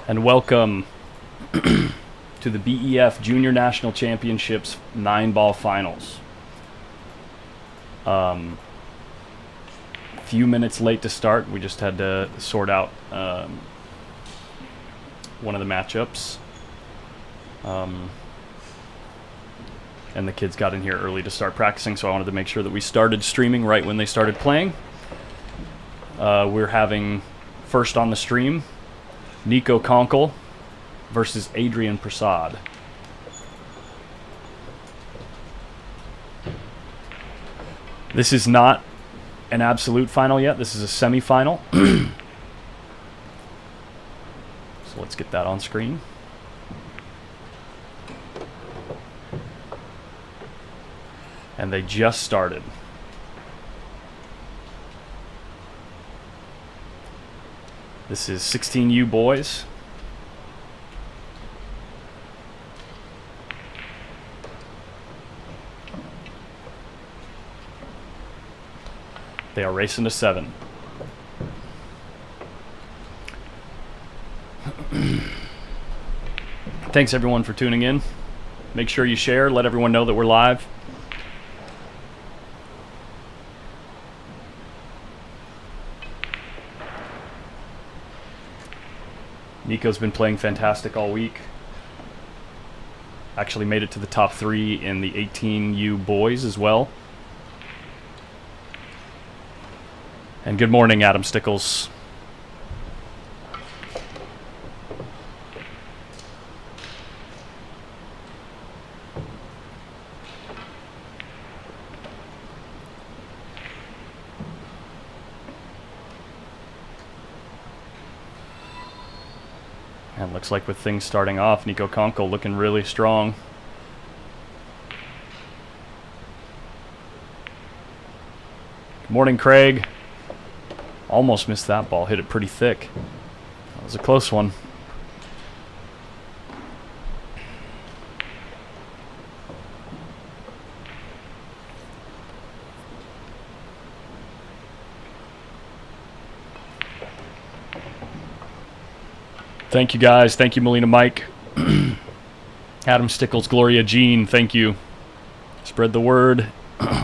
and welcome to the BEF Junior National Championships 9-ball finals. Few minutes late to start. We just had to sort out one of the matchups. And the kids got in here early to start practicing, so I wanted to make sure that we started streaming right when they started playing. We're having first on the stream Nico Konkel versus Adrian Prasad. This is not an absolute final yet. This is a semi-final. So let's get that on screen. And they just started. This is 16U boys. They are racing to 7. Thanks everyone for tuning in. Make sure you share, let everyone know that we're live. Nico's been playing fantastic all week. Actually made it to the top 3 in the 18U boys as well. And good morning, Adam Stickles. And looks like with things starting off, Nico Konkel looking really strong. Good morning, Craig. Almost missed that ball, hit it pretty thick. That was a close one. Thank you guys. Thank you, Melina Mike. Adam Stickles, Gloria Jean, thank you. Spread the word.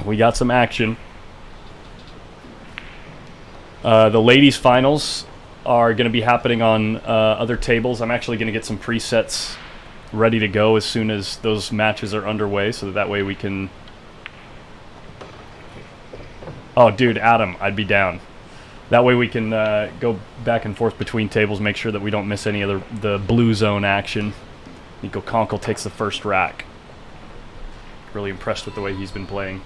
We got some action. The ladies' finals are going to be happening on other tables. I'm actually going to get some presets ready to go as soon as those matches are underway, so that way we can... Oh, dude, Adam, I'd be down. That way we can go back and forth between tables, make sure that we don't miss any of the blue zone action. Nico Konkel takes the first rack. Really impressed with the way he's been playing.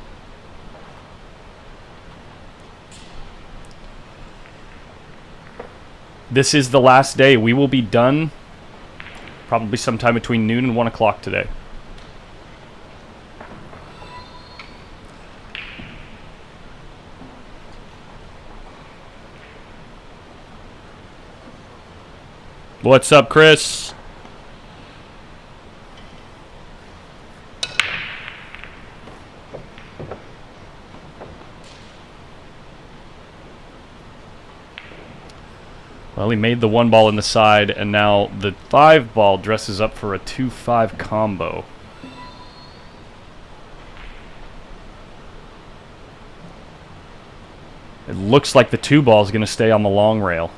This is the last day. We will be done probably sometime between noon and 1 o'clock today. What's up, Chris? Well, he made the 1 ball in the side, and now the 5 ball dresses up for a 2-5 combo. It looks like the 2 ball is going to stay on the long rail,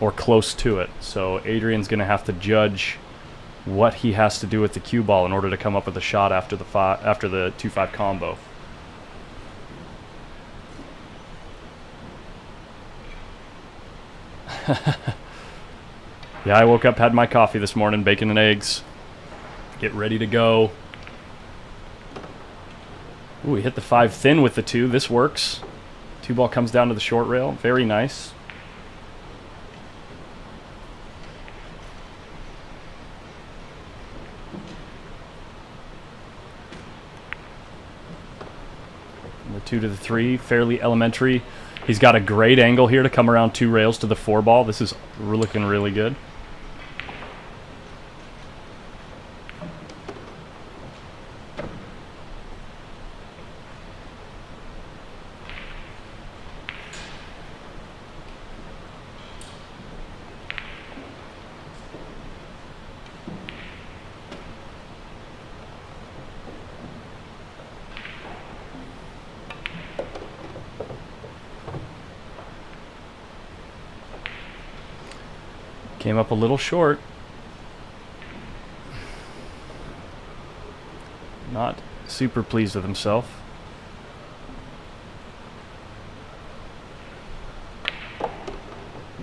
or close to it. So Adrian's going to have to judge what he has to do with the cue ball in order to come up with a shot after the 2-5 combo. Yeah, I woke up, had my coffee this morning, bacon and eggs. Get ready to go. Ooh, he hit the 5 thin with the 2. This works. 2 ball comes down to the short rail. Very nice. The 2 to the 3, fairly elementary. He's got a great angle here to come around 2 rails to the 4 ball. This is looking really good. Came up a little short. Not super pleased with himself.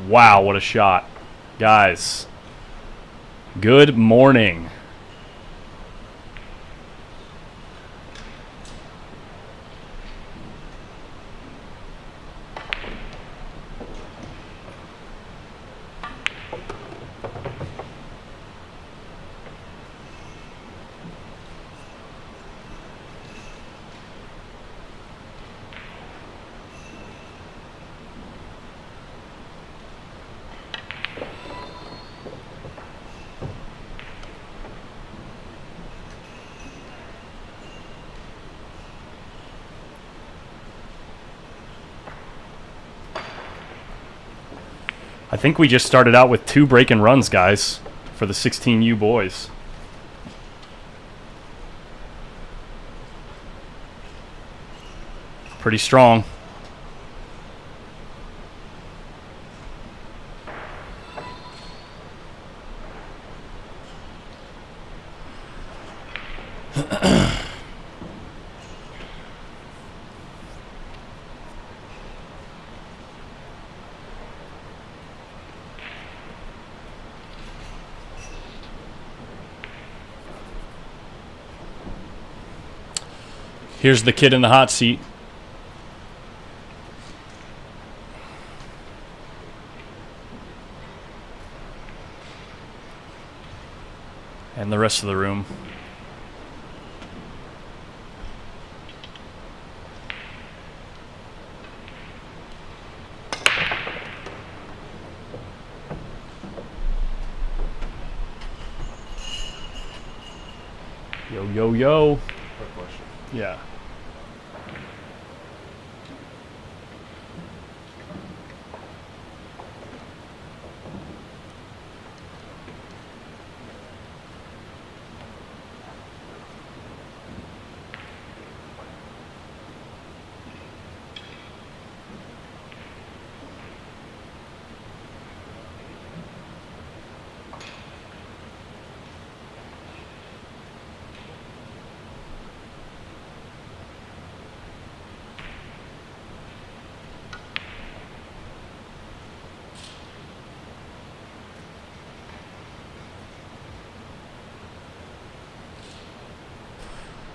Wow, what a shot. Guys, good morning. I think we just started out with 2 break and runs, guys, for the 16U boys. Pretty strong. Here's the kid in the hot seat. And the rest of the room. Yo, yo, yo. Quick question. Yeah.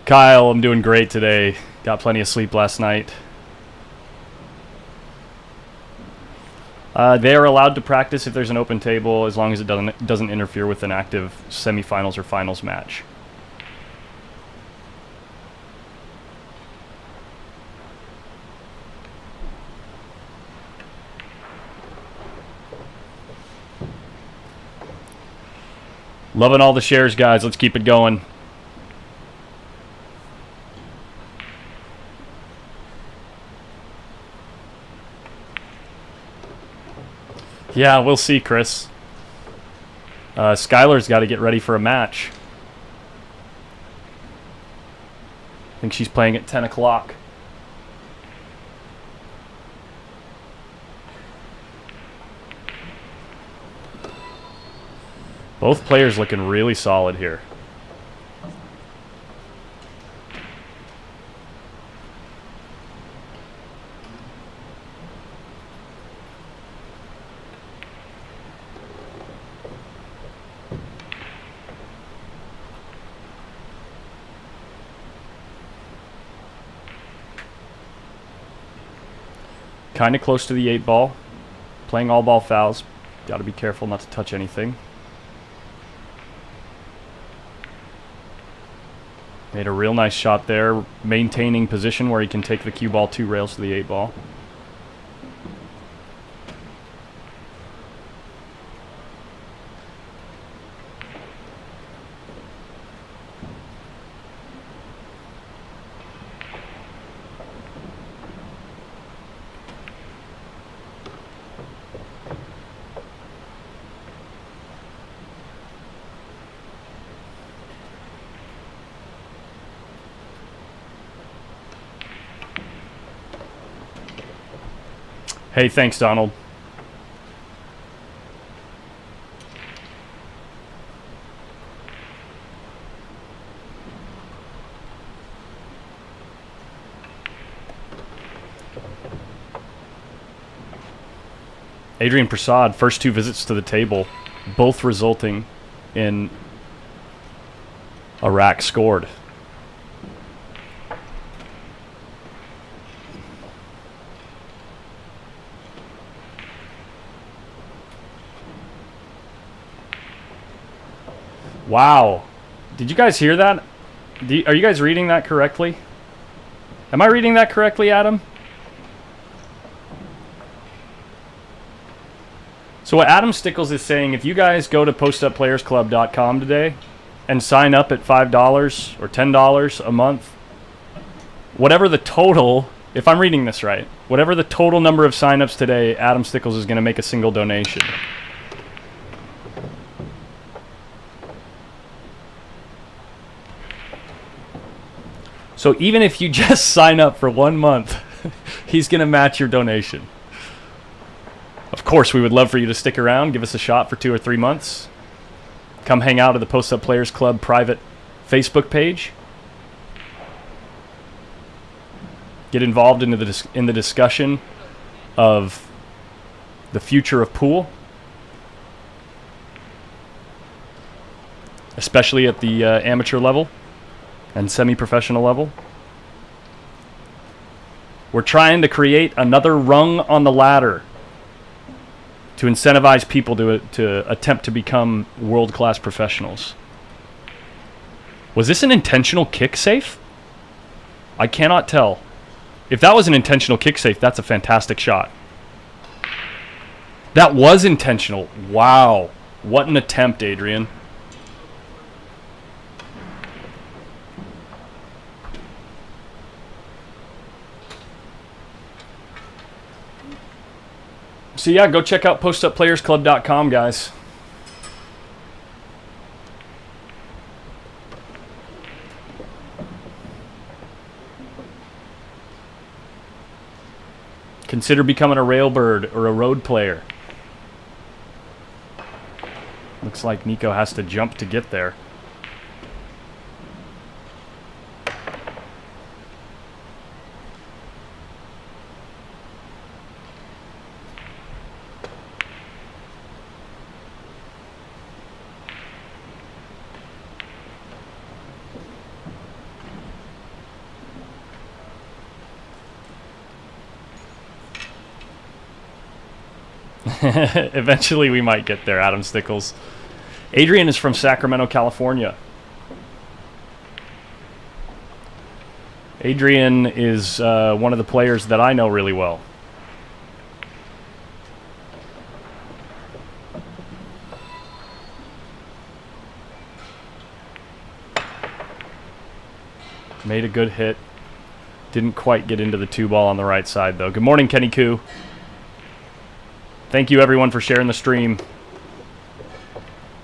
Kyle, I'm doing great today. Got plenty of sleep last night. They are allowed to practice if there's an open table, as long as it doesn't interfere with an active semifinals or finals match. Loving all the shares, guys. Let's keep it going. Yeah, we'll see, Chris. Skylar's got to get ready for a match. I think she's playing at 10 o'clock. Both players looking really solid here. Kind of close to the 8 ball. Playing all ball fouls. Got to be careful not to touch anything. Made a real nice shot there, maintaining position where he can take the cue ball 2 rails to the 8 ball. Hey, thanks, Donald. Adrian Prasad, first 2 visits to the table, both resulting in a rack scored. Wow. Did you guys hear that? Are you guys reading that correctly? Am I reading that correctly, Adam? So what Adam Stickles is saying, if you guys go to postupplayersclub.com today and sign up at $5 or $10 a month, whatever the total, if I'm reading this right, whatever the total number of signups today, Adam Stickles is going to make a single donation. So even if you just sign up for 1 month, he's going to match your donation. Of course, we would love for you to stick around, give us a shot for 2 or 3 months. Come hang out at the Post Up Players Club private Facebook page. Get involved in the discussion of the future of pool, especially at the amateur level and semi-professional level. We're trying to create another rung on the ladder to incentivize people to attempt to become world-class professionals. Was this an intentional kick safe? I cannot tell. If that was an intentional kick safe, that's a fantastic shot. That was intentional. Wow. What an attempt, Adrian. So yeah, go check out postupplayersclub.com, guys. Consider becoming a railbird or a road player. Looks like Nico has to jump to get there. Eventually we might get there, Adam Stickles. Adrian is from Sacramento, California. Adrian is one of the players that I know really well. Made a good hit. Didn't quite get into the 2-ball on the right side, though. Good morning, Kenny Koo. Thank you, everyone, for sharing the stream.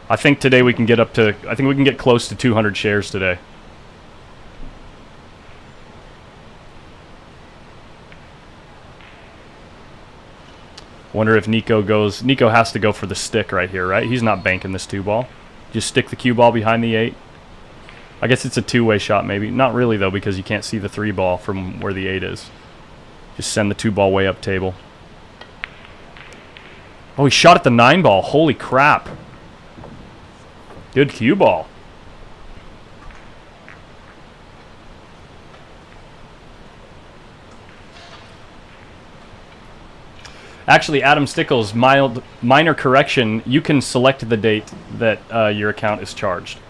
I think today we can get close to 200 shares today. Wonder if Nico goes... Nico has to go for the stick right here, right? He's not banking this 2-ball. Just stick the cue ball behind the 8. I guess it's a 2-way shot, maybe. Not really, though, because you can't see the 3-ball from where the 8 is. Just send the 2-ball way up table. Oh, he shot at the 9-ball. Holy crap. Good cue ball. Actually, Adam Stickles, minor correction. You can select the date that your account is charged.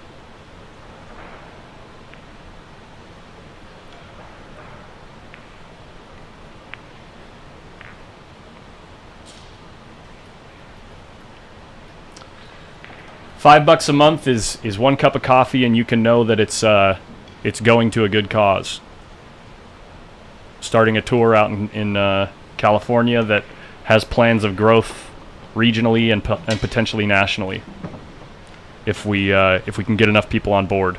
$5 a month is 1 cup of coffee, and you can know that it's going to a good cause. Starting a tour out in California that has plans of growth regionally and potentially nationally. If we can get enough people on board.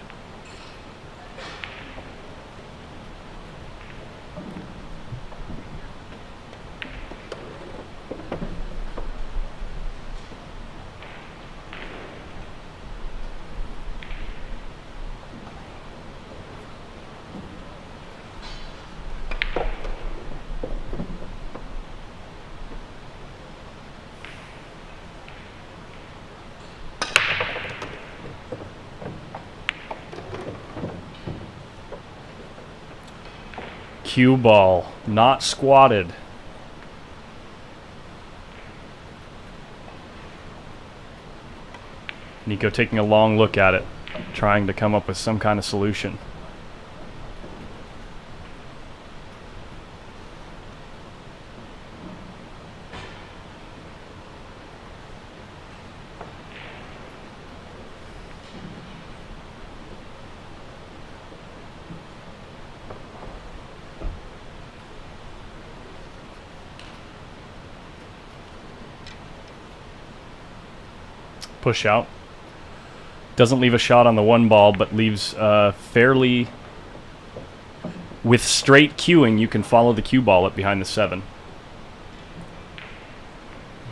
Cue ball, not squatted. Nico taking a long look at it, trying to come up with some kind of solution. Push out. Doesn't leave a shot on the one ball, but leaves fairly... With straight cueing, you can follow the cue ball up behind the 7.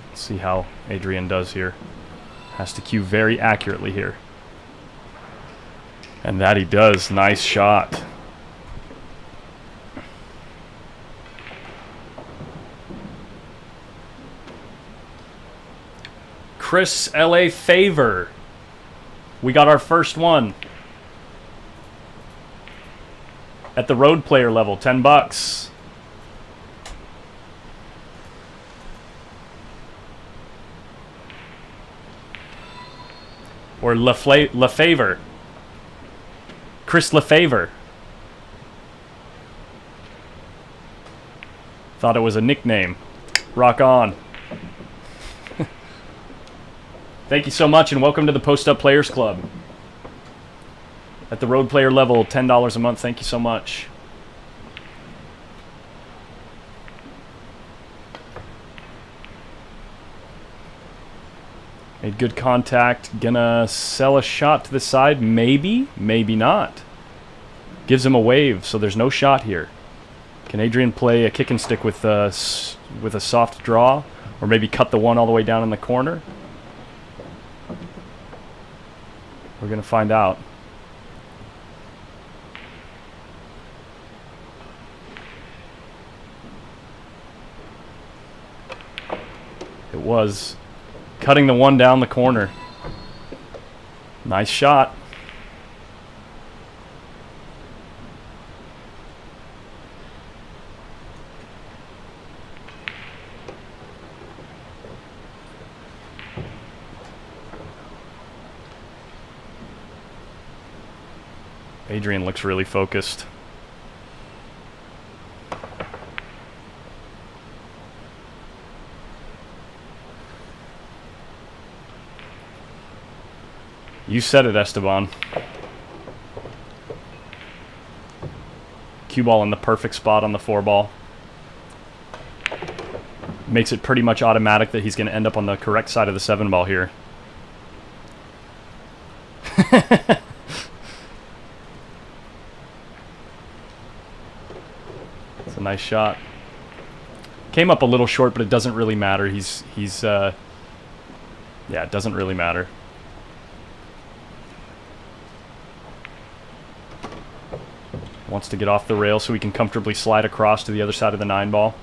Let's see how Adrian does here. Has to cue very accurately here. And that he does. Nice shot. Chris L.A. Favor. We got our first one. At the road player level, $10. Or LaFavor. Chris LaFavor. Thought it was a nickname. Rock on. Thank you so much, and welcome to the Post Up Players Club. At the road player level, $10 a month. Thank you so much. Made good contact. Gonna sell a shot to the side. Maybe, maybe not. Gives him a wave, so there's no shot here. Can Adrian play a kick and stick with a soft draw? Or maybe cut the one all the way down in the corner? We're going to find out. It was cutting the one down the corner. Nice shot. Adrian looks really focused. You said it, Esteban. Cue ball in the perfect spot on the 4-ball. Makes it pretty much automatic that he's going to end up on the correct side of the 7-ball here. It's a nice shot. Came up a little short, but it doesn't really matter. Yeah, it doesn't really matter. Wants to get off the rail so he can comfortably slide across to the other side of the 9-ball.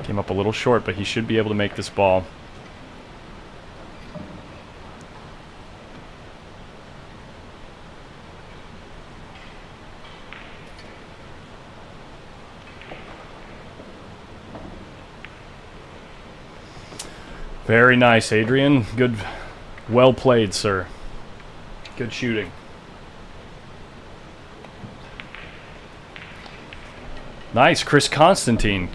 Came up a little short, but he should be able to make this ball. Very nice, Adrian. Good, well played, sir. Good shooting. Nice, Chris Constantine.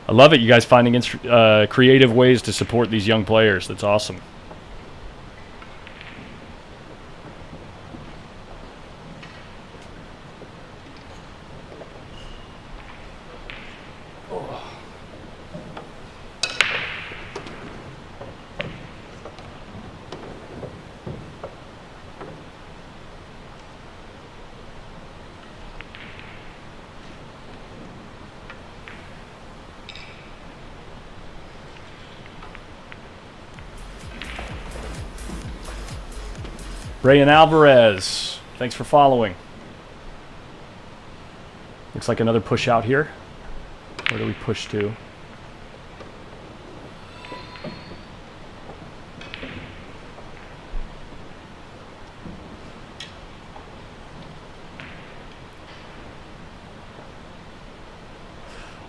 I love it, you guys finding creative ways to support these young players. That's awesome. Rayan Alvarez, thanks for following. Looks like another push out here. Where do we push to?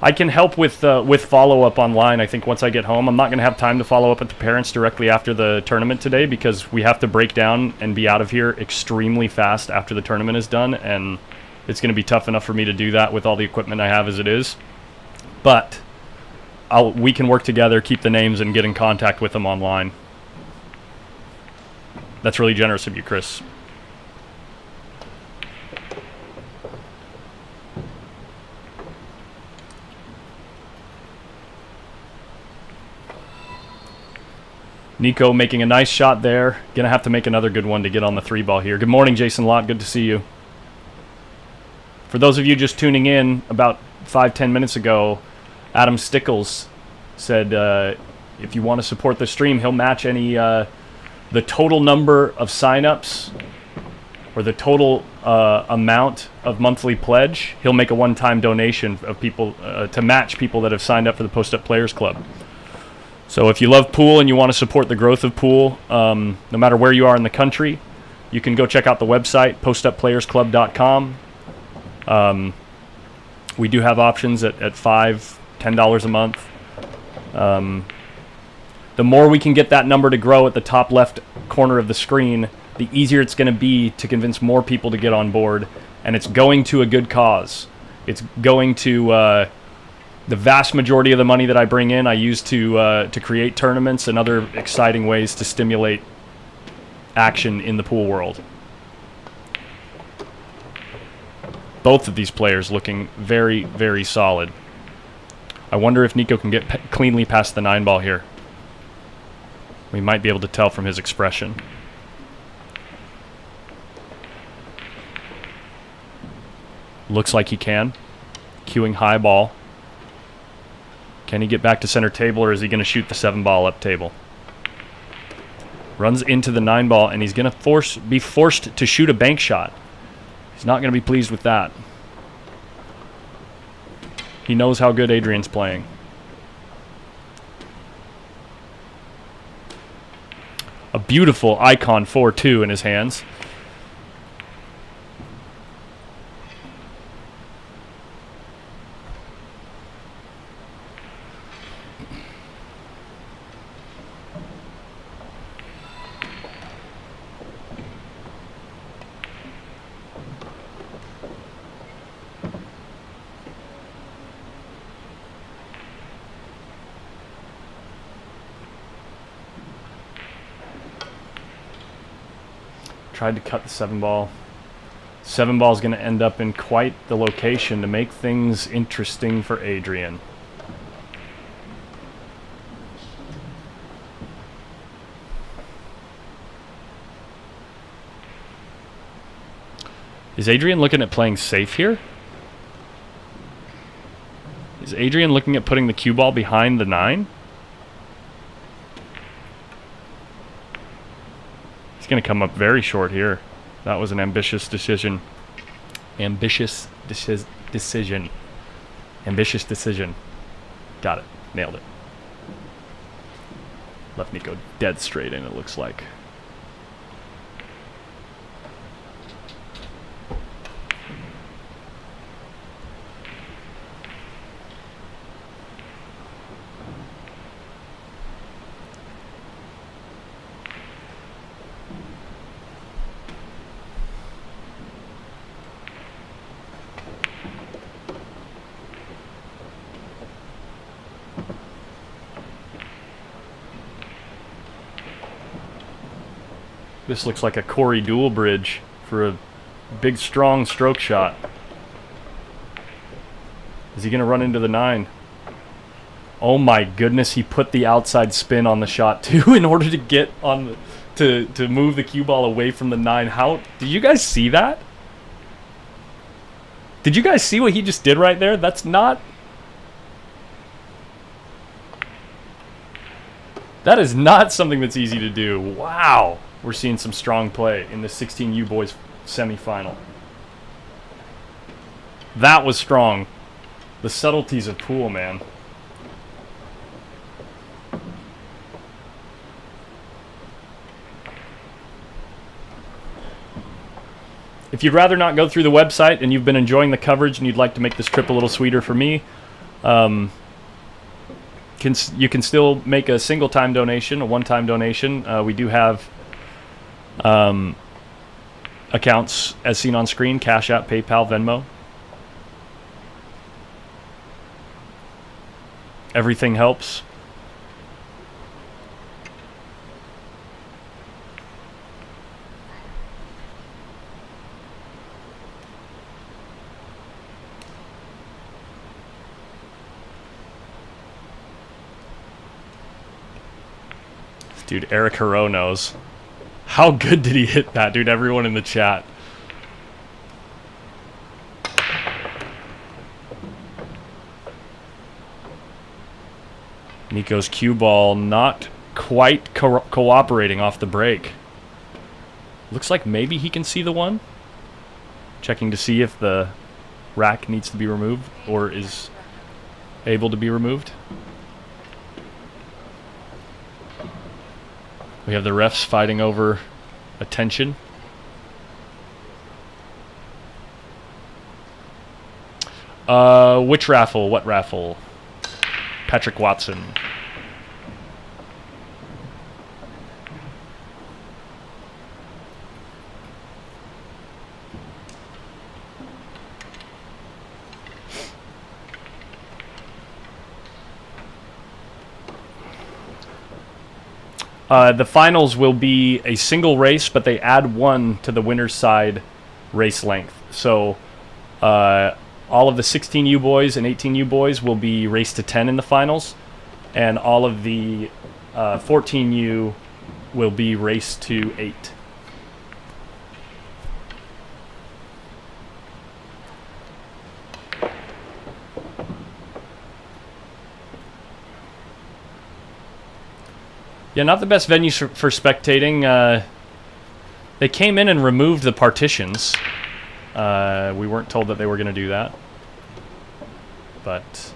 I can help with follow-up online, I think, once I get home. I'm not going to have time to follow up with the parents directly after the tournament today because we have to break down and be out of here extremely fast after the tournament is done, and it's going to be tough enough for me to do that with all the equipment I have as it is. But we can work together, keep the names, and get in contact with them online. That's really generous of you, Chris. Nico making a nice shot there. Gonna have to make another good one to get on the 3-ball here. Good morning, Jason Lott. Good to see you. For those of you just tuning in, about 5-10 minutes ago, Adam Stickles said if you want to support the stream, he'll match any the total number of signups or the total amount of monthly pledge. He'll make a one-time donation of people to match people that have signed up for the Post Up Players Club. So if you love pool and you want to support the growth of pool, no matter where you are in the country, you can go check out the website, postupplayersclub.com. We do have options at $5, $10 a month. The more we can get that number to grow at the top left corner of the screen, the easier it's going to be to convince more people to get on board. And it's going to a good cause. It's going to... the vast majority of the money that I bring in, I use to create tournaments and other exciting ways to stimulate action in the pool world. Both of these players looking very, very solid. I wonder if Nico can get cleanly past the 9-ball here. We might be able to tell from his expression. Looks like he can. Cueing high ball. Can he get back to center table, or is he going to shoot the 7-ball up table? Runs into the 9-ball, and he's going to be forced to shoot a bank shot. He's not going to be pleased with that. He knows how good Adrian's playing. A beautiful icon 4-2 in his hands. Tried to cut the 7-ball. 7-ball is going to end up in quite the location to make things interesting for Adrian. Is Adrian looking at playing safe here? Is Adrian looking at putting the cue ball behind the 9? He's going to come up very short here. That was an ambitious decision. Ambitious decision. Got it. Nailed it. Left Nico dead straight in, it looks like. This looks like a Corey dual bridge for a big, strong stroke shot. Is he going to run into the 9? Oh my goodness, he put the outside spin on the shot too in order to get on the, to move the cue ball away from the 9. How did you guys see that? Did you guys see what he just did right there? That's not... That is not something that's easy to do. Wow. We're seeing some strong play in the 16U boys semifinal. That was strong. The subtleties of pool, man. If you'd rather not go through the website and you've been enjoying the coverage and you'd like to make this trip a little sweeter for me, you can still make a single-time donation, a one-time donation. We do have accounts as seen on screen: Cash App, PayPal, Venmo. Everything helps. Dude, Eric Hero knows. How good did he hit that, dude? Everyone in the chat. Nico's cue ball not quite cooperating off the break. Looks like maybe he can see the one. Checking to see if the rack needs to be removed or is able to be removed. We have the refs fighting over attention. Which raffle? What raffle? Patrick Watson. The finals will be a single race, but they add one to the winner's side race length. So all of the 16U boys and 18U boys will be race to 10 in the finals, and all of the 14U will be race to 8. Yeah, not the best venue for spectating. They came in and removed the partitions. We weren't told that they were going to do that. But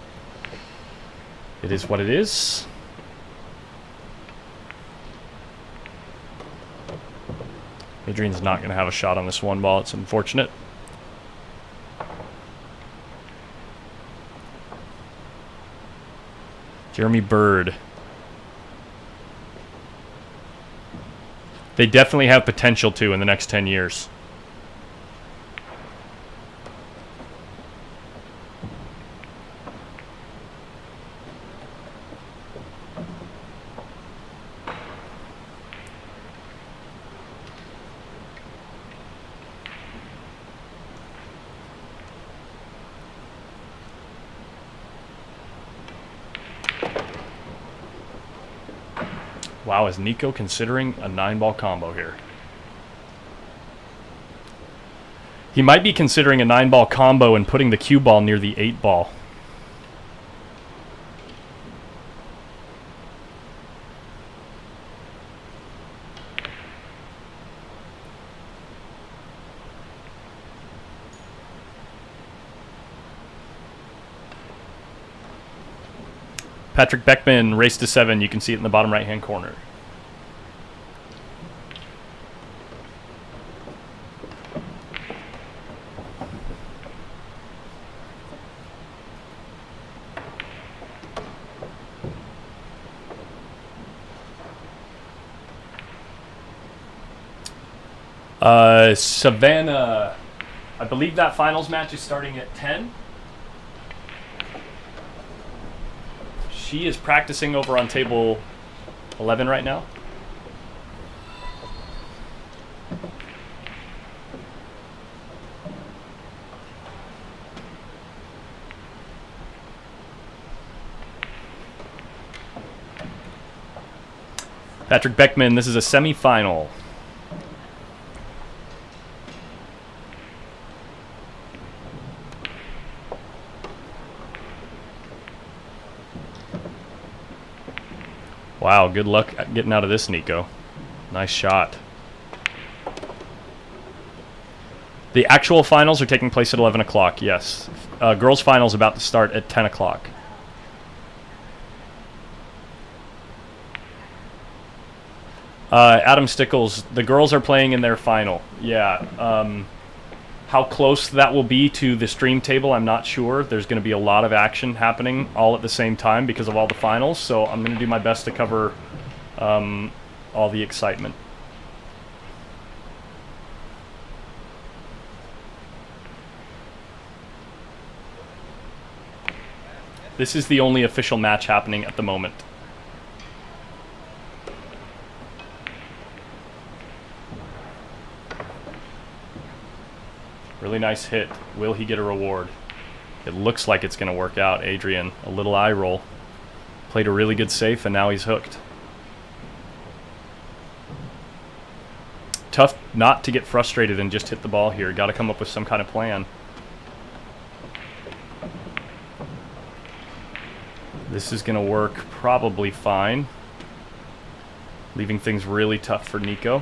it is what it is. Adrian's not going to have a shot on this one ball. It's unfortunate. Jeremy Bird. They definitely have potential to in the next 10 years. Wow, is Nico considering a 9-ball combo here? He might be considering a 9-ball combo and putting the cue ball near the 8-ball. Patrick Beckman, race to 7. You can see it in the bottom right-hand corner. Savannah, I believe that finals match is starting at 10. She is practicing over on table 11 right now. Patrick Beckman, this is a semi-final. Wow, good luck getting out of this, Nico. Nice shot. The actual finals are taking place at 11 o'clock, yes. Girls' finals about to start at 10 o'clock. Adam Stickles, the girls are playing in their final. Yeah. How close that will be to the stream table, I'm not sure. There's going to be a lot of action happening all at the same time because of all the finals, so I'm going to do my best to cover all the excitement. This is the only official match happening at the moment. Really nice hit. Will he get a reward? It looks like it's going to work out, Adrian. A little eye roll. Played a really good safe, and now he's hooked. Tough not to get frustrated and just hit the ball here. Got to come up with some kind of plan. This is going to work probably fine. Leaving things really tough for Nico.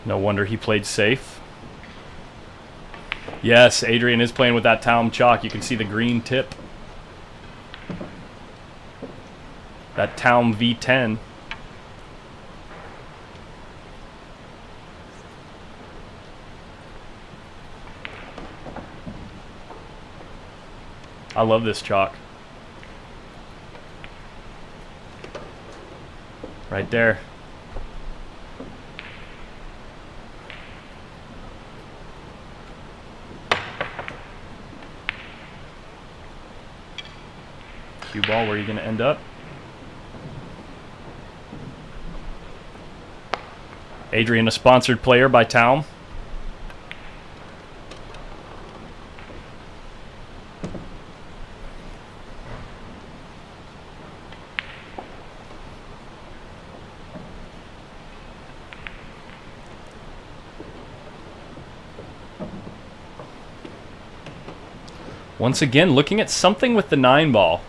No wonder he played safe. Yes, Adrian is playing with that Taum chalk. You can see the green tip. That Taum V10. I love this chalk. Right there. Cue ball, where are you going to end up? Adrian, a sponsored player by Taum. Once again, looking at something with the 9 ball.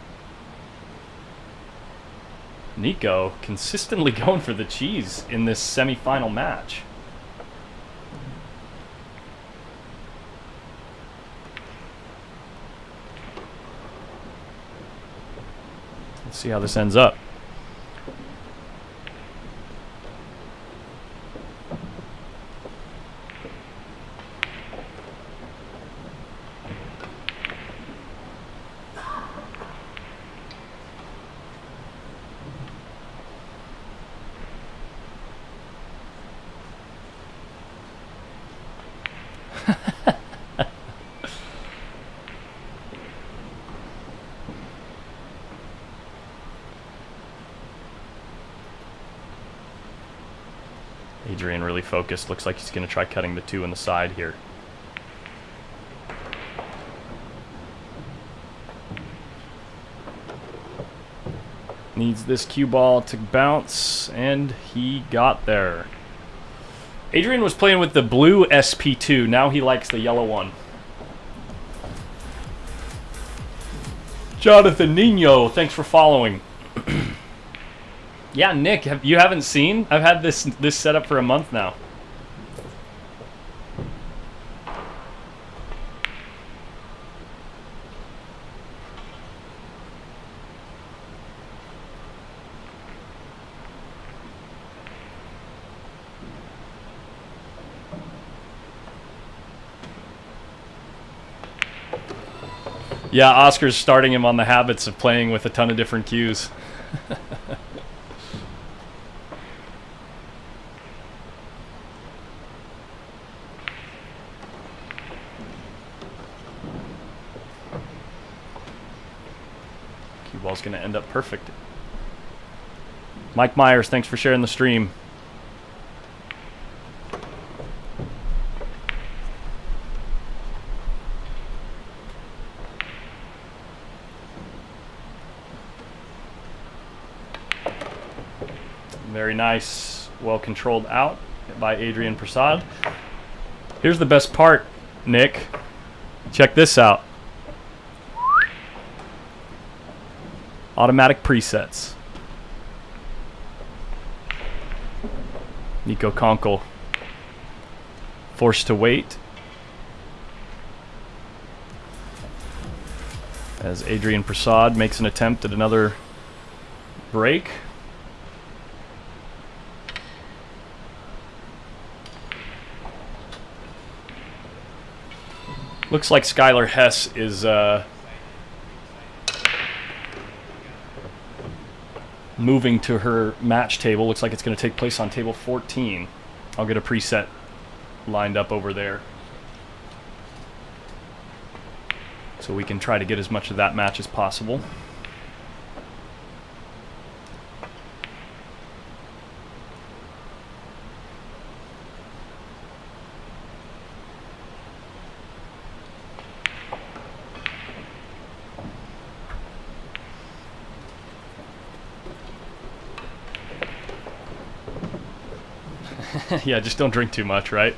Nico consistently going for the cheese in this semi-final match. Let's see how this ends up. Adrian really focused. Looks like he's going to try cutting the 2 on the side here. Needs this cue ball to bounce, and he got there. Adrian was playing with the blue SP2. Now he likes the yellow one. Jonathan Nino, thanks for following. Yeah, Nick, you haven't seen? I've had this set up for a month now. Yeah, Oscar's starting him on the habits of playing with a ton of different cues. Cue ball's going to end up perfect. Mike Myers, thanks for sharing the stream. Very nice, well controlled out by Adrian Prasad. Here's the best part, Nick. Check this out. Automatic presets. Nico Konkel forced to wait as Adrian Prasad makes an attempt at another break. Looks like Skylar Hess is moving to her match table. Looks like it's going to take place on table 14. I'll get a preset lined up over there so we can try to get as much of that match as possible. Yeah, just don't drink too much, right?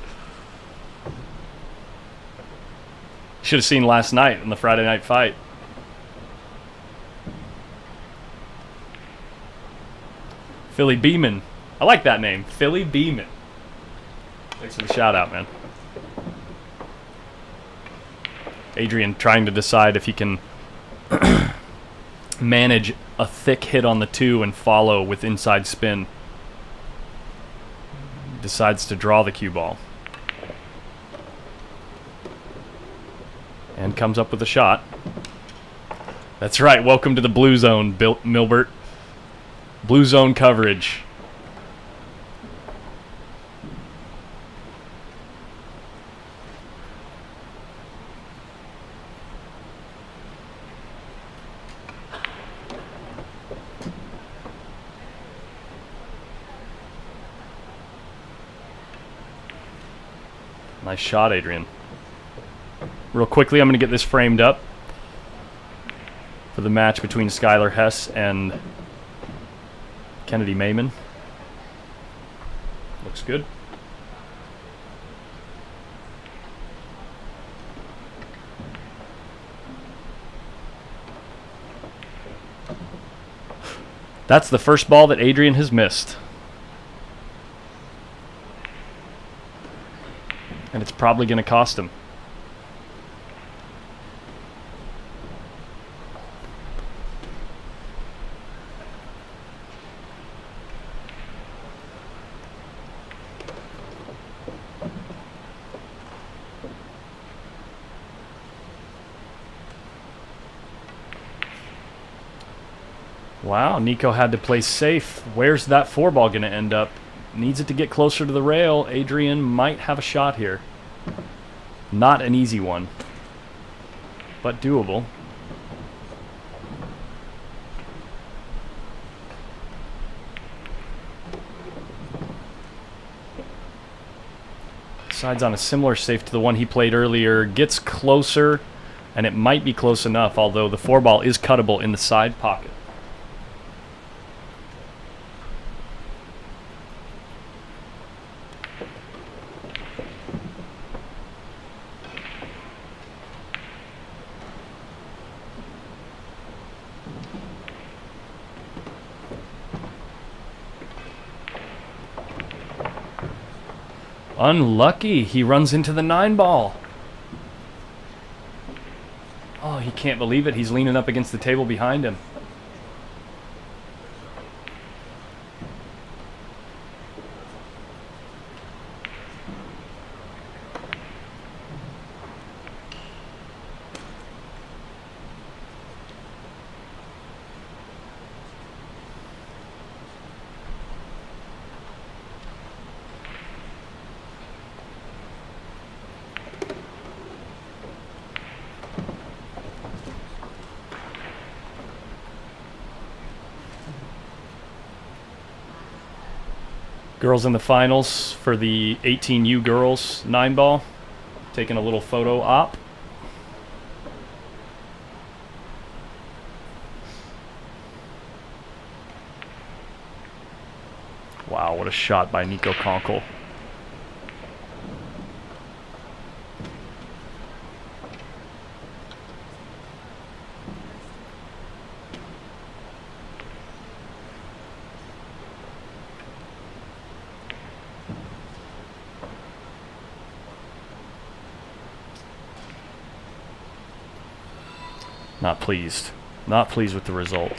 Should have seen last night in the Friday night fight. Philly Beeman. I like that name, Philly Beeman. Thanks for the shout out, man. Adrian trying to decide if he can manage a thick hit on the 2 and follow with inside spin. Decides to draw the cue ball. And comes up with a shot. That's right, welcome to the Blue Zone, Milbert. Blue Zone coverage. Nice shot, Adrian. Real quickly, I'm going to get this framed up for the match between Skylar Hess and Kennedy Mayman. Looks good. That's the first ball that Adrian has missed. And it's probably going to cost him. Wow, Nico had to play safe. Where's that 4 ball going to end up? Needs it to get closer to the rail. Adrian might have a shot here. Not an easy one, but doable. Decides on a similar safe to the one he played earlier. Gets closer, and it might be close enough, although the 4 ball is cuttable in the side pocket. Unlucky. He runs into the 9 ball. Oh, he can't believe it. He's leaning up against the table behind him. Girls in the finals for the 18U girls 9 ball. Taking a little photo op. Wow, what a shot by Nico Konkel. Not pleased. Not pleased with the result.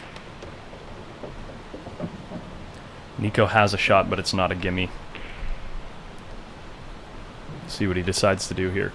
Nico has a shot, but it's not a gimme. See what he decides to do here.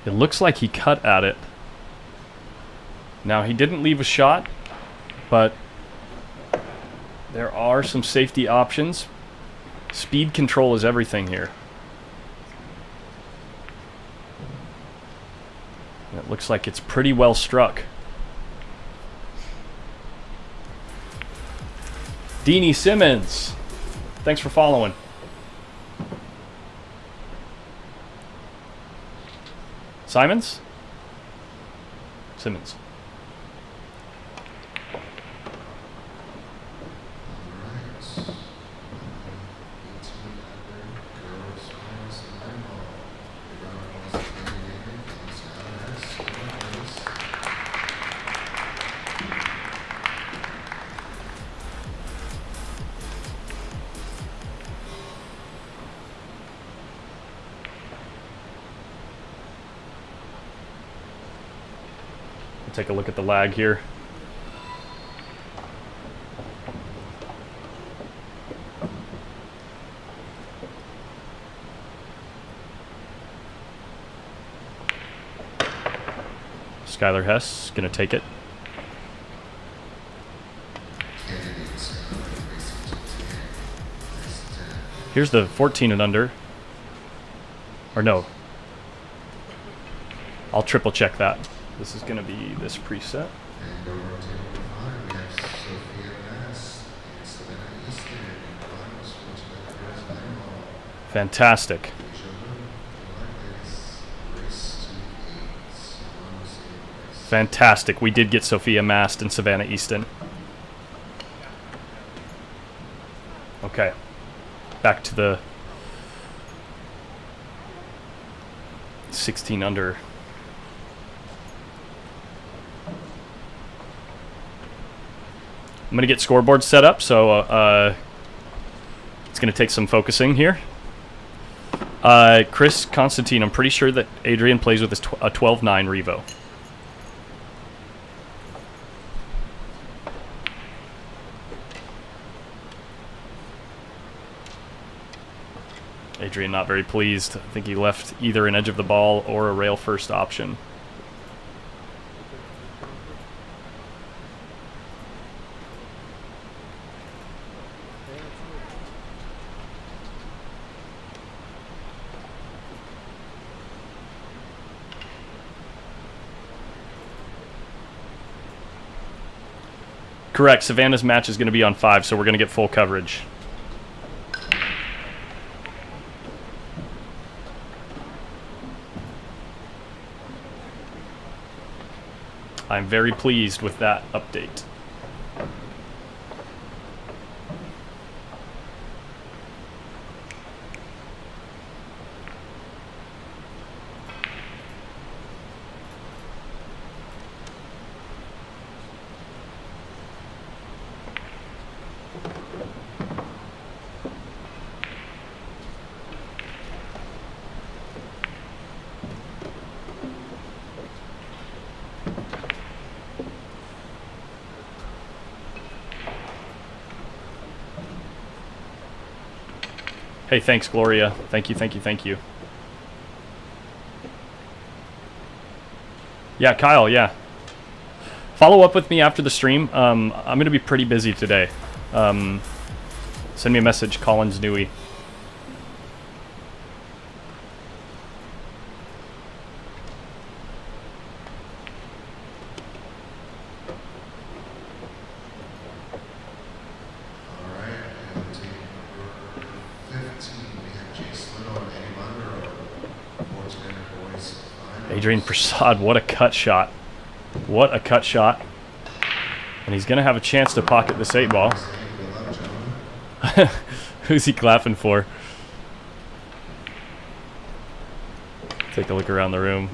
It looks like he cut at it. Now, he didn't leave a shot, but there are some safety options. Speed control is everything here. It looks like it's pretty well struck. Deanie Simmons, thanks for following. Simons? Simmons. Take a look at the lag here. Skylar Hess gonna take it. Here's the 14 and under. Or no. I'll triple check that. This is going to be this preset. And over to number 5, we have Sophia Mass and Savannah Easton in finals for the girls' Fantastic. Fantastic. We did get Sophia Mast and Savannah Easton. Okay. Back to the 16 under. I'm going to get scoreboards set up, so it's going to take some focusing here. Chris Constantine, I'm pretty sure that Adrian plays with a 12-9 Revo. Adrian not very pleased. I think he left either an edge of the ball or a rail first option. Correct. Savannah's match is going to be on 5, so we're going to get full coverage. I'm very pleased with that update. Hey, thanks, Gloria. Thank you, thank you, thank you. Yeah, Kyle, yeah. Follow up with me after the stream. I'm going to be pretty busy today. Send me a message, Collins Newey. Adrian Prasad, what a cut shot. What a cut shot. And he's going to have a chance to pocket this 8-ball. Who's he clapping for? Take a look around the room.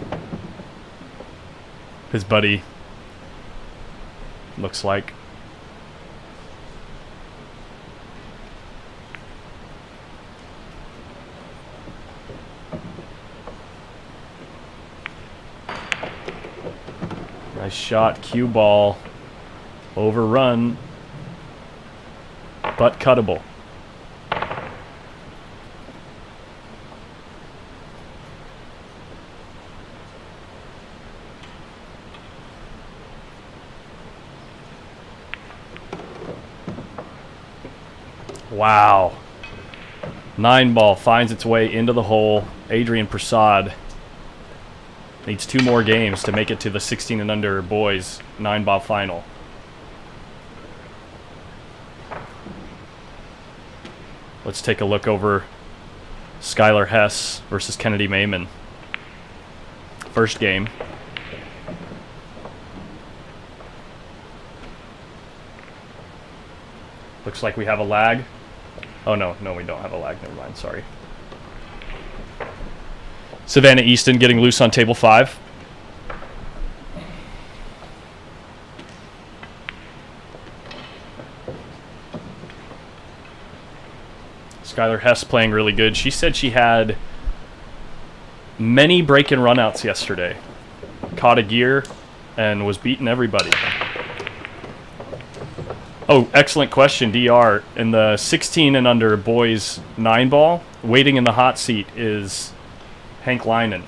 His buddy, looks like. Nice shot, cue ball, overrun, but cuttable. Wow. 9-ball finds its way into the hole. Adrian Prasad needs 2 more games to make it to the 16 and under boys 9-ball final. Let's take a look over Skylar Hess versus Kennedy Mayman. First game. Looks like we have a lag. Oh, no, we don't have a lag. Never mind, sorry. Savannah Easton getting loose on table 5. Skylar Hess playing really good. She said she had many break and runouts yesterday. Caught a gear and was beating everybody. Oh, excellent question, DR. In the 16 and under boys 9-ball, waiting in the hot seat is Hank Leinen.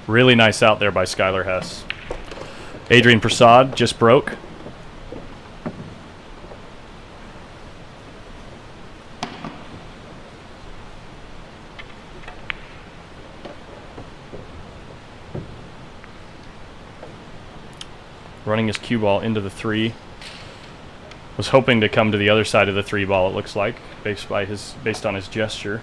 Really nice out there by Skylar Hess. Adrian Prasad just broke. Running his cue ball into the 3. Was hoping to come to the other side of the 3-ball, it looks like, based on his gesture.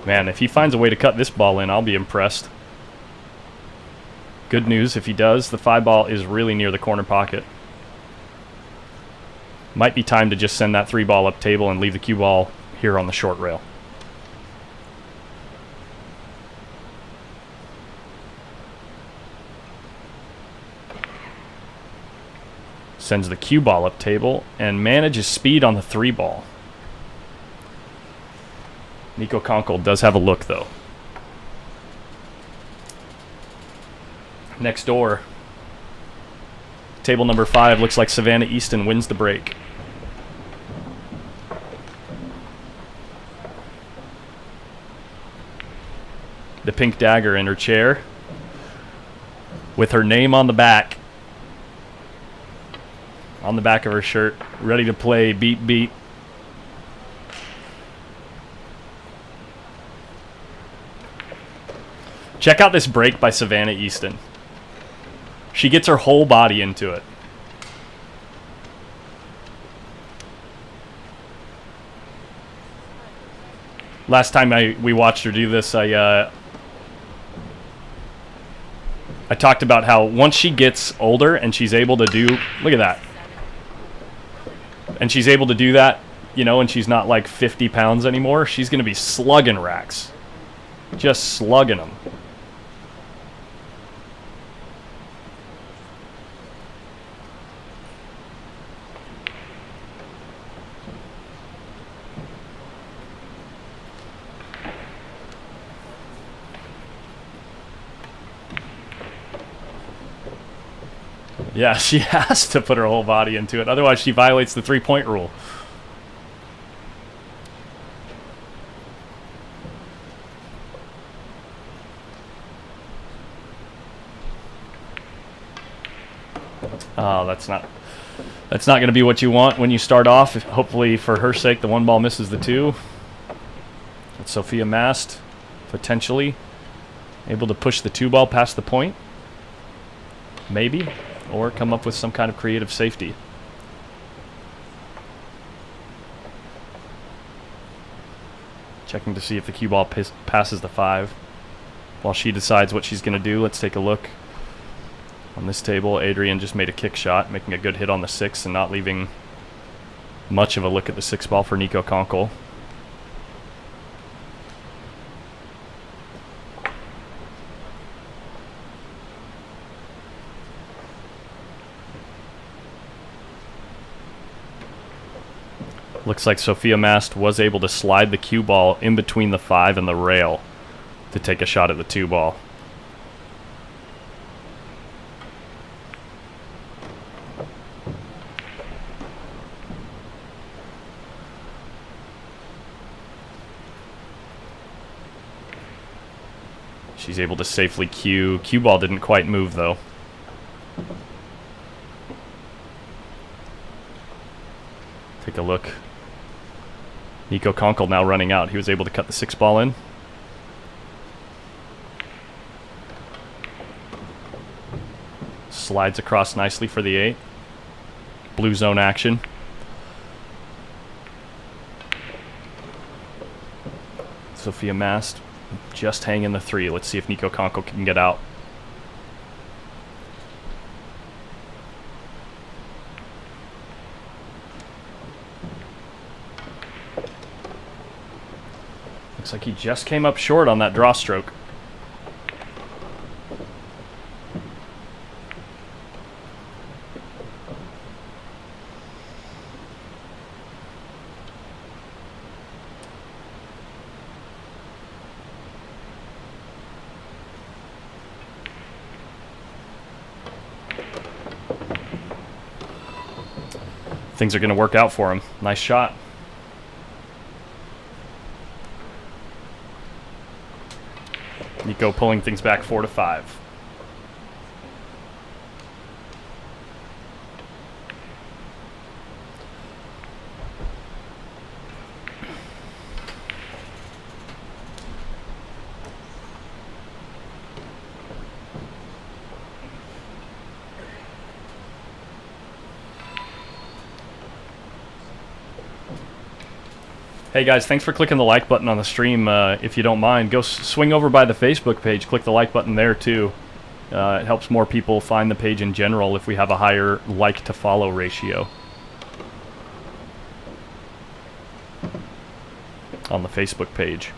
Man, if he finds a way to cut this ball in, I'll be impressed. Good news, if he does, the 5-ball is really near the corner pocket. Might be time to just send that 3-ball up table and leave the cue ball here on the short rail. Sends the cue ball up table and manages speed on the 3-ball. Nico Konkol does have a look, though. Next door, table number 5, looks like Savannah Easton wins the break. The pink dagger in her chair with her name on the back. On the back of her shirt, ready to play beat beat. Check out this break by Savannah Easton. She gets her whole body into it. Last time we watched her do this, I talked about how once she gets older and she's able to do, look at that. And she's able to do that, you know, and she's not like 50 pounds anymore, she's going to be slugging racks. Just slugging them. Yeah, she has to put her whole body into it. Otherwise, she violates the 3-point rule. Oh, that's not going to be what you want when you start off. Hopefully, for her sake, the 1-ball misses the 2. That's Sophia Mast potentially able to push the 2-ball past the point. Maybe. Or come up with some kind of creative safety. Checking to see if the cue ball passes the 5. While she decides what she's going to do, let's take a look. On this table, Adrian just made a kick shot, making a good hit on the 6 and not leaving much of a look at the 6-ball for Nico Konkel. Looks like Sophia Mast was able to slide the cue ball in between the 5 and the rail to take a shot at the 2-ball. She's able to safely cue. Cue ball didn't quite move though. Take a look. Nico Konkel now running out. He was able to cut the 6-ball in. Slides across nicely for the 8. Blue zone action. Sophia Mast just hanging the 3. Let's see if Nico Konkel can get out. Looks like he just came up short on that draw stroke. Things are going to work out for him. Nice shot. Nico pulling things back 4-5. Hey guys, thanks for clicking the like button on the stream. If you don't mind, go swing over by the Facebook page, click the like button there too. It helps more people find the page in general if we have a higher like to follow ratio on the Facebook page.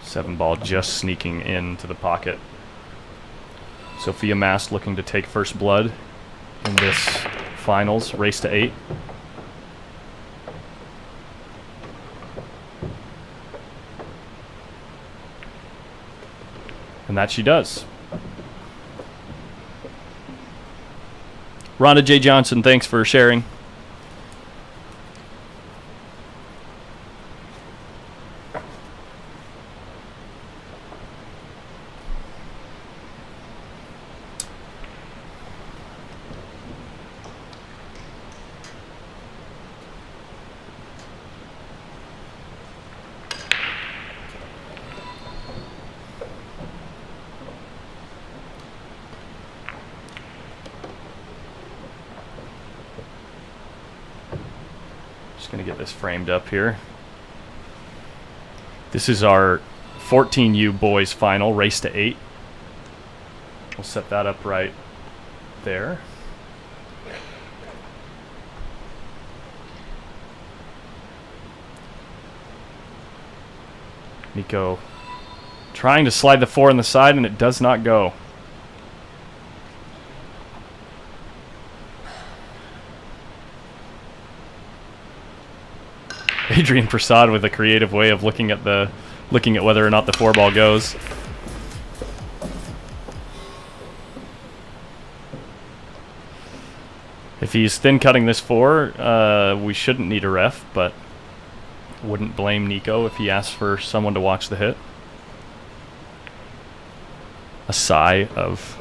Seven ball just sneaking into the pocket. Sophia Mast looking to take first blood in this finals, race to 8. And that she does. Rhonda J. Johnson, thanks for sharing. Just going to get this framed up here. This is our 14U boys final, race to 8. We'll set that up right there. Nico trying to slide the 4 on the side, and it does not go. Adrian Prasad with a creative way of looking at whether or not the 4 ball goes. If he's thin cutting this 4, we shouldn't need a ref, but Wouldn't blame Nico if he asked for someone to watch the hit. A sigh of...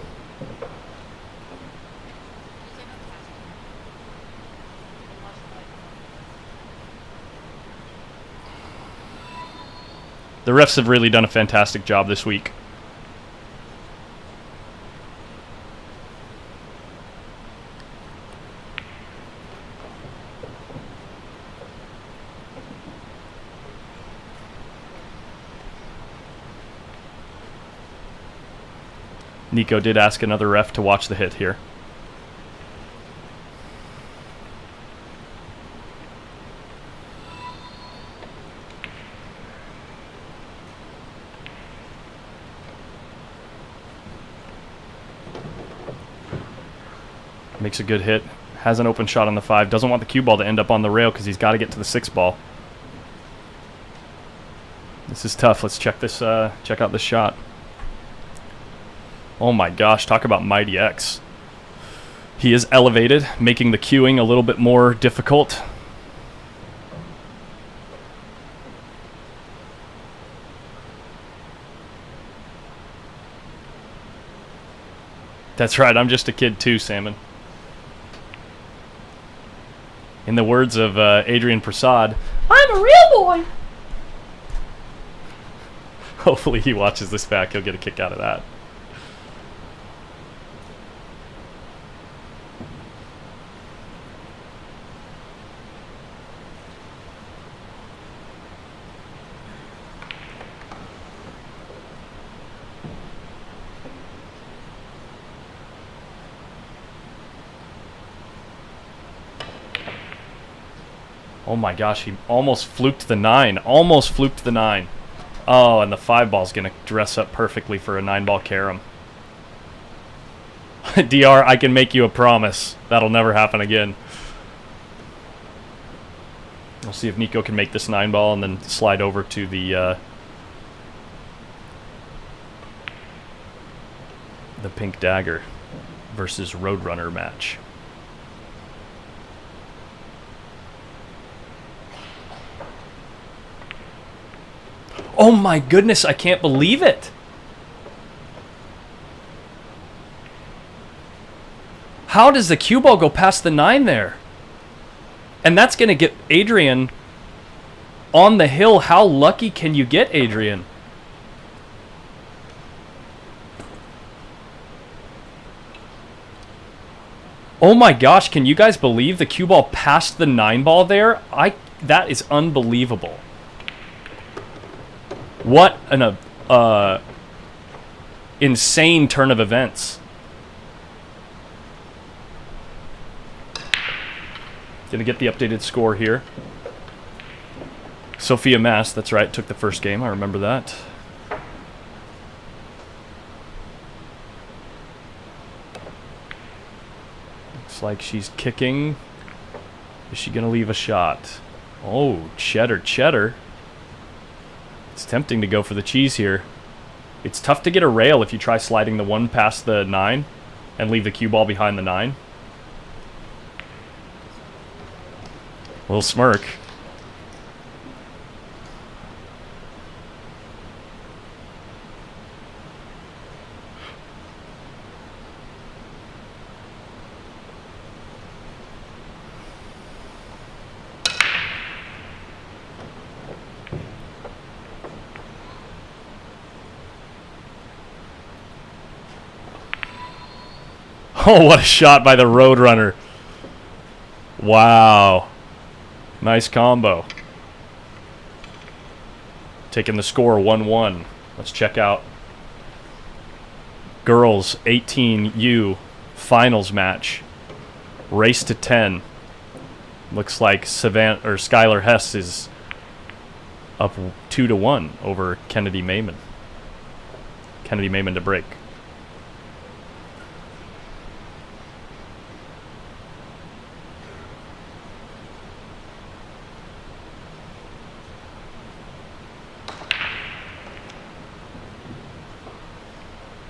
The refs have really done a fantastic job this week. Nico did ask another ref to watch the hit here. Makes a good hit. Has an open shot on the 5. Doesn't want the cue ball to end up on the rail because he's got to get to the 6 ball. This is tough. Let's check this. Check out this shot. Oh my gosh, talk about Mighty X. He is elevated, making the cueing a little bit more difficult. That's right, I'm just a kid too, Salmon. In the words of Adrian Prasad, I'm a real boy! Hopefully he watches this back, he'll get a kick out of that. Oh my gosh, he almost fluked the 9. Almost fluked the 9. Oh, and the 5 ball's going to dress up perfectly for a 9-ball carom. DR, I can make you a promise. That'll never happen again. We'll see if Nico can make this 9-ball and then slide over to the Pink Dagger versus Roadrunner match. Oh my goodness, I can't believe it! How does the cue ball go past the 9 there? And that's going to get Adrian on the hill. How lucky can you get, Adrian? Oh my gosh, can you guys believe the cue ball passed the 9 ball there? That is unbelievable. What an insane turn of events. Gonna get the updated score here. Sophia Mass, that's right, took the first game. I remember that. Looks like she's kicking. Is she gonna leave a shot? Oh, cheddar. It's tempting to go for the cheese here. It's tough to get a rail if you try sliding the 1 past the 9 and leave the cue ball behind the 9. Little smirk. Oh, what a shot by the Roadrunner. Wow. Nice combo. Taking the score 1-1. Let's check out girls 18U finals match. Race to 10. Looks like Skylar Hess is up 2-1 over Kennedy Mayman. Kennedy Mayman to break.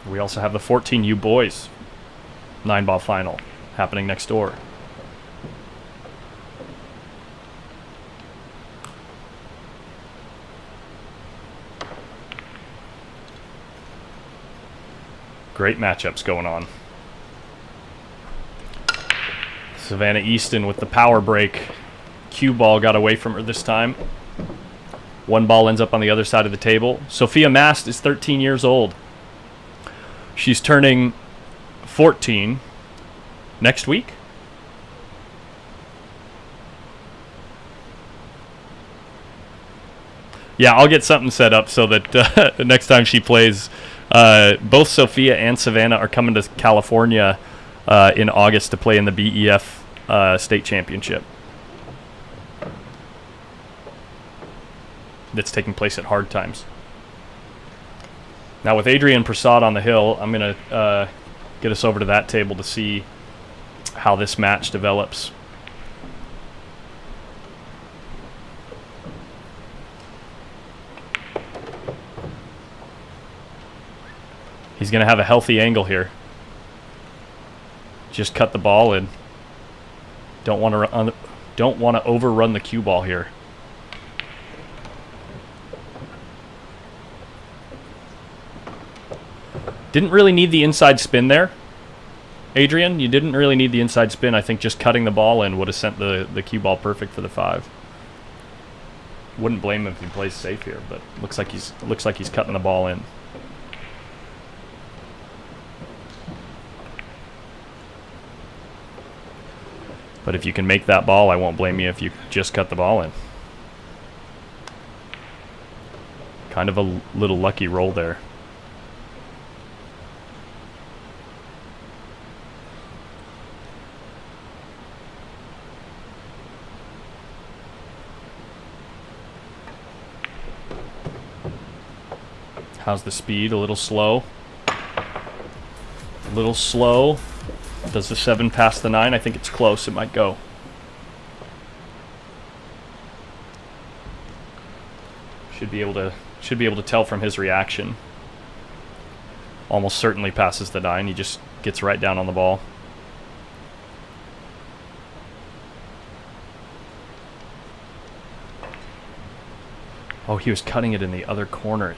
We also have the 14U boys 9-ball final happening next door. Great matchups going on. Savannah Easton with the power break. Cue ball got away from her this time. One ball ends up on the other side of the table. Sophia Mast is 13 years old. She's turning 14 next week. Yeah, I'll get something set up so that the next time she plays, both Sophia and Savannah are coming to California in August to play in the BEF state championship that's taking place at Hard Times. Now with Adrian Prasad on the hill, I'm going to get us over to that table to see how this match develops. He's going to have a healthy angle here. Just cut the ball in. Don't want to overrun the cue ball here. Didn't really need the inside spin there, Adrian. You didn't really need the inside spin. I think just cutting the ball in would have sent the cue ball perfect for the 5. Wouldn't blame him if he plays safe here, but looks like he's cutting the ball in. But if you can make that ball, I won't blame you if you just cut the ball in. Kind of a little lucky roll there. How's the speed? A little slow. A little slow. Does the 7 pass the 9? I think it's close. It might go. Should be able to tell from his reaction. Almost certainly passes the 9. He just gets right down on the ball. Oh, he was cutting it in the other corner.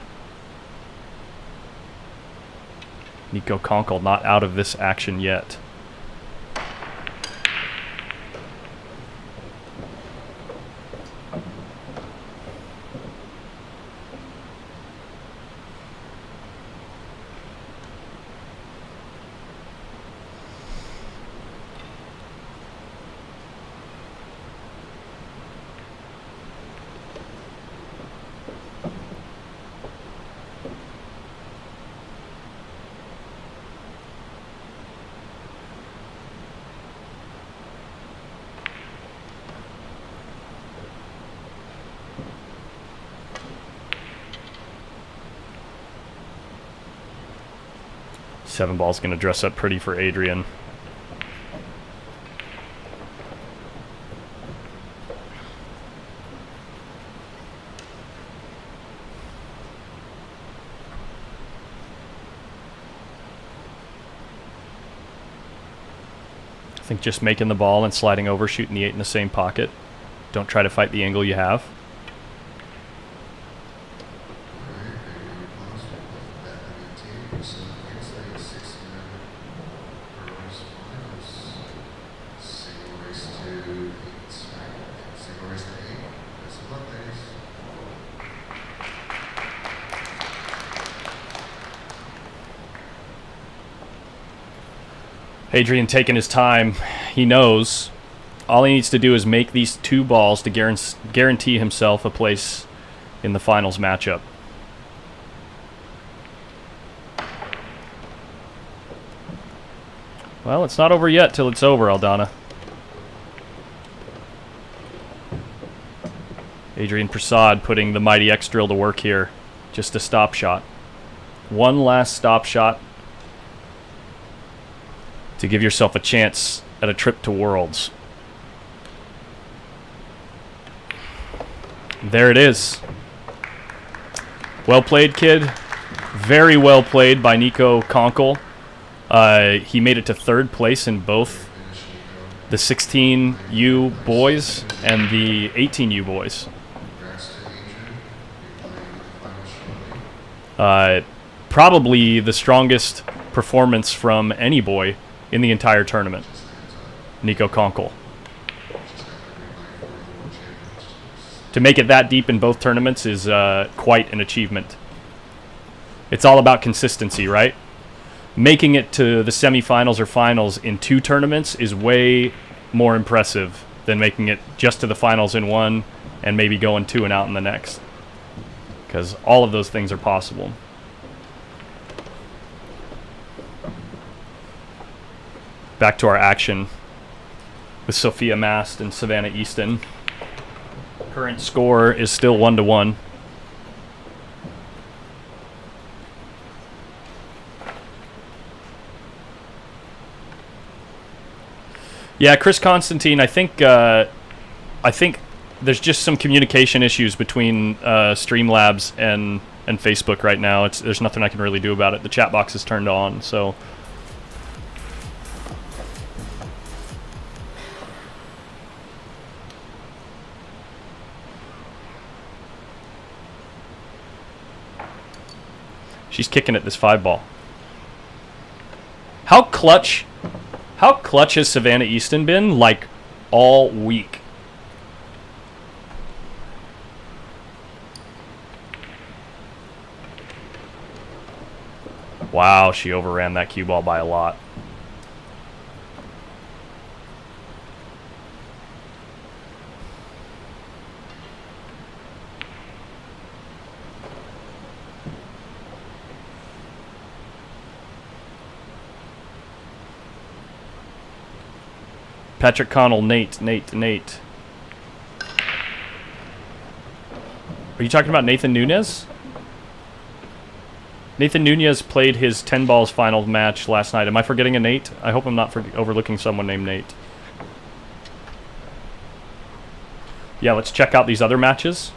Nico Konkol not out of this action yet. Seven ball's going to dress up pretty for Adrian. I think just making the ball and sliding over, shooting the 8 in the same pocket. Don't try to fight the angle you have. Adrian taking his time. He knows all he needs to do is make these 2 balls to guarantee himself a place in the finals matchup. Well, it's not over yet till it's over, Aldana. Adrian Prasad putting the Mighty X drill to work here. Just a stop shot. One last stop shot to give yourself a chance at a trip to Worlds. There it is. Well played, kid. Very well played by Nico Konkol. He made it to 3rd place in both the 16U boys and the 18U boys. Probably the strongest performance from any boy in the entire tournament. Nico Konkel. To make it that deep in both tournaments is quite an achievement. It's all about consistency, right? Making it to the semifinals or finals in 2 tournaments is way more impressive than making it just to the finals in one and maybe going 2 and out in the next. Because all of those things are possible. Back to our action with Sophia Mast and Savannah Easton. Current score is still 1-1. Yeah, Chris Constantine, I think there's just some communication issues between Streamlabs and Facebook right now. There's nothing I can really do about it. The chat box is turned on, so she's kicking at this 5-ball. How clutch has Savannah Easton been, like, all week? Wow, she overran that cue ball by a lot. Patrick Connell, Nate. Are you talking about Nathan Nunez? Nathan Nunez played his 10 balls final match last night. Am I forgetting a Nate? I hope I'm not overlooking someone named Nate. Yeah, let's check out these other matches.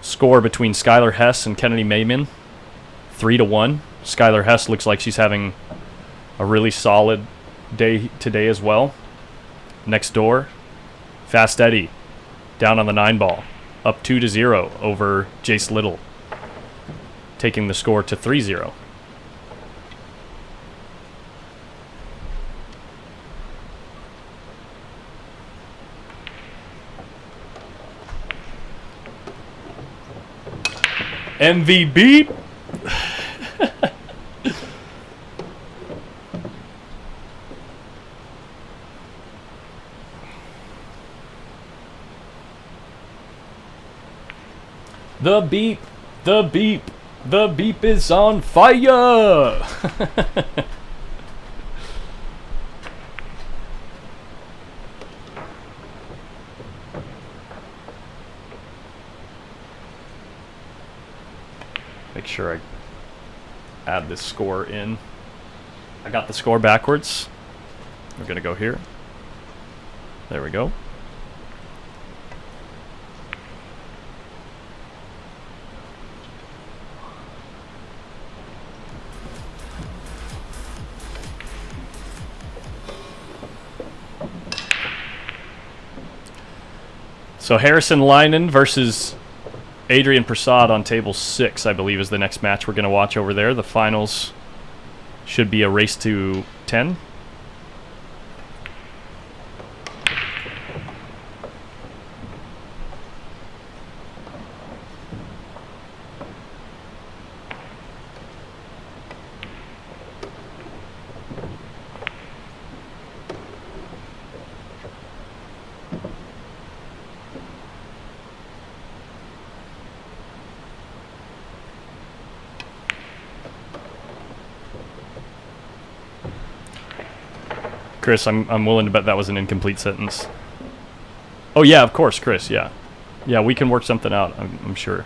Score between Skylar Hess and Kennedy Mayman, 3-1. Skylar Hess looks like she's having a really solid day today as well. Next door, Fast Eddie down on the 9-ball, up 2-0 over Jace Little, taking the score to 3-0. MVB. The beep, the beep, the beep is on fire! Make sure I add this score in. I got the score backwards. We're gonna go here. There we go. So Harrison Linen versus Adrian Prasad on table 6, I believe, is the next match we're going to watch over there. The finals should be a race to 10. Chris, I'm willing to bet that was an incomplete sentence. Oh yeah, of course, Chris. Yeah, we can work something out. I'm sure.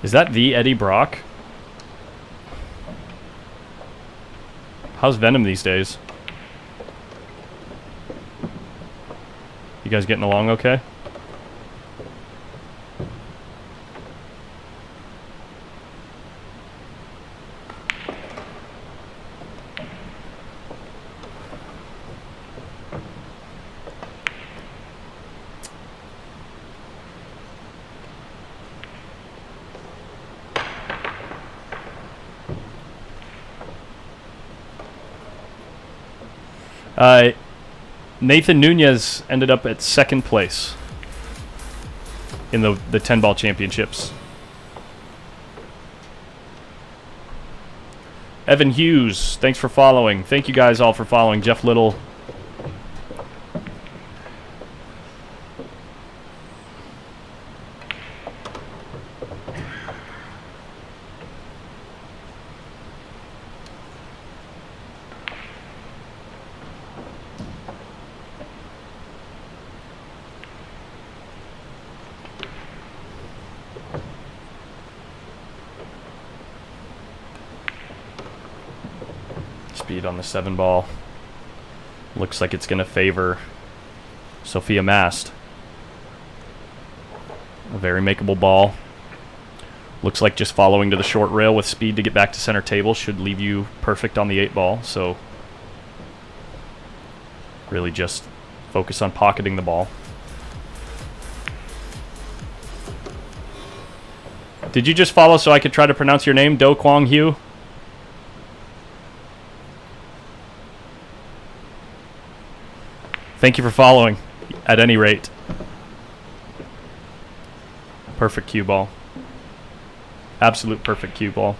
Is that the Eddie Brock? How's Venom these days? You guys getting along okay? Nathan Nunez ended up at second place in the 10-ball championships. Evan Hughes, thanks for following. Thank you guys all for following. Jeff Little. Speed on the 7-ball. Looks like it's going to favor Sophia Mast. A very makeable ball. Looks like just following to the short rail with speed to get back to center table should leave you perfect on the 8-ball. So really just focus on pocketing the ball. Did you just follow so I could try to pronounce your name, Do Kwong Hugh? Thank you for following, at any rate. Perfect cue ball. Absolute perfect cue ball.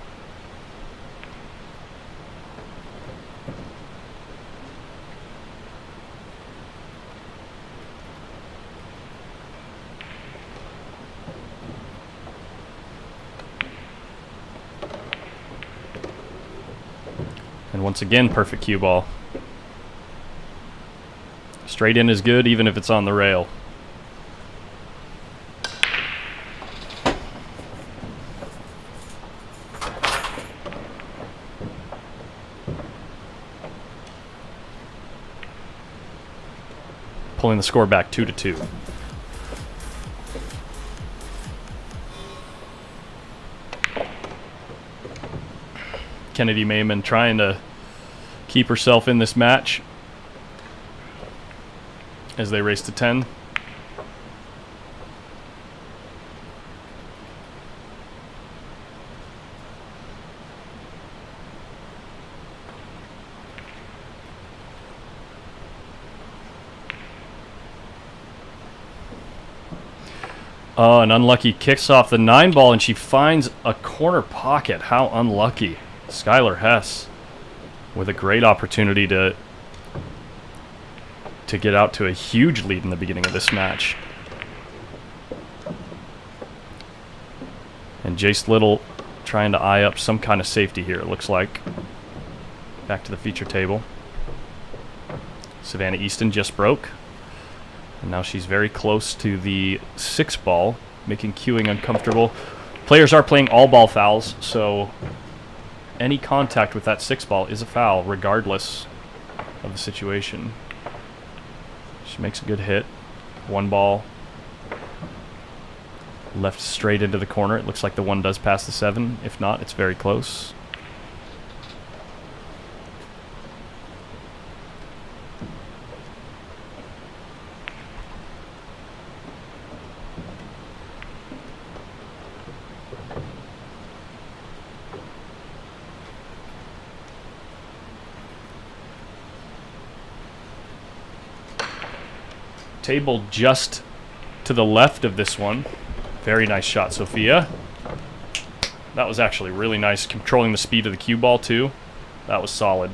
And once again, perfect cue ball. Straight in is good, even if it's on the rail. Pulling the score back 2-2. Kennedy Mayman trying to keep herself in this match as they race to 10. Oh, an unlucky kicks off the 9-ball and she finds a corner pocket. How unlucky. Skylar Hess with a great opportunity to get out to a huge lead in the beginning of this match. And Jace Little trying to eye up some kind of safety here, it looks like. Back to the feature table. Savannah Easton just broke. And now she's very close to the 6-ball, making queuing uncomfortable. Players are playing all ball fouls, so any contact with that 6-ball is a foul, regardless of the situation. She makes a good hit. 1 ball. Left straight into the corner. It looks like the 1 does pass the 7. If not, it's very close. Table just to the left of this one. Very nice shot, Sophia. That was actually really nice, controlling the speed of the cue ball too. That was solid.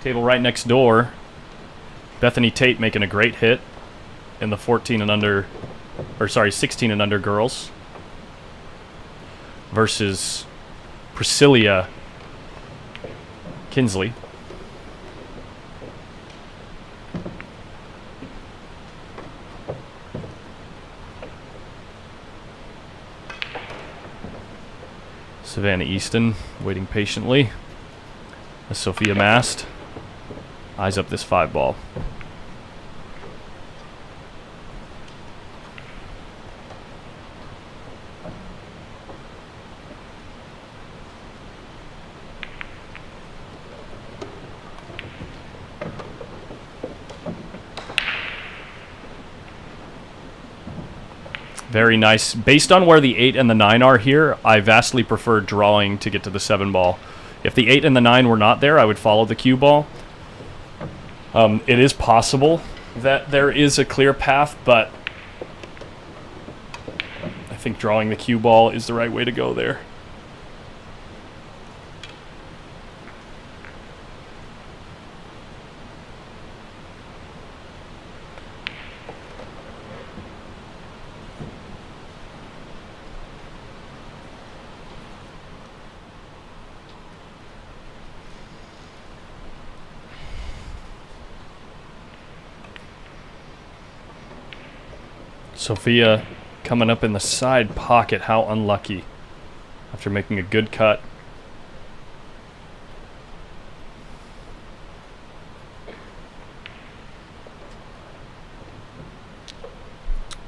Table right next door. Bethany Tate making a great hit in the 16 and under girls versus Priscilla Kinsley. Savannah Easton waiting patiently as Sophia Mast Eyes up this 5 ball. Very nice. Based on where the 8 and the 9 are here, I vastly prefer drawing to get to the 7 ball. If the 8 and the 9 were not there, I would follow the cue ball. It is possible that there is a clear path, but I think drawing the cue ball is the right way to go there. Sophia coming up in the side pocket. How unlucky. After making a good cut.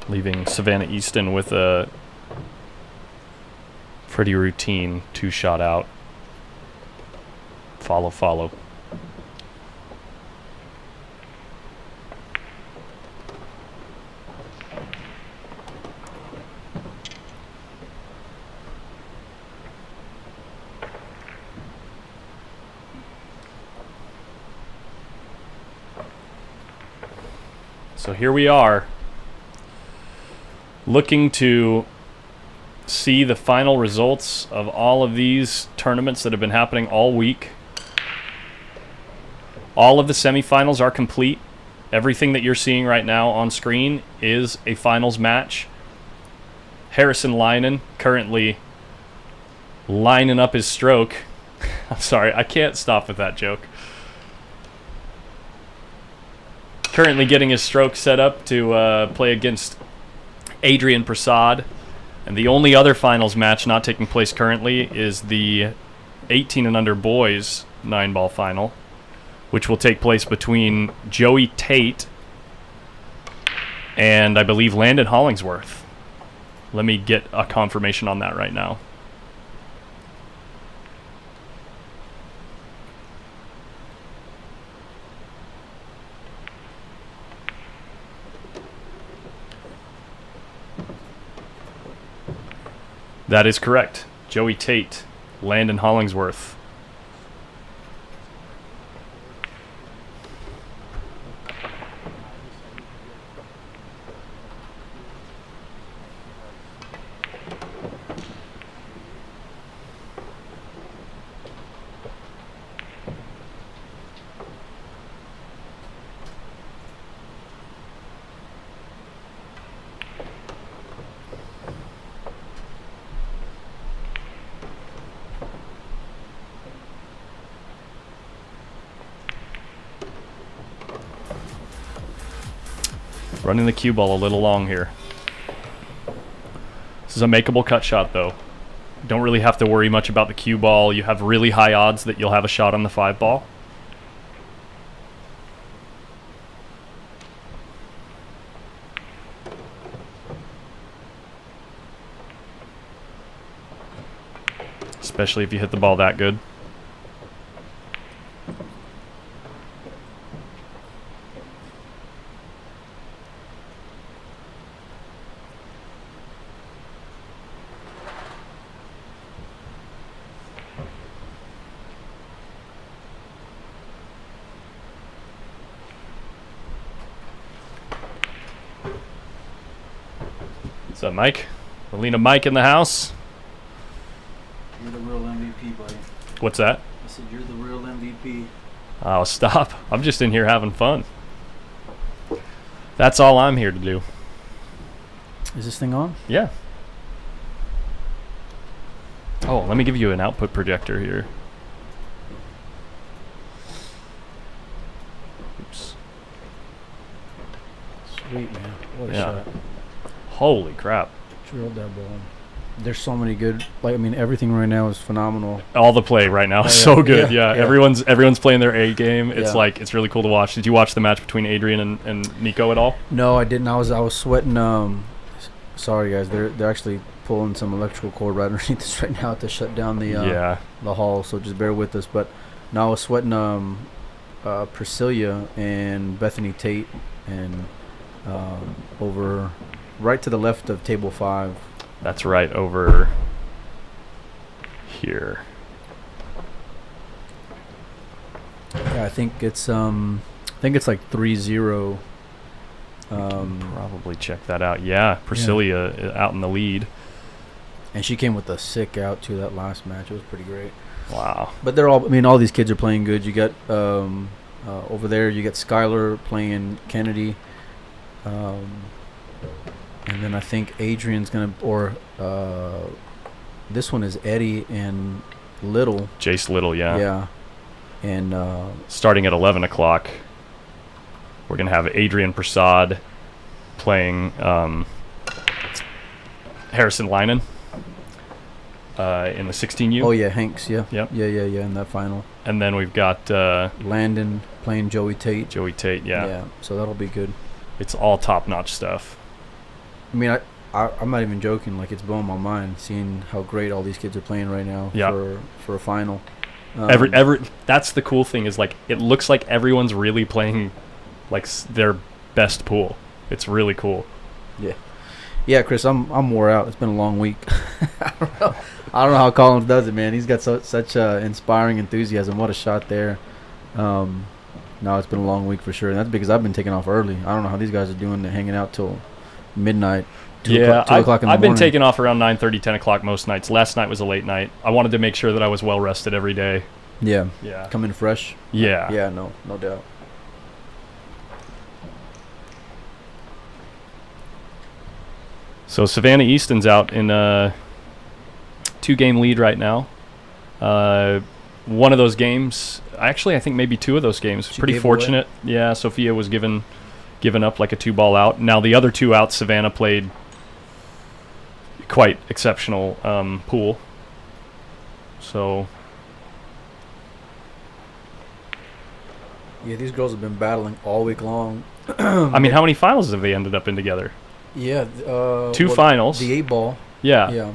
Leaving Savannah Easton with a pretty routine 2-shot out. Follow, follow. So here we are, looking to see the final results of all of these tournaments that have been happening all week. All of the semifinals are complete. Everything that you're seeing right now on screen is a finals match. Harrison Linen currently lining up his stroke. I'm sorry, I can't stop with that joke. Currently getting his stroke set up to play against Adrian Prasad. And the only other finals match not taking place currently is the 18 and under boys 9-ball final, which will take place between Joey Tate and I believe Landon Hollingsworth. Let me get a confirmation on that right now. That is correct. Joey Tate, Landon Hollingsworth. Running the cue ball a little long here. This is a makeable cut shot, though. Don't really have to worry much about the cue ball. You have really high odds that you'll have a shot on the 5 ball. Especially if you hit the ball that good. What's up, Mike? Melina Mike in the house. You're the real MVP, buddy. What's that? I said you're the real MVP. Oh, stop. I'm just in here having fun. That's all I'm here to do. Is this thing on? Yeah. Oh, let me give you an output projector here. Oops. Sweet, man. What a Yeah. shot. Holy crap. Drilled that ball. There's so many good. Like I mean, everything right now is phenomenal. All the play right now is yeah. so good. Yeah, Yeah, yeah. everyone's playing their A game. It's Yeah. like it's really cool to watch. Did you watch the match between Adrian and Nico at all? No, I didn't. I was sweating. Sorry guys, they're actually pulling some electrical cord right underneath us right now to shut down the hall. So just bear with us. But no, I was sweating. Priscilla and Bethany Tate and over right to the left of table 5. That's right over here. Yeah, I think it's like 3-0. Probably check that out. Yeah, Priscilla out in the lead. And she came with a sick out to that last match. It was pretty great. Wow. But they're all. I mean, all these kids are playing good. You got over there. You got Skylar playing Kennedy, and then I think Adrian's gonna this one is Eddie and Little. Jace Little, yeah. Yeah, and Starting at 11 o'clock, we're going to have Adrian Prasad playing Harrison Linen in the 16U. oh yeah, Hanks. Yeah. Yep. Yeah. In that final, And then we've got Landon playing Joey Tate. Joey Tate, yeah. So that'll be good. It's all top-notch stuff. I mean, I'm not even joking. Like, it's blowing my mind seeing how great all these kids are playing right now Yeah. for a final. That's the cool thing is, like, it looks like everyone's really playing, like, their best pool. It's really cool. Yeah, Chris, I'm wore out. It's been a long week. I don't know how Collins does it, man. He's got such inspiring enthusiasm. What a shot there. No, it's been a long week for sure. And that's because I've been taking off early. I don't know how these guys are doing. They're hanging out till midnight. 2 o'clock in the morning. I've been taking off around 9:30, 10 o'clock most nights. Last night was a late night. I wanted to make sure that I was well rested every day. Yeah. Yeah. Come in fresh. Yeah. Yeah, no doubt. So Savannah Easton's out in a 2-game lead right now. One of those games, actually, I think maybe 2 of those games. She Pretty gave away? fortunate. Yeah, Sophia was given up like a 2-ball out. Now the other 2 outs, Savannah played quite exceptional pool. So Yeah, these girls have been battling all week long. I mean, how many finals have they ended up in together? Yeah. 2 finals. The 8-ball. Yeah. Yeah.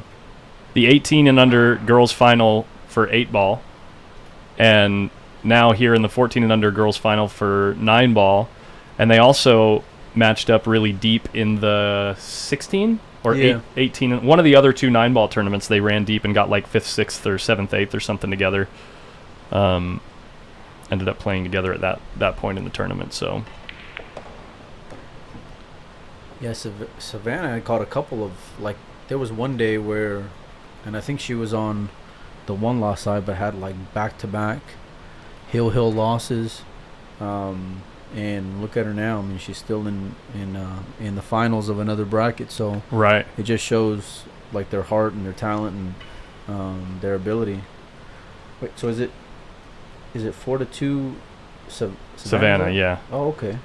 The 18 and under girls final for 8-ball, and now here in the 14 and under girls final for 9-ball, and they also matched up really deep in the 16 or Yeah. 18. And one of the other 2 9-ball tournaments, they ran deep and got like 5th, 6th, or 7th, 8th or something together. Ended up playing together at that point in the tournament. So Yeah, Savannah had caught a couple of, like, there was one day where, and I think she was on the 1-loss side, but had like back-to-back hill losses. And look at her now. I mean, she's still in the finals of another bracket. So right. it just shows like their heart and their talent and their ability. Wait, so is it 4-2? Savannah, yeah, Oh, okay.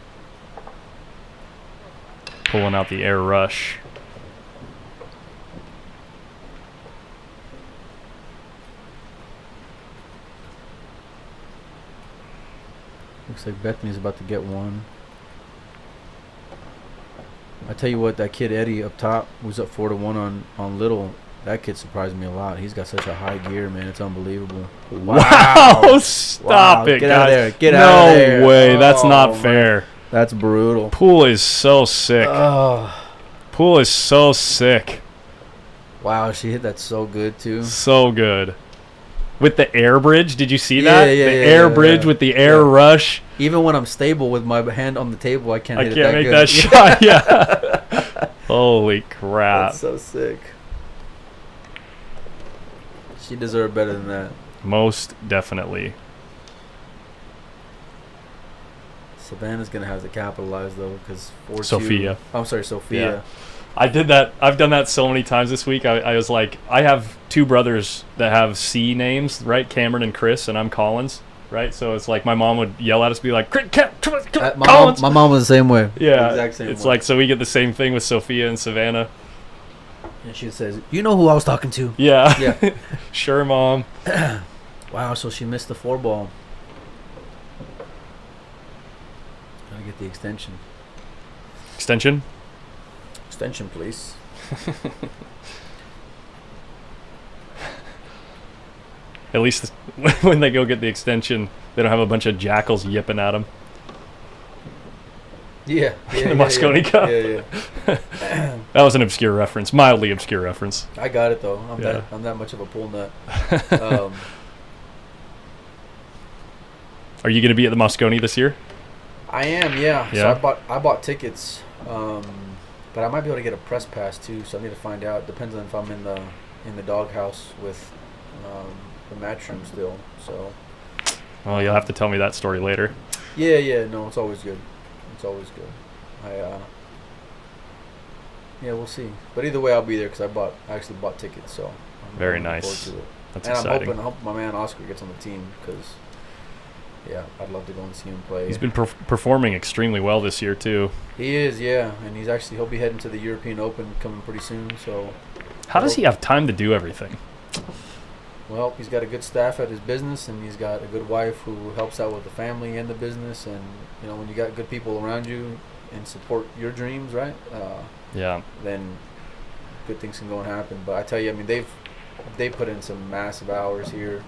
pulling out the air rush. Looks like Bethany's about to get one. I tell you what, that kid Eddie up top was up 4-1 on Little. That kid surprised me a lot. He's got such a high gear, man. It's unbelievable. Wow! Stop it, Get guys! out of there! Get no out of there! way! That's Oh, not man. fair. That's brutal. Pool is so sick. Oh, Pool is so sick. wow! She hit that so good too. So good. With the air bridge, did you see Yeah, that? yeah, the yeah, air yeah, bridge yeah. with the air Yeah. rush. Even when I'm stable with my hand on the table, I can't I hit can't it make that that good. shot. Yeah. Holy crap. That's so sick. She deserved better than that. Most definitely. Savannah's gonna have to capitalize though, because Sophia. I'm sorry, Sophia. I did that. I've done that so many times this week. I was like, I have 2 brothers that have C names, right? Cameron and Chris, and I'm Collins, right? So it's like my mom would yell at us, be like, Collins. My mom was the same way. Yeah, The exact same it's way. like, so we get the same thing with Sophia and Savannah. And she says, "You know who I was talking to?" Yeah. Yeah. Sure, Mom. Wow. So she missed the 4-ball. Gotta get the extension. Extension? Extension, please. At least when they go get the extension, they don't have a bunch of jackals yipping at them. Yeah. The Mosconi Cup. Yeah. That was an obscure reference, mildly obscure reference. I got it though. Yeah. I'm that much of a pool nut. Are you going to be at the Mosconi this year? I am, yeah. Yeah. So I bought tickets, but I might be able to get a press pass too. So I need to find out. Depends on if I'm in the doghouse with the match room still. So. Well, you'll have to tell me that story later. Yeah. No, it's always good. It's always good. Yeah, we'll see. But either way, I'll be there because I actually bought tickets. So. Very looking nice. forward to it. That's and exciting. I'm hoping my man Oscar gets on the team because. Yeah, I'd love to go and see him play. He's been performing extremely well this year too. He is, yeah, and he'll be heading to the European Open coming pretty soon. So, How does he have time to do everything? well, he's got a good staff at his business, and he's got a good wife who helps out with the family and the business. And when you got good people around you and support your dreams, right? Yeah. Then good things can go and happen. But I tell you, I mean, they've put in some massive hours here.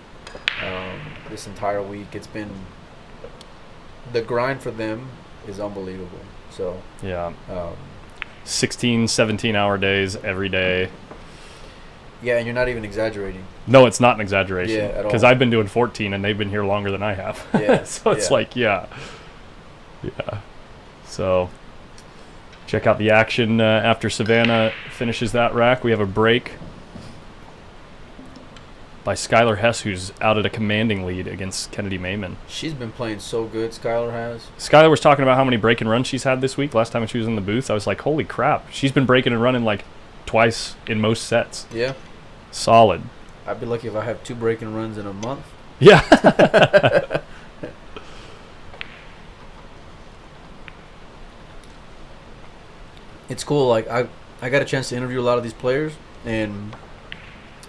This entire week, it's been the grind for them is unbelievable. So Yeah. 16, 17-hour days every day. yeah, and you're not even exaggerating. No, it's not an exaggeration. Yeah, at all. Because I've been doing 14 and they've been here longer than I have. Yeah, So it's yeah. like, yeah. So check out the action after Savannah finishes that rack. We have a break by Skylar Hess, who's out at a commanding lead against Kennedy Mayman. She's been playing so good, Skylar has. Skylar was talking about how many break and runs she's had this week. Last time she was in the booth, I was like, holy crap. She's been breaking and running like twice in most sets. Yeah. Solid. I'd be lucky if I have 2 breaking runs in a month. Yeah. It's cool. Like I got a chance to interview a lot of these players, and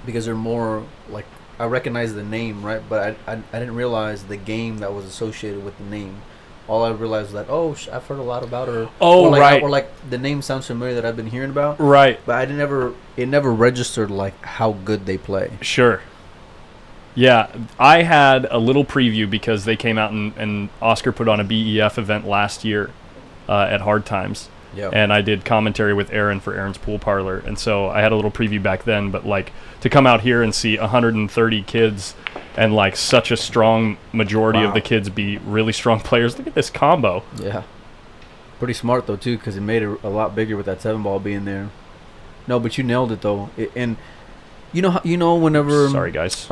because they're more like I recognize the name, right? But I didn't realize the game that was associated with the name. All I realized was that I've heard a lot about her. Oh, or like, right. Or like the name sounds familiar that I've been hearing about. Right. But it never registered like how good they play. Sure. Yeah, I had a little preview because they came out and Oscar put on a BEF event last year at Hard Times. Yeah. And I did commentary with Aaron for Aaron's Pool Parlor. And so I had a little preview back then, but like to come out here and see 130 kids and like such a strong majority of the kids be really strong players. Look at this combo. Yeah. Pretty smart though too, because it made it a lot bigger with that 7-ball being there. No, but you nailed it though. And whenever Sorry, guys.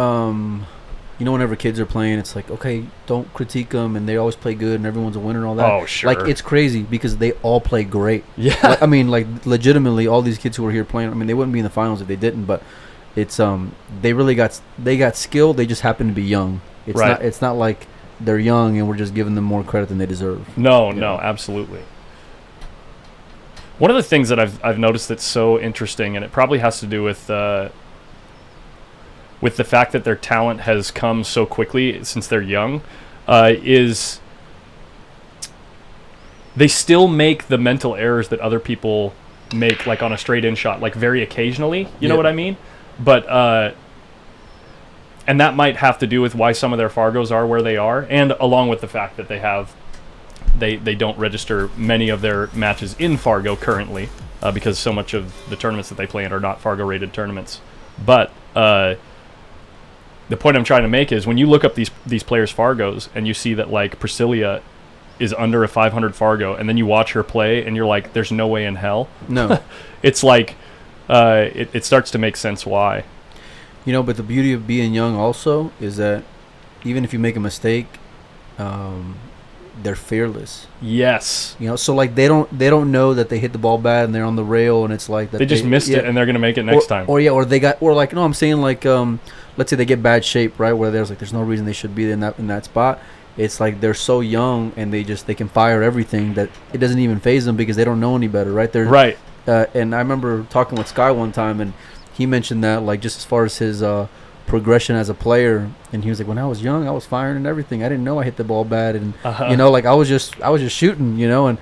whenever kids are playing, it's like, okay, don't critique them, and they always play good, and everyone's a winner and all that. Oh, sure. Like, it's crazy because they all play great. Yeah. Like, I mean, like, legitimately, all these kids who are here playing, I mean, they wouldn't be in the finals if they didn't, but it's they got skill. They just happen to be young. It's not like they're young and we're just giving them more credit than they deserve. No, absolutely. One of the things that I've noticed that's so interesting, and it probably has to do with the fact that their talent has come so quickly since they're young, is they still make the mental errors that other people make, like on a straight-in shot, like very occasionally. You know what I mean? But and that might have to do with why some of their Fargos are where they are, and along with the fact that they don't register many of their matches in Fargo currently, because so much of the tournaments that they play in are not Fargo-rated tournaments. But the point I'm trying to make is when you look up these players' Fargos and you see that like Priscilla is under a 500 Fargo, and then you watch her play and you're like, there's no way in hell. No. It's like it starts to make sense why. But the beauty of being young also is that even if you make a mistake, they're fearless. Yes. So like they don't know that they hit the ball bad and they're on the rail, and it's like that they just missed it and they're gonna make it next time. I'm saying like let's say they get bad shape, right, where there's no reason they should be in that spot. It's like they're so young and they can fire everything that it doesn't even faze them because they don't know any better, right? Right. and I remember talking with Sky one time, and he mentioned that, like, just as far as his progression as a player, and he was like, when I was young, I was firing and everything. I didn't know I hit the ball bad, and you know, like I was just shooting, you know.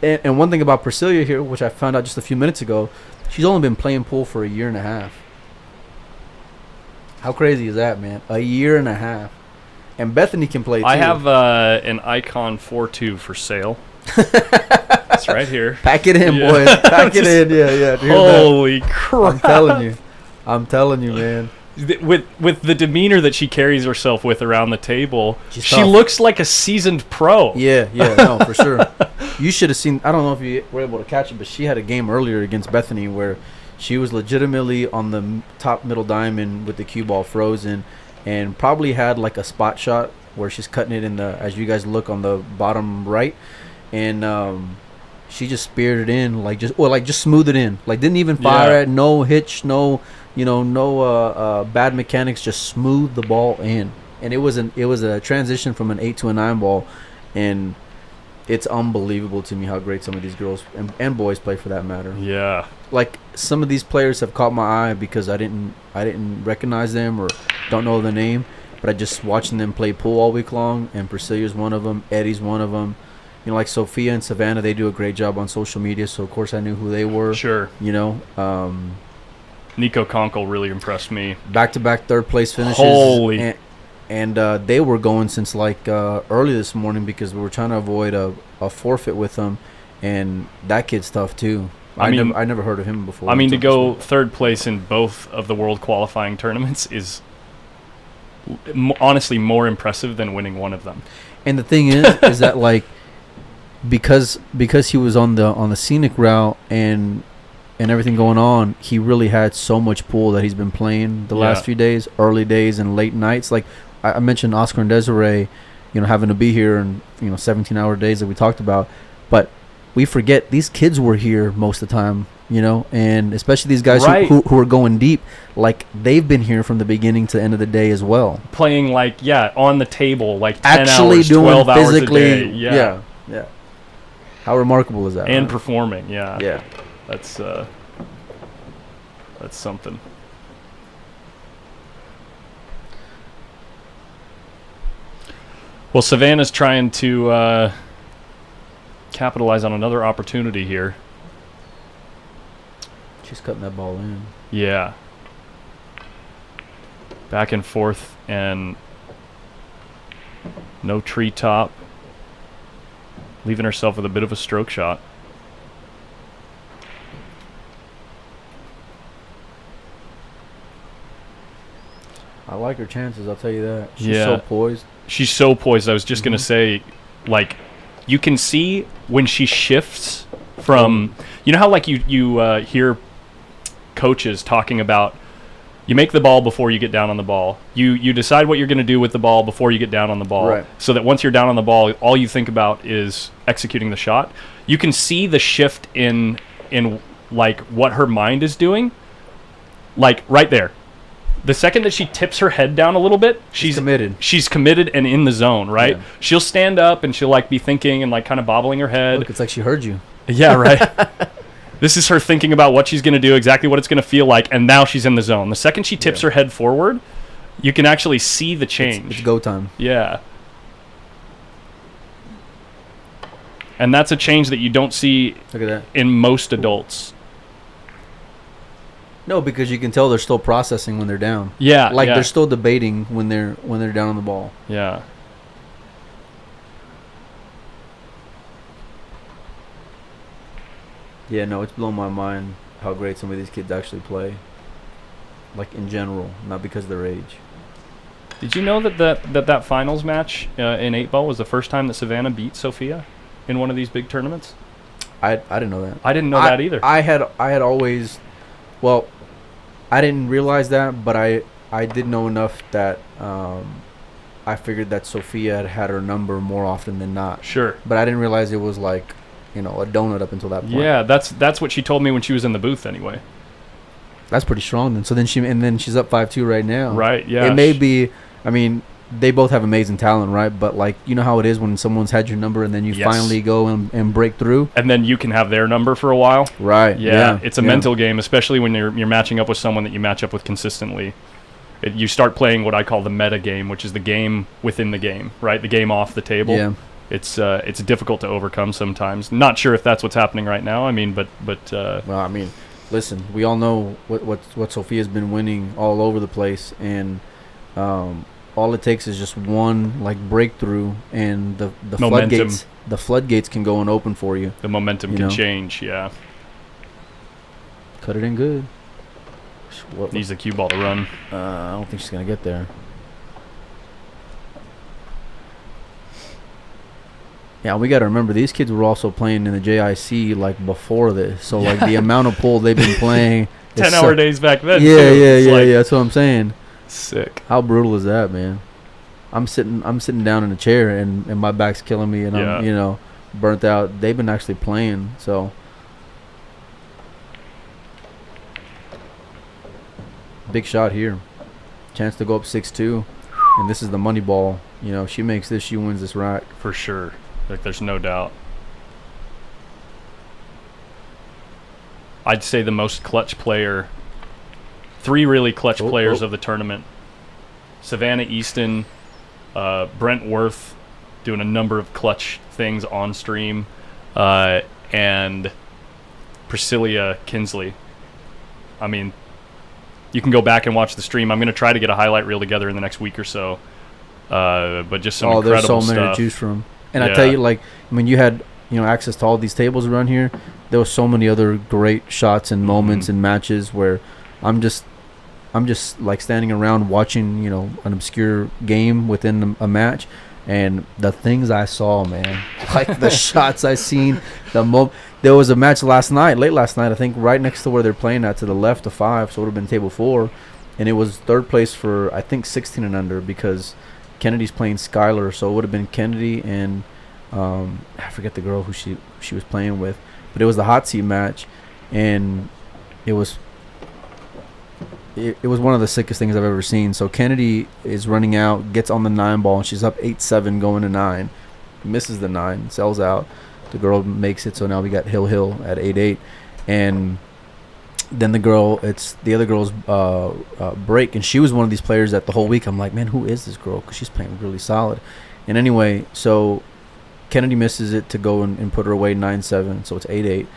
And one thing about Priscilla here, which I found out just a few minutes ago, she's only been playing pool for a year and a half. How crazy is that, man? A year and a half. And Bethany can play too. I have an Icon 4.2 for sale. It's right here. Pack it in, boys. Pack it in. Yeah. Holy crap. I'm telling you, man. With the demeanor that she carries herself with around the table, she tough. looks like a seasoned pro. Yeah, no, for sure. You should have seen, I don't know if you were able to catch it, but she had a game earlier against Bethany where she was legitimately on the top middle diamond with the cue ball frozen, and probably had like a spot shot where she's cutting it in the, as you guys look on the bottom right, and she just speared it in, just smooth it in, like didn't even fire it, no hitch, no bad mechanics, just smooth the ball in. And it was a transition from an 8 to a 9 ball, and it's unbelievable to me how great some of these girls and boys play, for that matter. Yeah. Like, some of these players have caught my eye because I didn't recognize them or don't know the name, but I just watching them play pool all week long. And Priscilla's one of them. Eddie's one of them. You know, like Sophia and Savannah, they do a great job on social media, so of course I knew who they were. Sure. You know, Nico Conkle really impressed me. Back-to-back third place finishes. Holy. And they were going since early this morning because we were trying to avoid a forfeit with them, and that kid's tough too. I never heard of him before. I mean, to go third place in both of the world qualifying tournaments is honestly more impressive than winning one of them. And the thing is that like because he was on the scenic route and everything going on, he really had so much pool that he's been playing the last few days, early days and late nights. Like I mentioned Oscar and Desiree, you know, having to be here and, you know, 17-hour days that we talked about. But we forget these kids were here most of the time, you know, and especially these guys who are going deep, like they've been here from the beginning to the end of the day as well. Playing on the table, like 10 actually hours, doing 12 hours physically, a day. Yeah. How remarkable is that? And right? performing, Yeah. That's something. Well, Savannah's trying to capitalize on another opportunity here. She's cutting that ball in. Yeah. Back and forth, and no treetop. Leaving herself with a bit of a stroke shot. I like her chances, I'll tell you that. She's so poised. She's so poised. I was just going to say, like, you can see when she shifts from, you know how like you hear coaches talking about, you make the ball before you get down on the ball. You decide what you're going to do with the ball before you get down on the ball. Right. So that once you're down on the ball, all you think about is executing the shot. You can see the shift in like what her mind is doing. Like right there. The second that she tips her head down a little bit, she's committed. She's committed and in the zone, right? Yeah. She'll stand up and she'll like be thinking and like kind of bobbling her head. Look, it's like she heard you. Yeah, right. This is her thinking about what she's going to do, exactly what it's going to feel like, and now she's in the zone. The second she tips her head forward, you can actually see the change. It's go time. Yeah. And that's a change that you don't see Look at that. in most adults. No, because you can tell they're still processing when they're down. Yeah. Like they're still debating when they're down on the ball. Yeah. Yeah, no, it's blown my mind how great some of these kids actually play. Like in general, not because of their age. Did you know that finals match in 8-ball was the first time that Savannah beat Sophia in one of these big tournaments? I didn't know that. I didn't know that either. I had always, well, I didn't realize that, but I did know enough that I figured that Sophia had her number more often than not. Sure. But I didn't realize it was like, you know, a donut up until that point. Yeah, that's what she told me when she was in the booth anyway. That's pretty strong then. So then she's up 5-2 right now. Right, yeah. It may be, I mean, they both have amazing talent, right? But like, you know how it is when someone's had your number and then you finally go and break through, and then you can have their number for a while. Right. Yeah. It's a mental game, especially when you're matching up with someone that you match up with consistently. You start playing what I call the meta game, which is the game within the game, right? The game off the table. Yeah. It's difficult to overcome sometimes. Not sure if that's what's happening right now. I mean, but well, I mean, listen, we all know what Sophia's been winning all over the place, and all it takes is just one like breakthrough, and the floodgates can go and open for you. The momentum can change. Yeah. Cut it in good. Needs the cue ball to run. I don't think she's gonna get there. Yeah, we got to remember these kids were also playing in the JIC like before this, so like the amount of pool they've been playing. 10-hour days back then. Yeah, yeah. That's what I'm saying. Sick. How brutal is that, man? I'm sitting down in a chair and my back's killing me, and I'm burnt out. They've been actually playing, so. Big shot here. Chance to go up 6-2. And this is the money ball. She makes this, she wins this rack. For sure. Like, there's no doubt. I'd say the most clutch player. 3 really clutch players of the tournament. Savannah Easton, Brent Worth doing a number of clutch things on stream, and Priscilla Kinsley. I mean, you can go back and watch the stream. I'm going to try to get a highlight reel together in the next week or so. But just some incredible stuff. There's so many to choose from. And I tell you, like, when you had access to all these tables around here, there was so many other great shots and moments and matches where I'm just like standing around watching an obscure game within a match, and the things I saw, man, like the shots I seen, there was a match late last night, I think, right next to where they're playing at, to the left of 5, so it would have been table 4, and it was third place for I think 16 and under, because Kennedy's playing Skylar, so it would have been Kennedy and I forget the girl who she was playing with, but it was the hot seat match, and it was one of the sickest things I've ever seen. So Kennedy is running out, gets on the 9 ball, and she's up 8-7 going to 9, misses the 9, sells out. The girl makes it, so now we got Hill at 8-8, and then the other girl's break, and she was one of these players that the whole week I'm like, man, who is this girl? Because she's playing really solid. And anyway, so Kennedy misses it to go and put her away 9-7, so it's 8-8.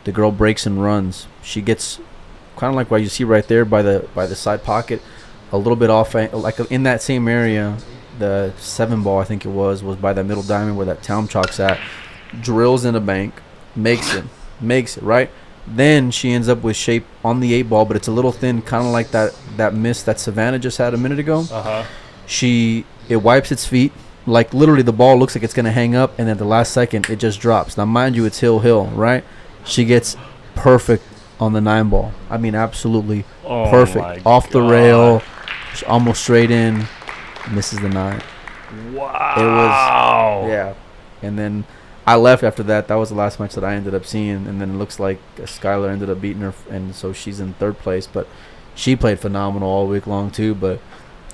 The girl breaks and runs. She gets kind of like what you see right there by the side pocket, a little bit off, like in that same area. The 7 ball, I think it was by that middle diamond where that Town Chalk's at. Drills in a bank, makes it right. Then she ends up with shape on the 8 ball, but it's a little thin, kind of like that miss that Savannah just had a minute ago. It wipes its feet, like literally the ball looks like it's gonna hang up, and then at the last second it just drops. Now mind you, it's Hill, right? She gets perfect on the 9 ball. I mean, absolutely perfect. Off the rail, almost straight in, misses the 9. Wow. It was, yeah. And then I left after that. That was the last match that I ended up seeing. And then it looks like Skylar ended up beating her, and so she's in 3rd place. But she played phenomenal all week long too. But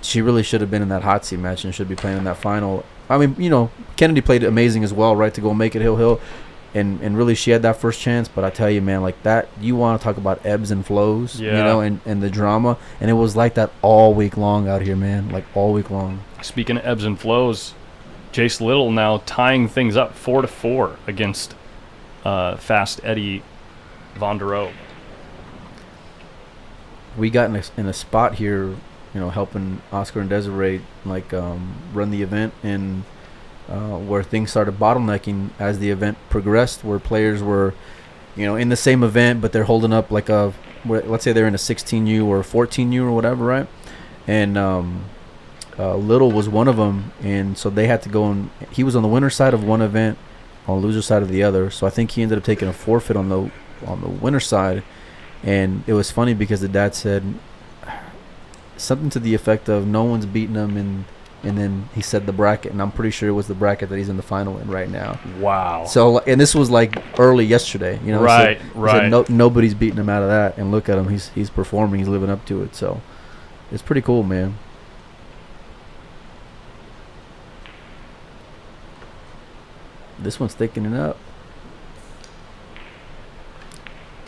she really should have been in that hot seat match and should be playing in that final. I mean, Kennedy played amazing as well, right, to go make it Hill. And really she had that first chance. But I tell you, man, like that, you want to talk about ebbs and flows, and the drama. And it was like that all week long out here, man, like all week long. Speaking of ebbs and flows, Jace Little now tying things up 4-4 against Fast Eddie Von der Rohe. We got in a spot here, helping Oscar and Desiree run the event, and where things started bottlenecking as the event progressed, where players were, in the same event, but they're holding up like let's say they're in a 16U or a 14U or whatever, right? And Little was one of them, and so they had to go, and he was on the winner side of one event, on the loser side of the other. So I think he ended up taking a forfeit on the winner side, and it was funny because the dad said something to the effect of no one's beating him, and then he said the bracket, and I'm pretty sure it was the bracket that he's in the final in right now. Wow. So, and this was like early yesterday, Right, right. Said nobody's beating him out of that, and look at him, he's performing, he's living up to it. So it's pretty cool, man. This one's thickening up.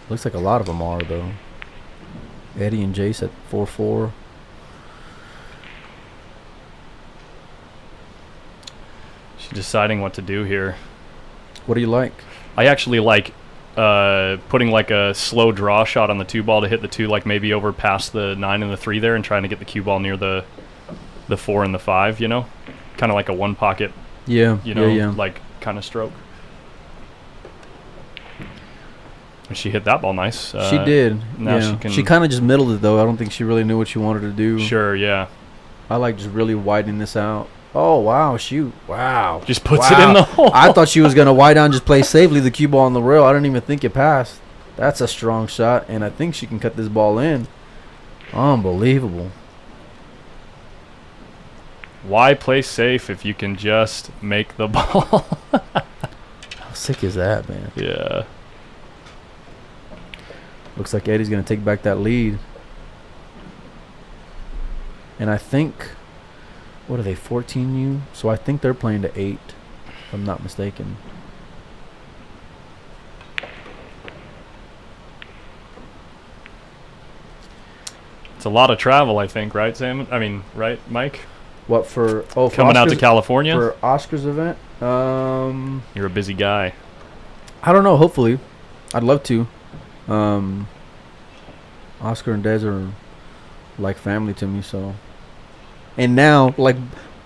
Looks like a lot of them are, though. Eddie and Jace at 4-4. She's deciding what to do here. What do you like? I actually like putting like a slow draw shot on the 2 ball to hit the 2, like maybe over past the 9 and the 3 there, and trying to get the cue ball near the 4 and the 5, you know? Kind of like a one pocket, Yeah, you know, yeah. like kind of stroke. And she hit that ball nice. She did. Now yeah. she can... She kind of just middled it, though. I don't think she really knew what she wanted to do. Sure, yeah. I like just really widening this out. Oh, wow. Shoot. Wow. Just puts it in the hole. I thought she was going to wide down, just play safe, leave the cue ball on the rail. I didn't even think it passed. That's a strong shot, and I think she can cut this ball in. Unbelievable. Why play safe if you can just make the ball? How sick is that, man? Yeah. Looks like Eddie's going to take back that lead. And I think, what are they, 14U? So I think they're playing to 8, if I'm not mistaken. It's a lot of travel, I think, right, Sam? I mean, right, Mike? What for? Oh, for Coming out to Oscar's- California? For Oscar's event? You're a busy guy. I don't know. Hopefully. I'd love to. Oscar and Des are like family to me, so. And now, like,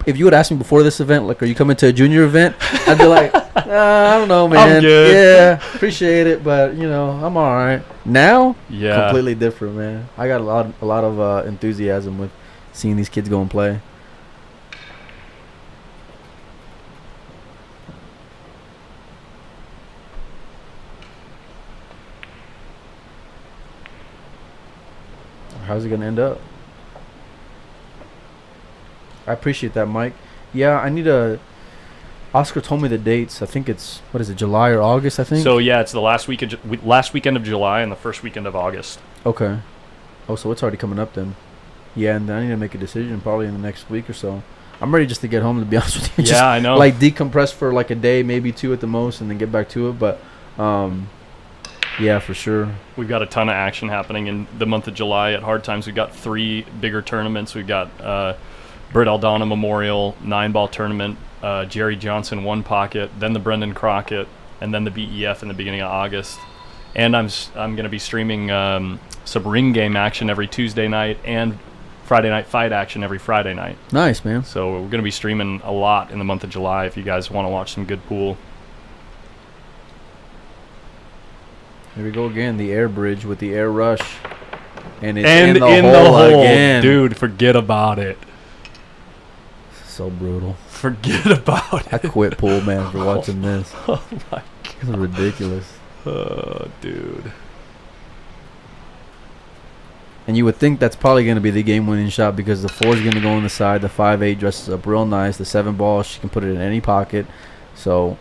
if you would ask me before this event, like, are you coming to a junior event? I'd be like, I don't know, man. I'm good. Yeah, appreciate it, but, you know, I'm all right. Now, Yeah. completely different, man. I got a lot of enthusiasm with seeing these kids go and play. How's it gonna end up? I appreciate that, Mike. Yeah, I need a. Oscar told me the dates. I think it's, what is it, July or August? I think. So yeah, it's the last weekend of July and the first weekend of August. Okay. Oh, so it's already coming up then. Yeah, and then I need to make a decision probably in the next week or so. I'm ready just to get home, to be honest with you. Just, Yeah, I know. like, decompress for like a day, maybe 2 at the most, and then get back to it. But, yeah, for sure. We've got a ton of action happening in the month of July at Hard Times. We've got 3 bigger tournaments. We've got Britt Aldana Memorial 9-ball tournament, Jerry Johnson 1 pocket, then the Brendan Crockett, and then the BEF in the beginning of August. And I'm going to be streaming some ring game action every Tuesday night and Friday night fight action every Friday night. Nice, man. So we're going to be streaming a lot in the month of July if you guys want to watch some good pool. Here we go again, the air bridge with the air rush. And it's And in the hole again. Dude, forget about it. So brutal. Forget about I it. quit pool, man, for watching this. Oh my This is ridiculous. dude. And you would think that's probably going to be the game-winning shot because the 4 is going to go on the side. The 5-8 dresses up real nice. The 7-ball, she can put it in any pocket. So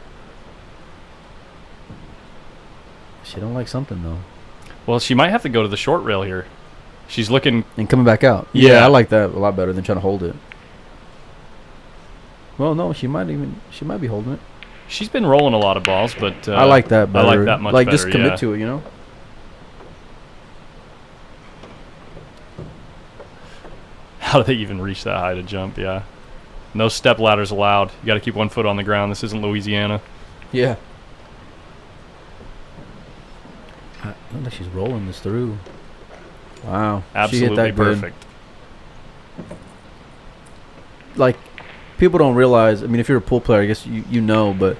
she don't like something, though. Well, she might have to go to the short rail here. She's looking. And coming back out. Yeah. I like that a lot better than trying to hold it. Well, no, she might be holding it. She's been rolling a lot of balls, but I like that better. I like that much like, better. just commit yeah. to it, you know? How do they even reach that high to jump? Yeah. No step ladders allowed. You got to keep 1 foot on the ground. This isn't Louisiana. Yeah. I don't think she's rolling this through. Wow. She hit Absolutely that good. perfect. Like, people don't realize, I mean, if you're a pool player, I guess you know, but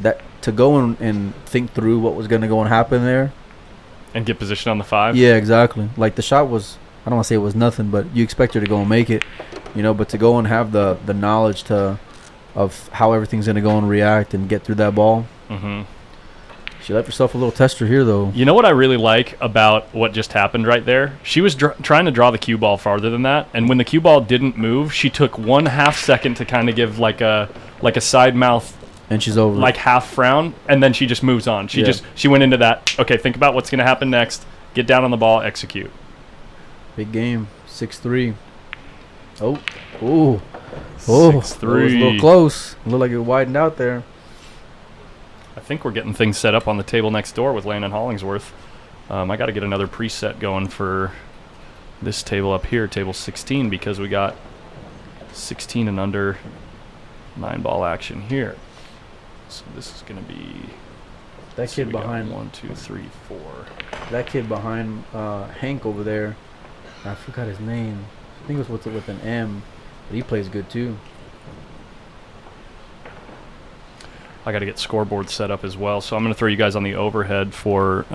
that to go and think through what was going to go and happen there. And get position on the 5. Yeah, exactly. Like, the shot was, I don't want to say it was nothing, but you expect her to go and make it, you know, but to go and have the knowledge of how everything's going to go and react and get through that ball. Mm-hmm. She left herself a little tester here, though. You know what I really like about what just happened right there? She was trying to draw the cue ball farther than that, and when the cue ball didn't move, she took 1/2 second to kind of give like a side mouth, And she's over. like half frown, and then she just moves on. She went into that. Okay, think about what's going to happen next. Get down on the ball, execute. Big game. 6-3. Oh. Ooh. Oh. 6-3. It was a little close. It looked like it widened out there. I think we're getting things set up on the table next door with Landon Hollingsworth. I got to get another preset going for this table up here, table 16, because we got 16 and under 9-ball action here. So this is going to be that kid behind 1, 2, 3, 4. That kid behind Hank over there. I forgot his name. I think it was with an M, but he plays good too. I got to get scoreboard set up as well, so I'm going to throw you guys on the overhead for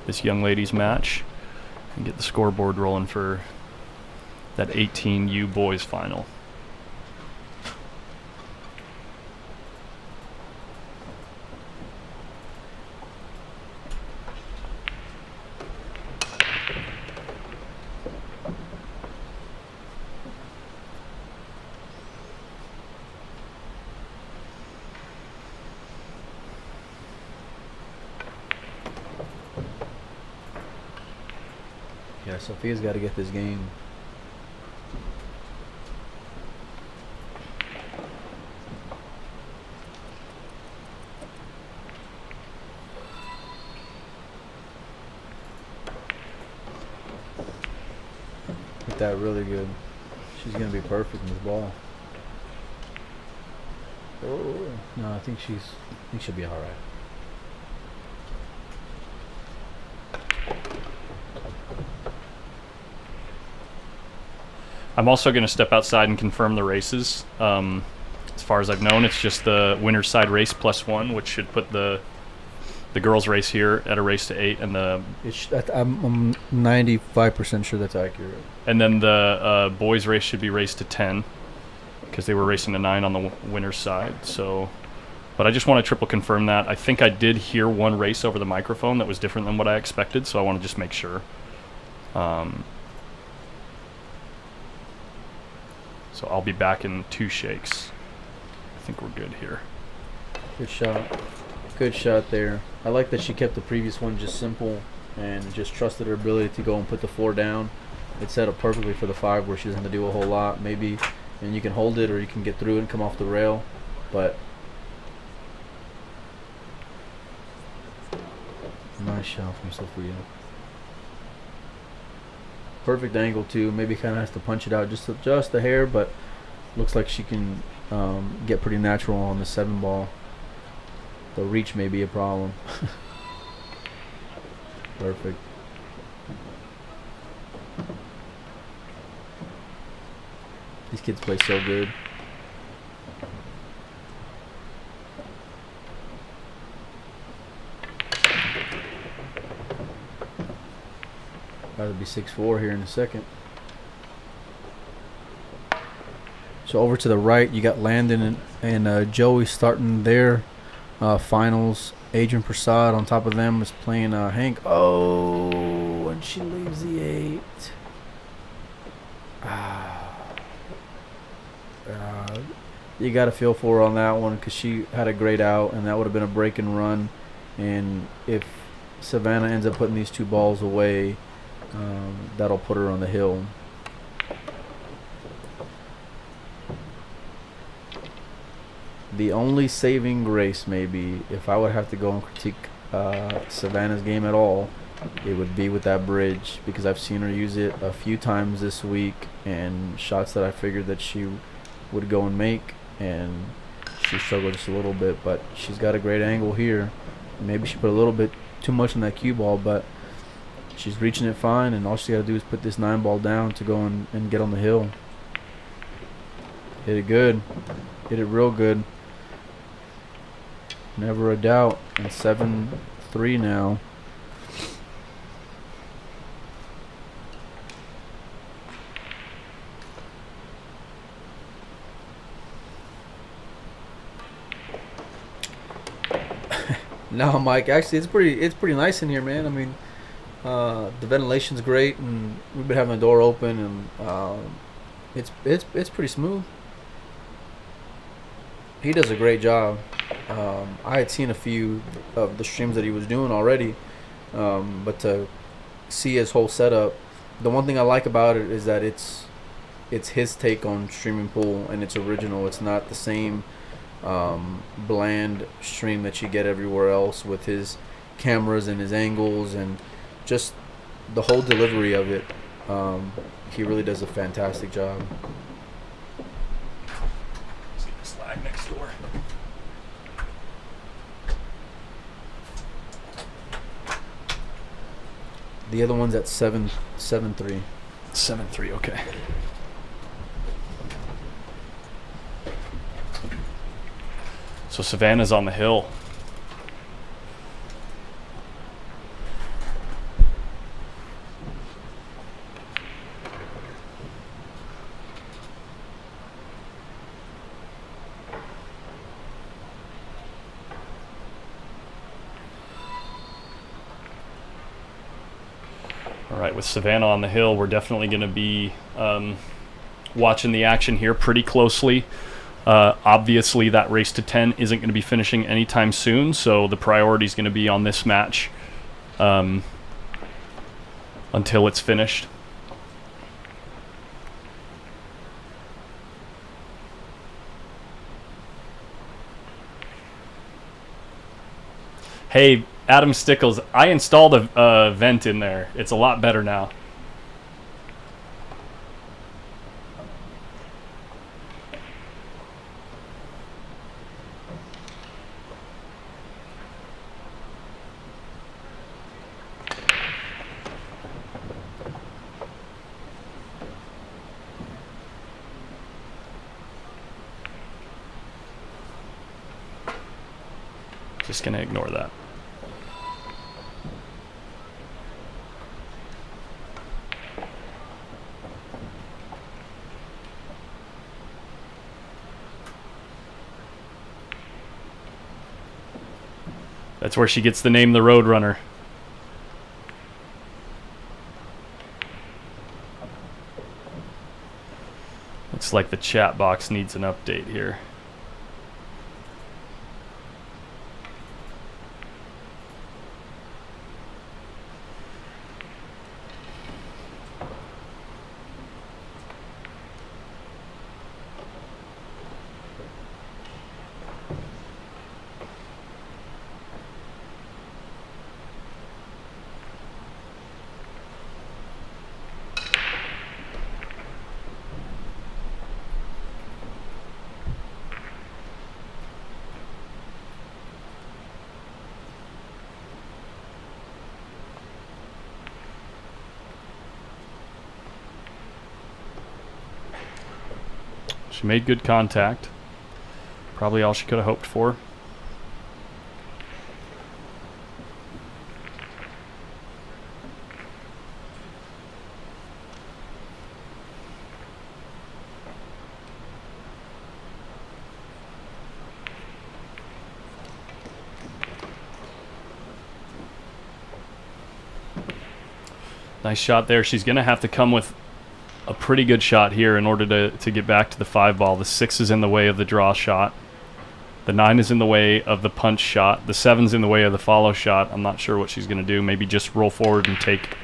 this young ladies match and get the scoreboard rolling for that 18U boys final. Yeah, Sophia's got to get this game. Hit that really good. She's going to be perfect in this ball. Oh. No, I think she'll be all right. I'm also going to step outside and confirm the races. As far as I've known, it's just the winner's side race +1, which should put the girls' race here at a race to 8, and I'm 95% sure that's accurate. And then the boys' race should be raced to 10, because they were racing to 9 on the winner's side. So, but I just want to triple confirm that. I think I did hear one race over the microphone that was different than what I expected, so I want to just make sure. So I'll be back in 2 shakes. I think we're good here. Good shot. Good shot there. I like that she kept the previous one just simple and just trusted her ability to go and put the 4 down. It set up perfectly for the 5 where she doesn't have to do a whole lot. Maybe, and you can hold it or you can get through it and come off the rail. But nice shot from Sophia. Perfect angle too. Maybe kind of has to punch it out just a hair, but looks like she can get pretty natural on the 7 ball. The reach may be a problem. Perfect. These kids play so good. That'll be 6-4 here in a second. So over to the right, you got Landon and Joey starting their finals. Adrian Prasad on top of them is playing Hank. Oh, and she leaves the 8. You got to feel for her on that one because she had a great out, and that would have been a break and run. And if Savannah ends up putting these 2 balls away, that'll put her on the hill. The only saving grace, maybe, if I would have to go and critique Savannah's game at all, it would be with that bridge, because I've seen her use it a few times this week, and shots that I figured that she would go and make, and she struggled just a little bit. But she's got a great angle here. Maybe she put a little bit too much in that cue ball, but she's reaching it fine, and all she got to do is put this 9 ball down to go and get on the hill. Hit it good. Hit it real good. Never a doubt. And 7-3 now. No, Mike. Actually, it's pretty nice in here, man. I mean, the ventilation's great, and we've been having the door open, and it's pretty smooth. He does a great job. I had seen a few of the streams that he was doing already, but to see his whole setup, the one thing I like about it is that it's his take on streaming pool, and it's original. It's not the same bland stream that you get everywhere else with his cameras and his angles and just the whole delivery of it. He really does a fantastic job. See this lag next door. The other one's at 7.3. 7-3, okay. So Savannah's on the hill. All right, with Savannah on the hill, we're definitely going to be watching the action here pretty closely. Obviously, that race to 10 isn't going to be finishing anytime soon, so the priority is going to be on this match until it's finished. Hey, Adam Stickles, I installed a vent in there. It's a lot better now. Just gonna ignore that. That's where she gets the name the Roadrunner. Looks like the chat box needs an update here. She made good contact. Probably all she could have hoped for. Nice shot there. She's going to have to come with a pretty good shot here in order to get back to the 5 ball. The 6 is in the way of the draw shot. The 9 is in the way of the punch shot. The 7's in the way of the follow shot. I'm not sure what she's going to do. Maybe just roll forward and take.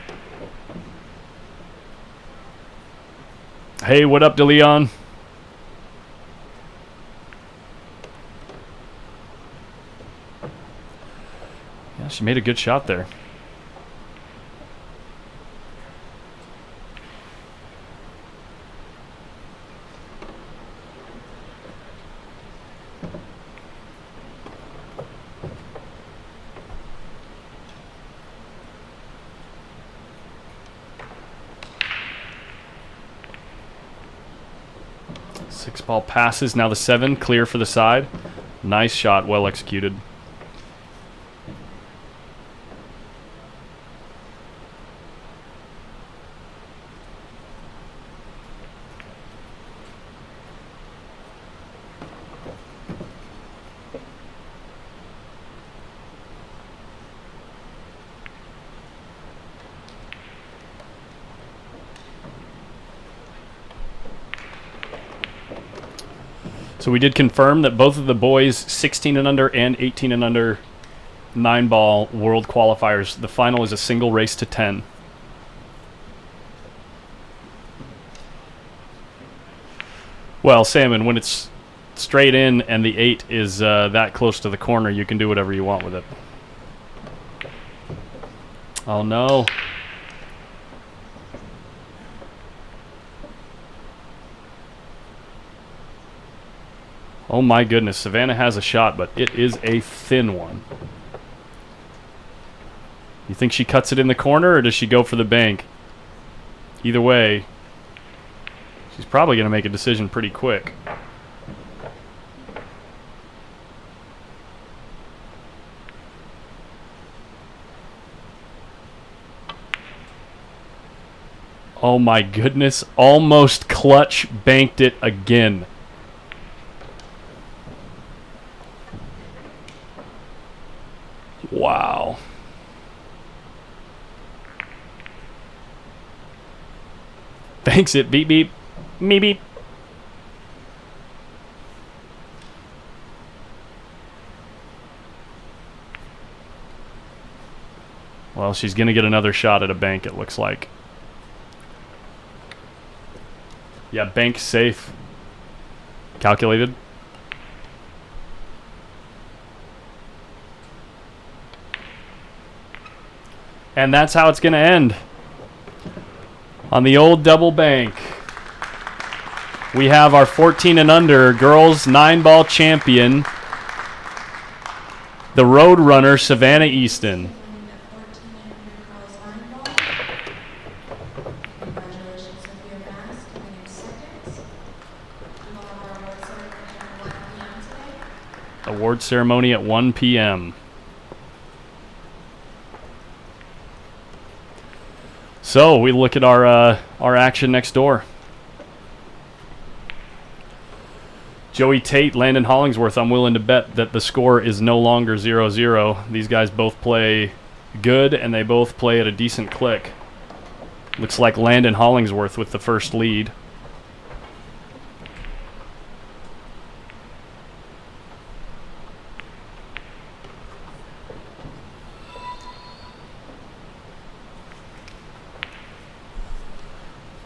Hey, what up, DeLeon? Yeah, she made a good shot there. Six ball passes. Now the 7 clear for the side. Nice shot, well executed. So we did confirm that both of the boys 16 and under and 18 and under 9 ball world qualifiers. The final is a single race to 10. Well, Salmon, when it's straight in, and the 8 is that close to the corner, you can do whatever you want with it. Oh, no. Oh my goodness, Savannah has a shot, but it is a thin one. You think she cuts it in the corner, or does she go for the bank? Either way, she's probably going to make a decision pretty quick. Oh my goodness, almost clutch banked it again. Wow. Banks it. Beep, beep. Me, beep. Well, she's going to get another shot at a bank, it looks like. Yeah, bank safe. Calculated. And that's how it's going to end. On the old double bank, we have our 14 and under girls 9-ball champion, the road runner, Savannah Easton. Award ceremony at 1 p.m. So we look at our action next door. Joey Tate, Landon Hollingsworth, I'm willing to bet that the score is no longer 0-0. These guys both play good, and they both play at a decent click. Looks like Landon Hollingsworth with the first lead.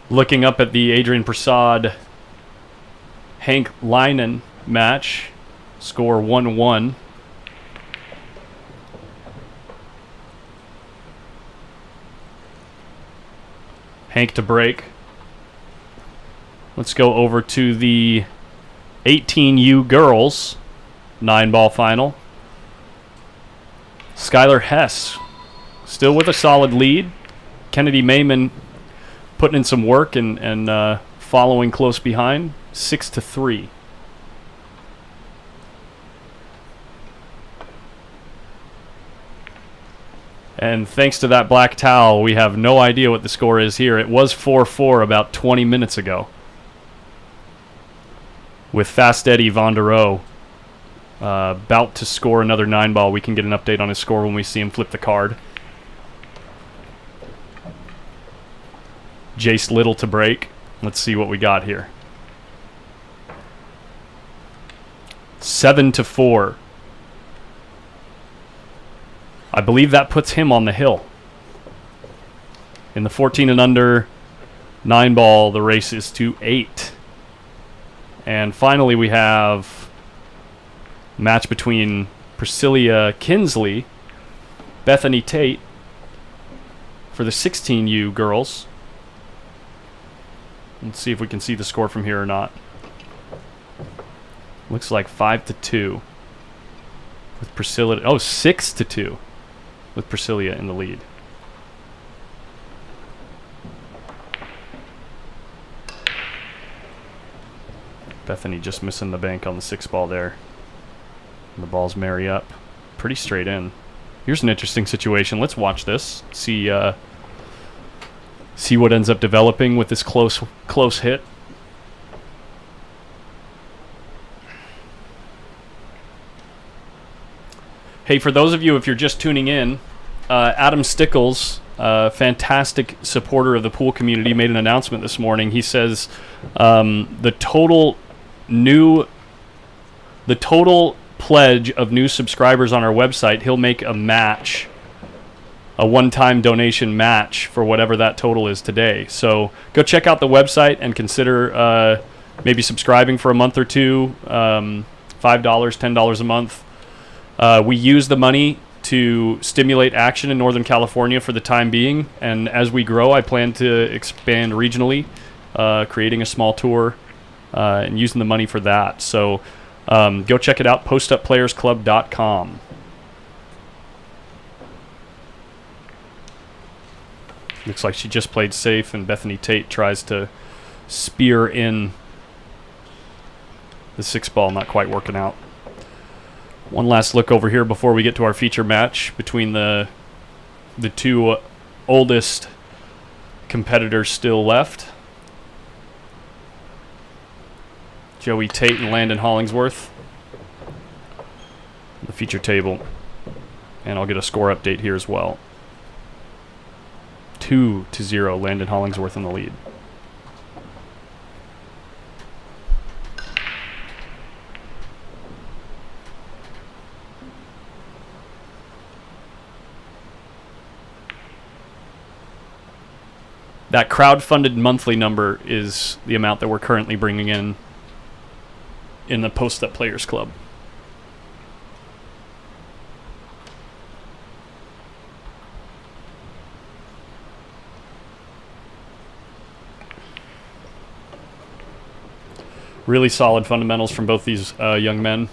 Looking up at the Adrian Prasad Hank Leinen match, score 1-1. Hank to break. Let's go over to the 18U girls 9-ball final. Skylar Hess still with a solid lead. Kennedy Mayman putting in some work and following close behind, 6-3. And thanks to that black towel, we have no idea what the score is here. It was 4-4 about 20 minutes ago, with Fast Eddie Vondereau about to score another 9-ball. We can get an update on his score when we see him flip the card. Jace Little to break. Let's see what we got here. 7-4. I believe that puts him on the hill. In the 14 and under 9-ball, the race is to 8. And finally, we have a match between Priscilla Kinsley, Bethany Tate for the 16U girls. Let's see if we can see the score from here or not. Looks like 5-2 with Priscilla. Oh, 6-2 with Priscilla in the lead. Bethany just missing the bank on the 6-ball there. And the balls marry up pretty straight in. Here's an interesting situation. Let's watch this. See what ends up developing with this close hit. Hey, for those of you, if you're just tuning in, Adam Stickles, fantastic supporter of the pool community, made an announcement this morning. He says the total pledge of new subscribers on our website, he'll make a match, a one-time donation match for whatever that total is today. So go check out the website and consider maybe subscribing for a month or two, $5, $10 a month. We use the money to stimulate action in Northern California for the time being, and as we grow, I plan to expand regionally, creating a small tour and using the money for that. So go check it out, postupplayersclub.com. Looks like she just played safe, and Bethany Tate tries to spear in the 6-ball, not quite working out. One last look over here before we get to our feature match between the two oldest competitors still left. Joey Tate and Landon Hollingsworth. The feature table. And I'll get a score update here as well. 2-0, Landon Hollingsworth in the lead. That crowd-funded monthly number is the amount that we're currently bringing in the Post Up Players Club. Really solid fundamentals from both these young men.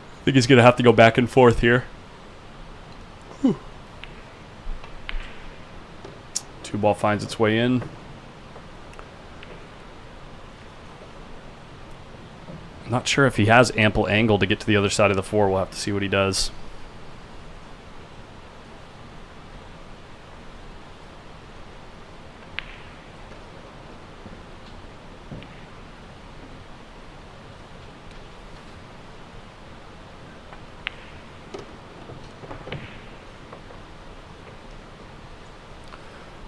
I think he's going to have to go back and forth here. Whew. 2-ball finds its way in. Not sure if he has ample angle to get to the other side of the 4. We'll have to see what he does.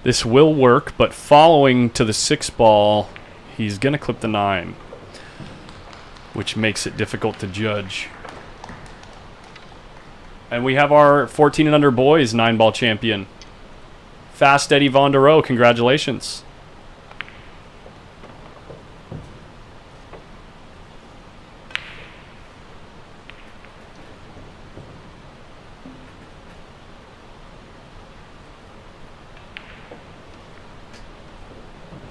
This will work, but following to the 6-ball, he's going to clip the 9. Which makes it difficult to judge. And we have our 14 and under boys 9-ball champion, Fast Eddie Von Der Rohe. Congratulations.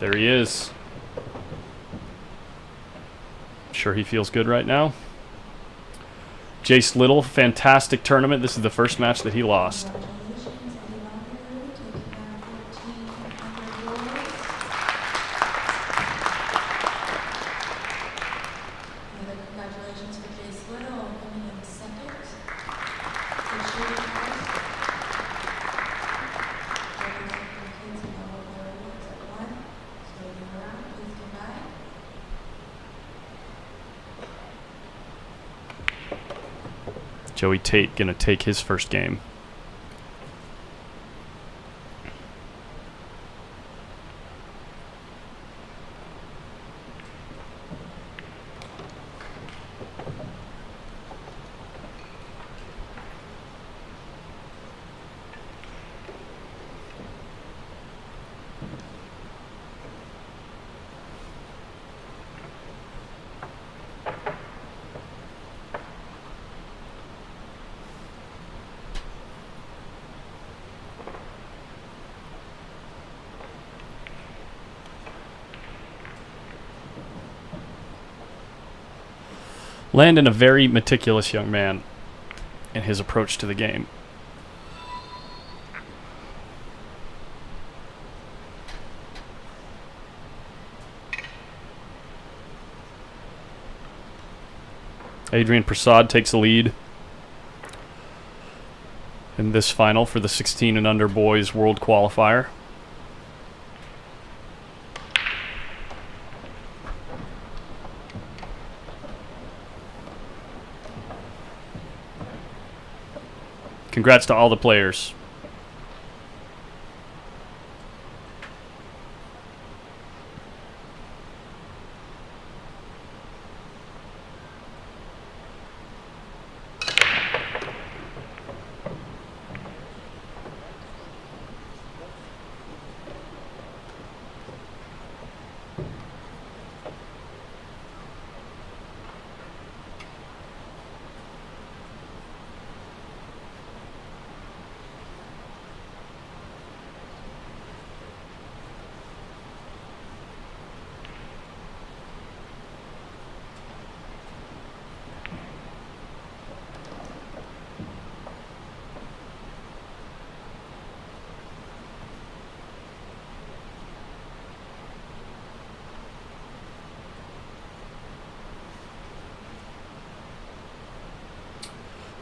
There he is. Sure he feels good right now. Jace Little, fantastic tournament. This is the first match that he lost. Congratulations for Jace Little coming in second. Joey Tate gonna take his first game. Landon, a very meticulous young man in his approach to the game. Adrian Prasad takes the lead in this final for the 16 and under boys world qualifier. Congrats to all the players.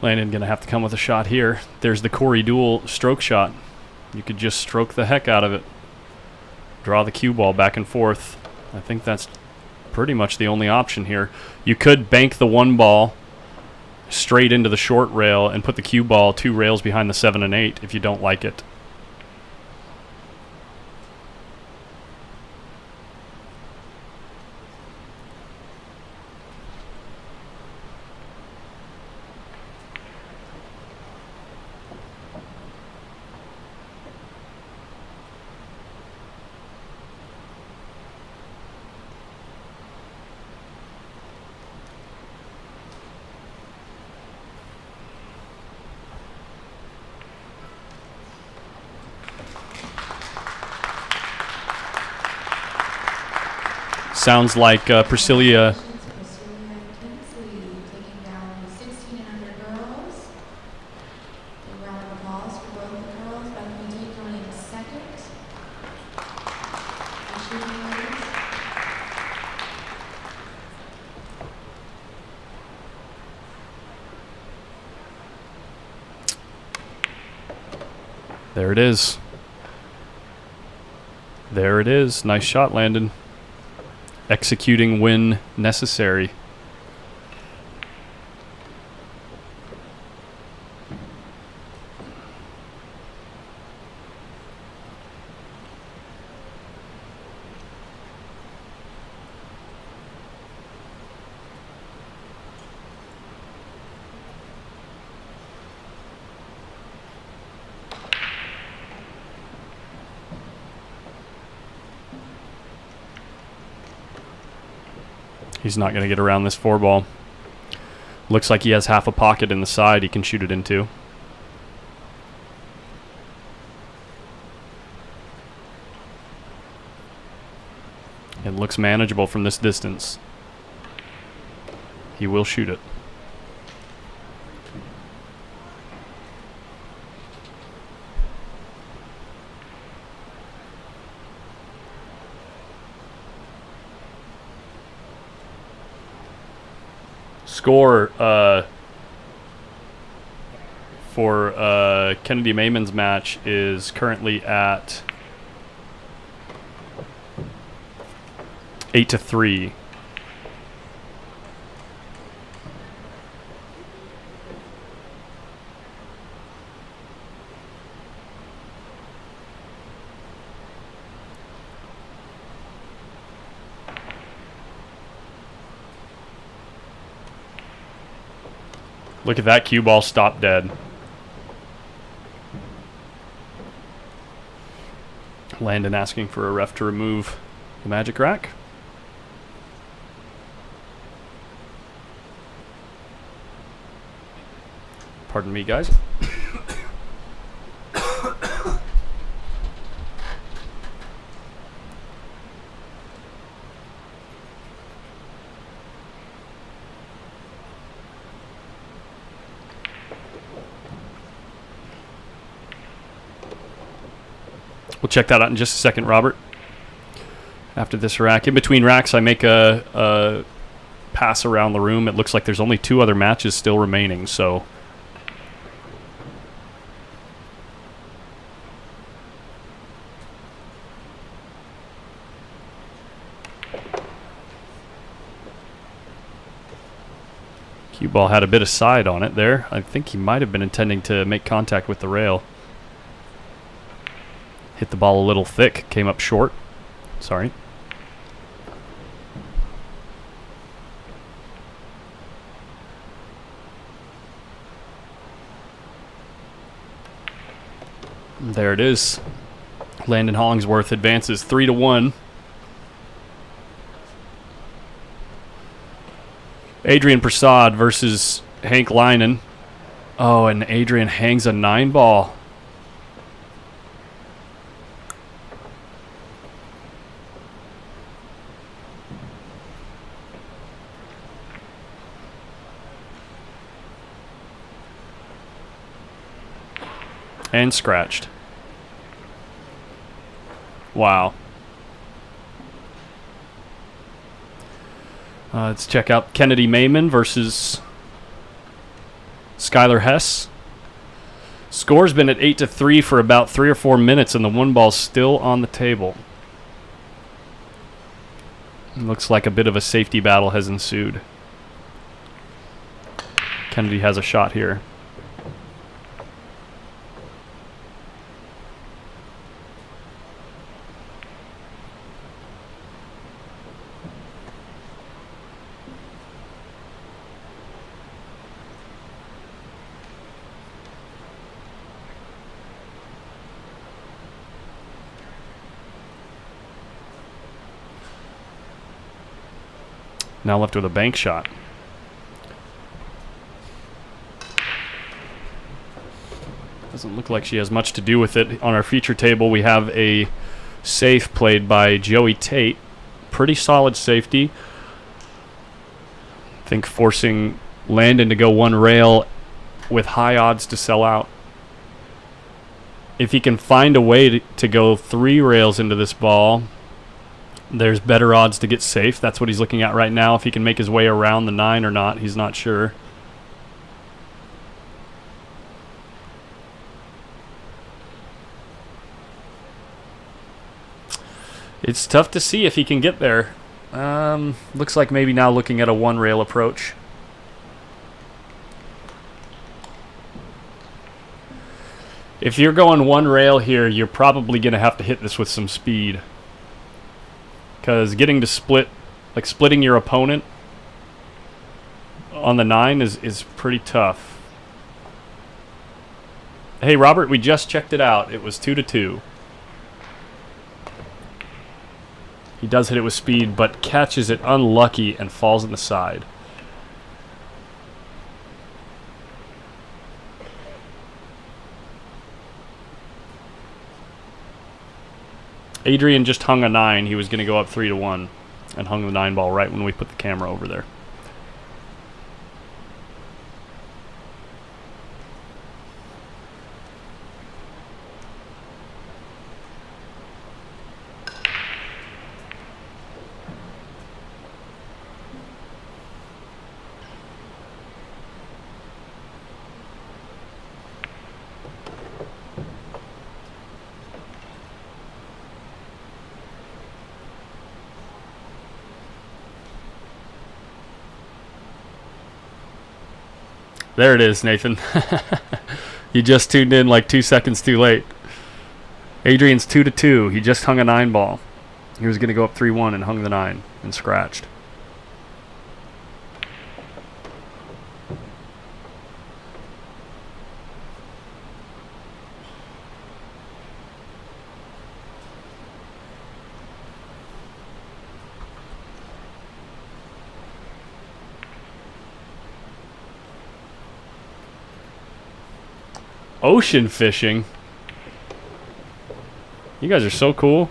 Landon going to have to come with a shot here. There's the Corey Dual stroke shot. You could just stroke the heck out of it. Draw the cue ball back and forth. I think that's pretty much the only option here. You could bank the 1 ball straight into the short rail and put the cue ball 2 rails behind the 7 and 8 if you don't like it. Sounds like Priscilla. Priscilla Kinsley taking down the 16 and under girls. A round of applause for both the girls. Bethany Tate going into second. Achieving leads. There it is. There it is. Nice shot, Landon. Executing when necessary. He's not going to get around this 4 ball. Looks like he has half a pocket in the side he can shoot it into. It looks manageable from this distance. He will shoot it. Score for Kennedy Mayman's match is currently at 8-3. Look at that cue ball stop dead. Landon asking for a ref to remove the magic rack. Pardon me, guys. We'll check that out in just a second, Robert. After this rack. In between racks, I make a pass around the room. It looks like there's only 2 other matches still remaining, so... Cue ball had a bit of side on it there. I think he might have been intending to make contact with the rail. Hit the ball a little thick, came up short. Sorry. There it is. Landon Hollingsworth advances 3-1. Adrian Prasad versus Hank Leinen. Oh, and Adrian hangs a 9 ball. And scratched. Wow. Let's check out Kennedy Mayman versus Skylar Hess. Score's been at 8-3 for about 3 or 4 minutes, and the one ball's still on the table. It looks like a bit of a safety battle has ensued. Kennedy has a shot here. Now left with a bank shot. Doesn't look like she has much to do with it. On our feature table, we have a safe played by Joey Tate. Pretty solid safety. I think forcing Landon to go one rail with high odds to sell out. If he can find a way to go 3 rails into this ball, there's better odds to get safe. That's what he's looking at right now. If he can make his way around the 9 or not, he's not sure. It's tough to see if he can get there. Looks like maybe now looking at a 1 rail approach. If you're going 1 rail here, you're probably going to have to hit this with some speed. Because getting to splitting your opponent on the 9 is pretty tough. Hey, Robert, we just checked it out. It was 2-2. He does hit it with speed, but catches it unlucky and falls on the side. Adrian just hung a 9. He was going to go up 3-1 and hung the 9 ball right when we put the camera over there. There it is, Nathan. You just tuned in like 2 seconds too late. Adrian's 2-2. He just hung a 9 ball. He was going to go up 3-1 and hung the 9 and scratched. Ocean fishing. You guys are so cool.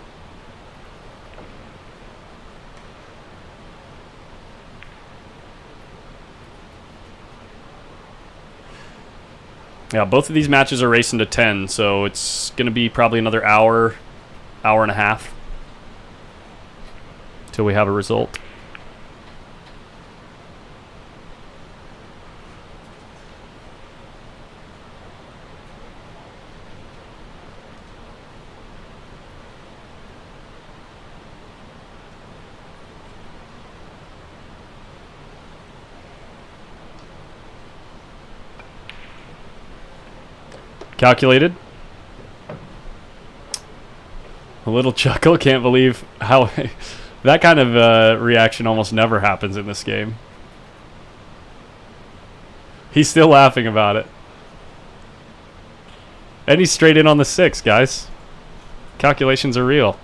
Yeah, both of these matches are racing to 10, so it's going to be probably another hour and a half till we have a result. Calculated. A little chuckle. Can't believe how that kind of reaction almost never happens in this game. He's still laughing about it. And he's straight in on the 6, guys. Calculations are real.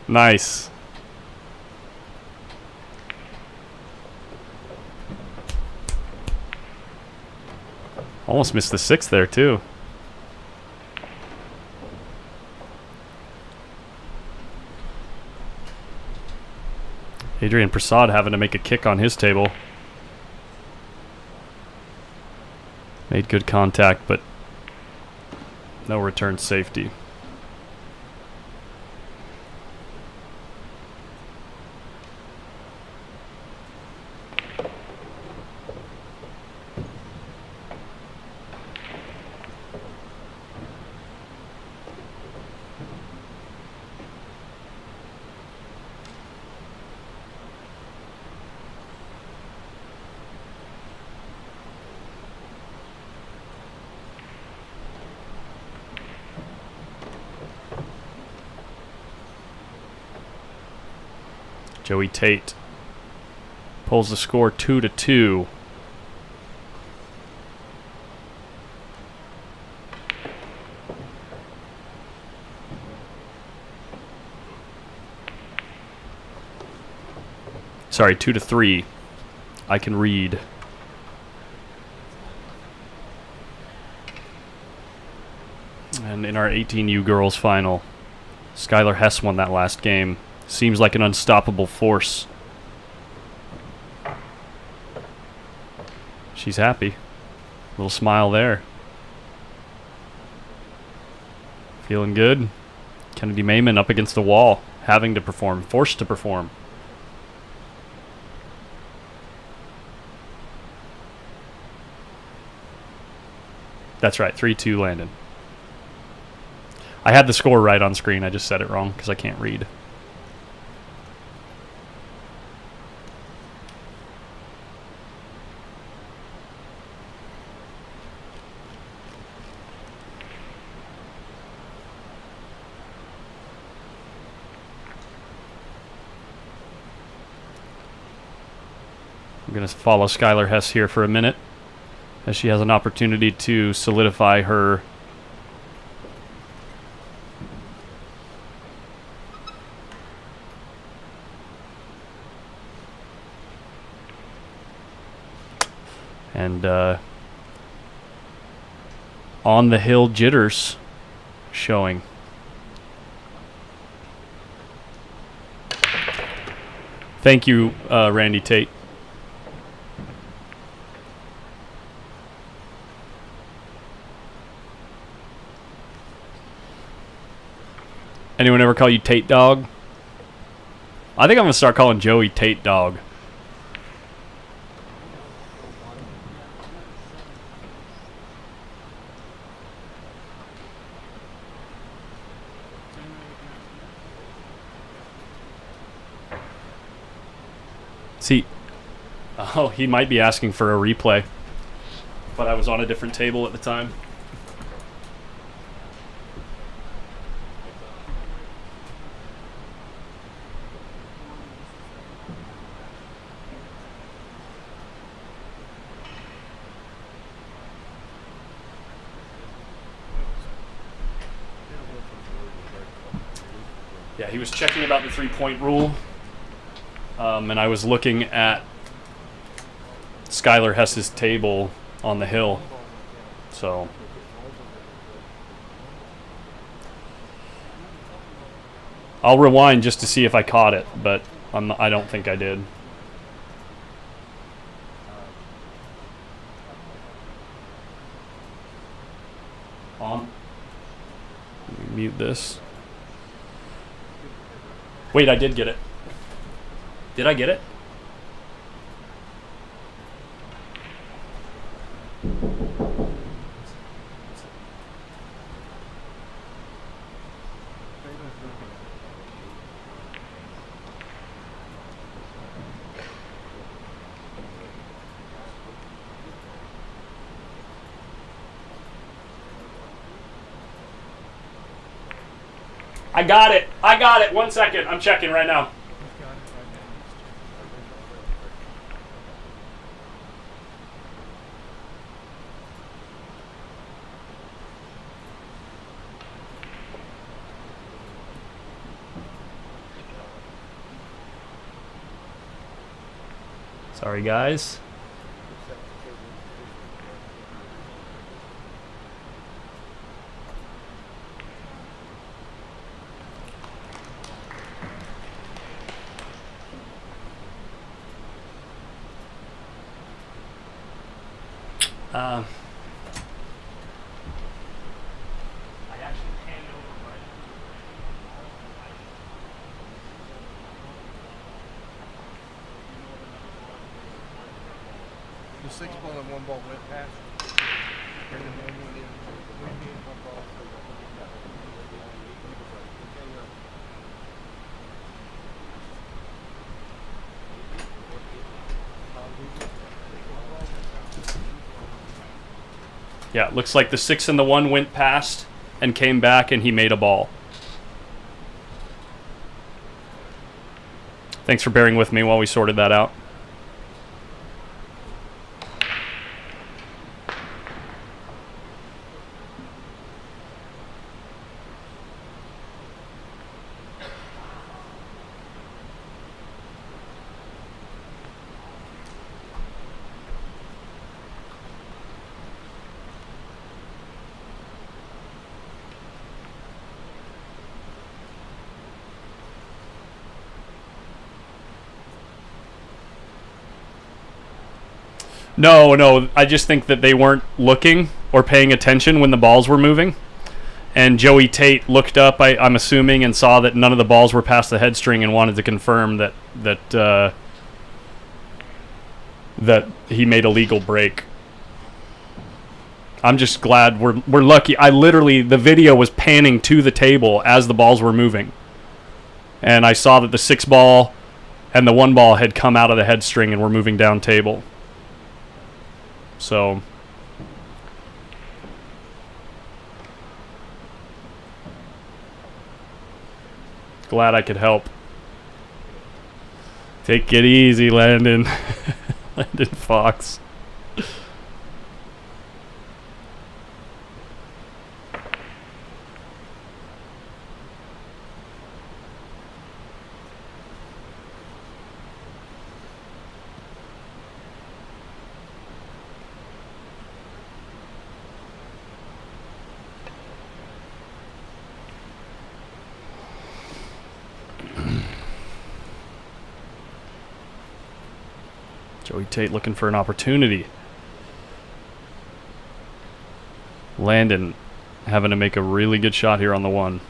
Nice. Almost missed the 6 there, too. Adrian Prasad having to make a kick on his table. Made good contact, but no return safety. Joey Tate pulls the score 2-2. Sorry, 2-3. I can read. And in our 18U girls final, Skylar Hess won that last game. Seems like an unstoppable force. She's happy. Little smile there. Feeling good. Kennedy Mayman up against the wall, having to perform, forced to perform. That's right, 3-2 Landon. I had the score right on screen. I just said it wrong because I can't read. I'm going to follow Skylar Hess here for a minute as she has an opportunity to solidify her and on the hill jitters showing. Thank you, Randy Tate. Anyone ever call you Tate Dog? I think I'm going to start calling Joey Tate Dog. See, oh, he might be asking for a replay, but I was on a different table at the time. Yeah, he was checking about the three-point rule. And I was looking at Skylar Hess's table on the hill. So I'll rewind just to see if I caught it, but I don't think I did. On. Let me mute this. Wait, I did get it. Did I get it? I got it. I got it. 1 second. I'm checking right now. Sorry, guys. I actually hand over my... The 6 ball and 1 ball went past. And then 1 went in. 3 in, 1 ball. Yeah, it looks like the 6 and the 1 went past and came back and he made a ball. Thank Thanks for bearing with me while we sorted that out. No, I just think that they weren't looking or paying attention when the balls were moving. And Joey Tate looked up, I'm assuming, and saw that none of the balls were past the head string and wanted to confirm that he made a legal break. I'm just glad we're lucky. The video was panning to the table as the balls were moving. And I saw that the 6 ball and the 1 ball had come out of the head string and were moving down table. So glad I could help. Take it easy, Landon. Landon Fox. Joey Tate looking for an opportunity. Landon having to make a really good shot here on the 1.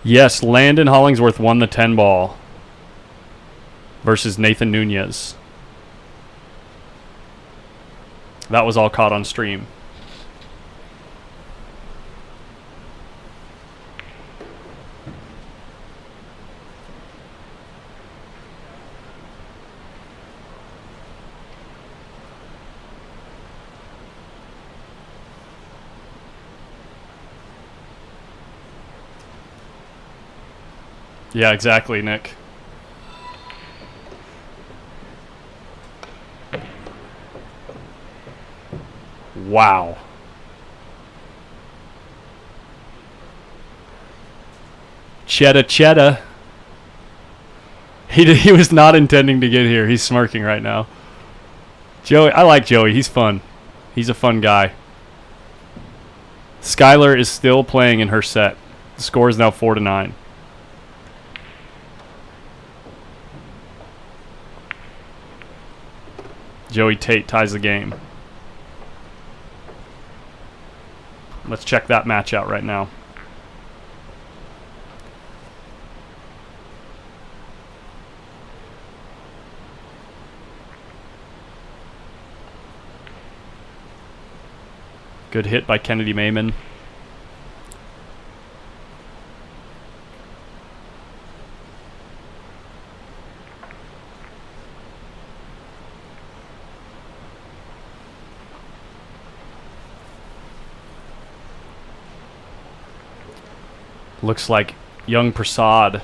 Yes, Landon Hollingsworth won the 10 ball versus Nathan Nunez. That was all caught on stream. Yeah, exactly, Nick. Wow. Cheddar. He was not intending to get here. He's smirking right now. Joey, I like Joey. He's fun. He's a fun guy. Skylar is still playing in her set. The score is now 4-9. Joey Tate ties the game. Let's check that match out right now. Good hit by Kennedy Mayman. Looks like young Prasad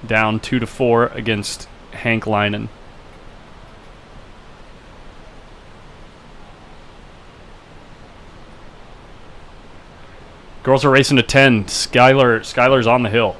down 2-4 against Hank Leinen. Girls are racing to 10. Skylar's on the hill.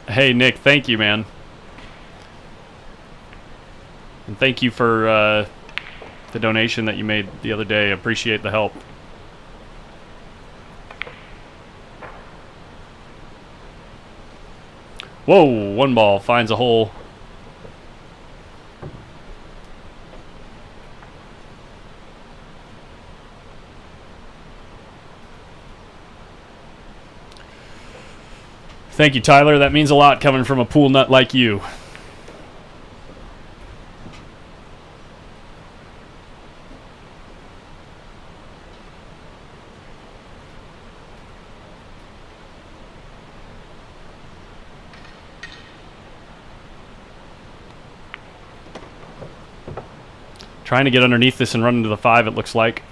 Hey, Nick, thank you, man. And thank you for the donation that you made the other day. I appreciate the help. Whoa, 1 ball finds a hole. Thank you, Tyler. That means a lot coming from a pool nut like you. Trying to get underneath this and run into the 5, it looks like.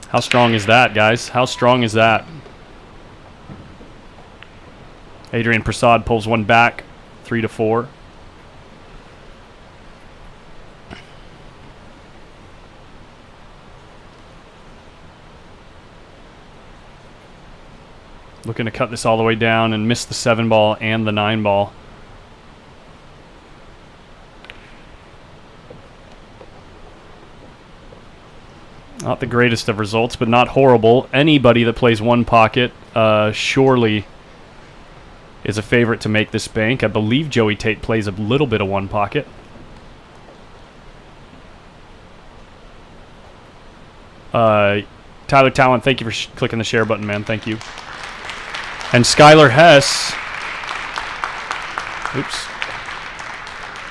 How strong is that, guys? How strong is that? Adrian Prasad pulls one back, 3-4. Looking to cut this all the way down and miss the 7 ball and the 9 ball. Not the greatest of results, but not horrible. Anybody that plays one pocket surely is a favorite to make this bank. I believe Joey Tate plays a little bit of one pocket. Tyler Talent, thank you for clicking the share button, man. Thank you. And Skylar Hess. Oops.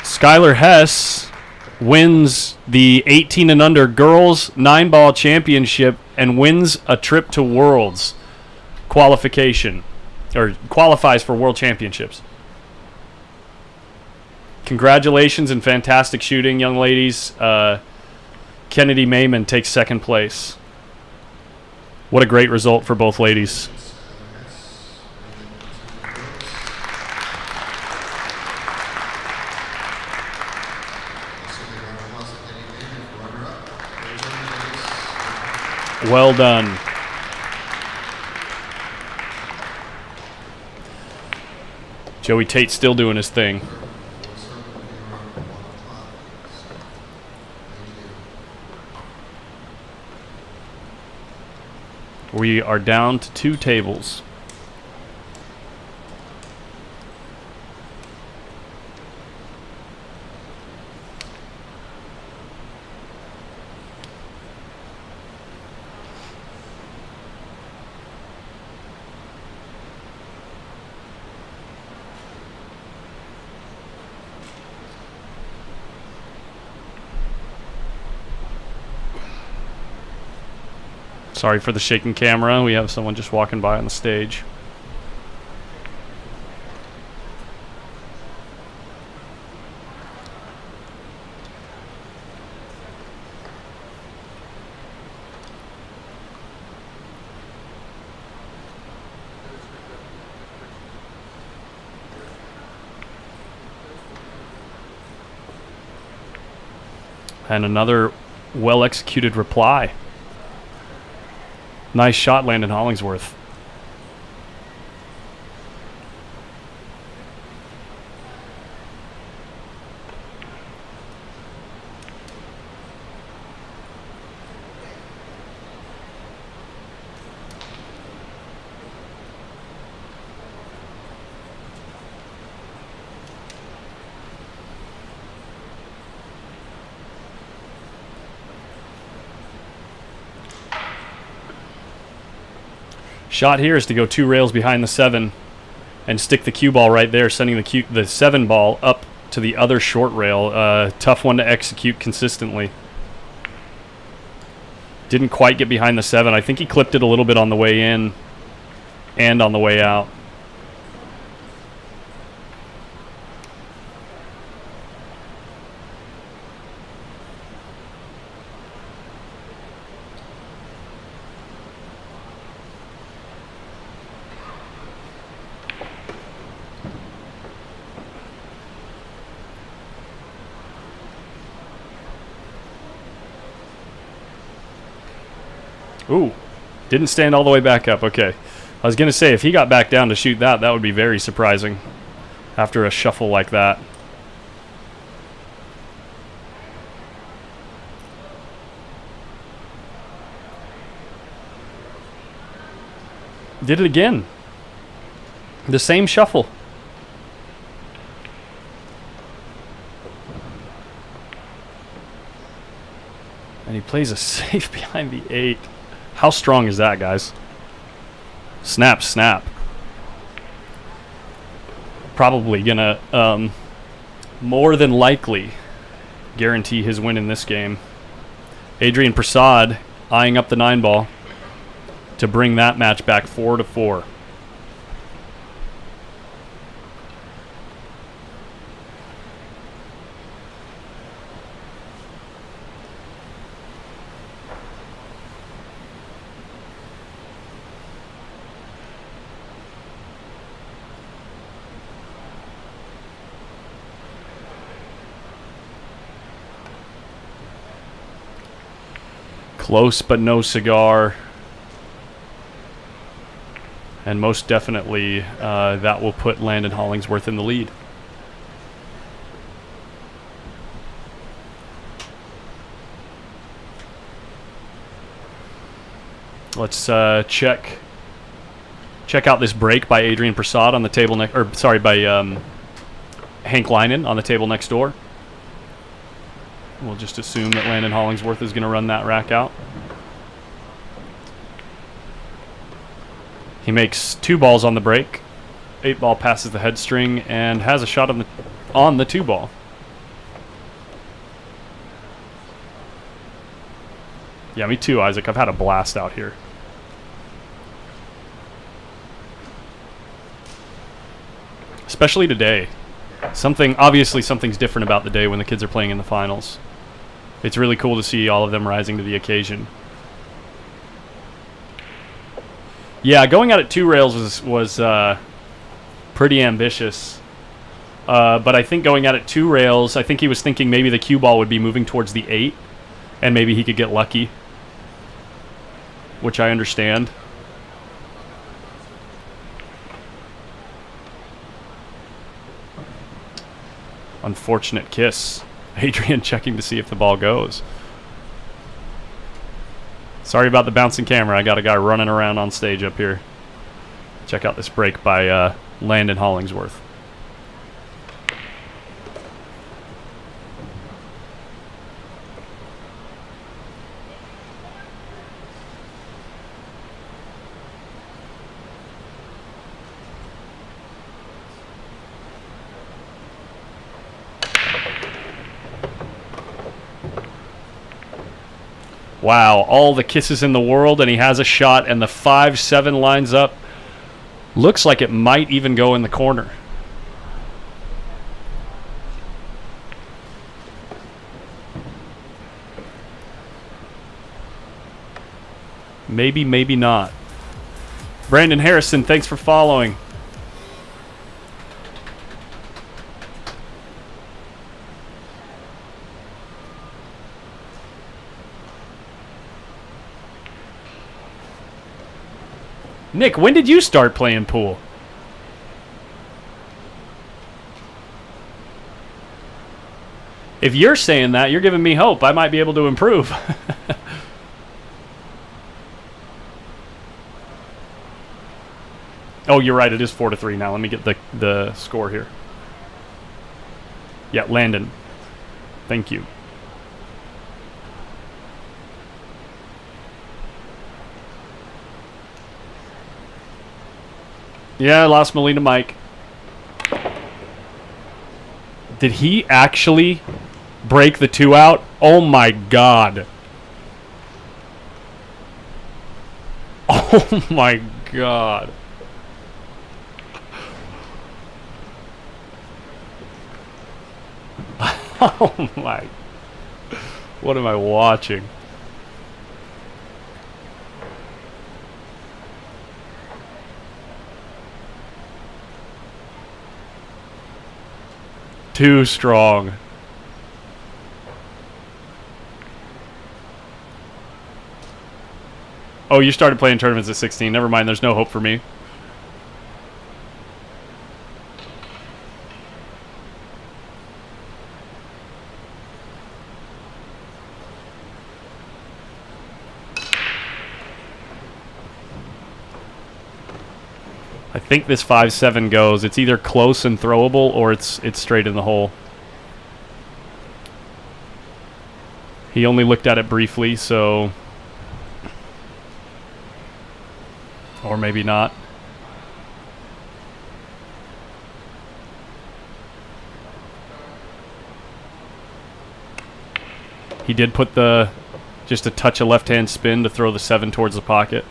Skylar Hess wins the 18 and under girls 9-ball championship and wins a trip to Worlds qualification, or qualifies for World Championships. Congratulations and fantastic shooting, young ladies. Kennedy Mayman takes second place. What a great result for both ladies. Well done. Joey Tate still doing his thing. We are down to 2 tables. Sorry for the shaking camera. We have someone just walking by on the stage. And another well-executed reply. Nice shot, Landon Hollingsworth. Shot here is to go 2 rails behind the 7 and stick the cue ball right there, sending the 7 ball up to the other short rail. Tough one to execute consistently. Didn't quite get behind the 7. I think he clipped it a little bit on the way in and on the way out. Ooh, didn't stand all the way back up. Okay. I was going to say, if he got back down to shoot that, that would be very surprising after a shuffle like that. Did it again. The same shuffle. And he plays a safe behind the 8. How strong is that, guys? Snap, snap. probably going to more than likely guarantee his win in this game. Adrian Prasad eyeing up the 9-ball to bring that match back 4-4. Close but no cigar. And most definitely that will put Landon Hollingsworth in the lead. Let's check out this break by Adrian Prasad on the table next, or sorry, by Hank Leinen on the table next door. We'll just assume that Landon Hollingsworth is going to run that rack out. He makes 2 balls on the break. 8-ball passes the head string and has a shot on the 2-ball. Yeah, me too, Isaac. I've had a blast out here. Especially today. Obviously something's different about the day when the kids are playing in the finals. It's really cool to see all of them rising to the occasion. Yeah, going out at 2 rails was pretty ambitious. But I think going out at 2 rails, I think he was thinking maybe the cue ball would be moving towards the 8, and maybe he could get lucky, which I understand. Unfortunate kiss. Adrian checking to see if the ball goes. Sorry about the bouncing camera. I got a guy running around on stage up here. Check out this break by Landon Hollingsworth. Wow, all the kisses in the world, and he has a shot, and the 5-7 lines up. Looks like it might even go in the corner. Maybe, maybe not. Brandon Harrison, thanks for following. Nick, when did you start playing pool? If you're saying that, you're giving me hope. I might be able to improve. Oh, you're right. It is 4-3 now. Let me get the score here. Yeah, Landon. Thank you. Yeah, I lost Molina Mike. Did he actually break the 2 out? Oh my god. Oh my god. Oh my. What am I watching? Too strong. Oh, you started playing tournaments at 16. Never mind, there's no hope for me. I think this 5-7 goes. It's either close and throwable or it's straight in the hole. He only looked at it briefly, so... Or maybe not. He did put just a touch of left-hand spin to throw the 7 towards the pocket.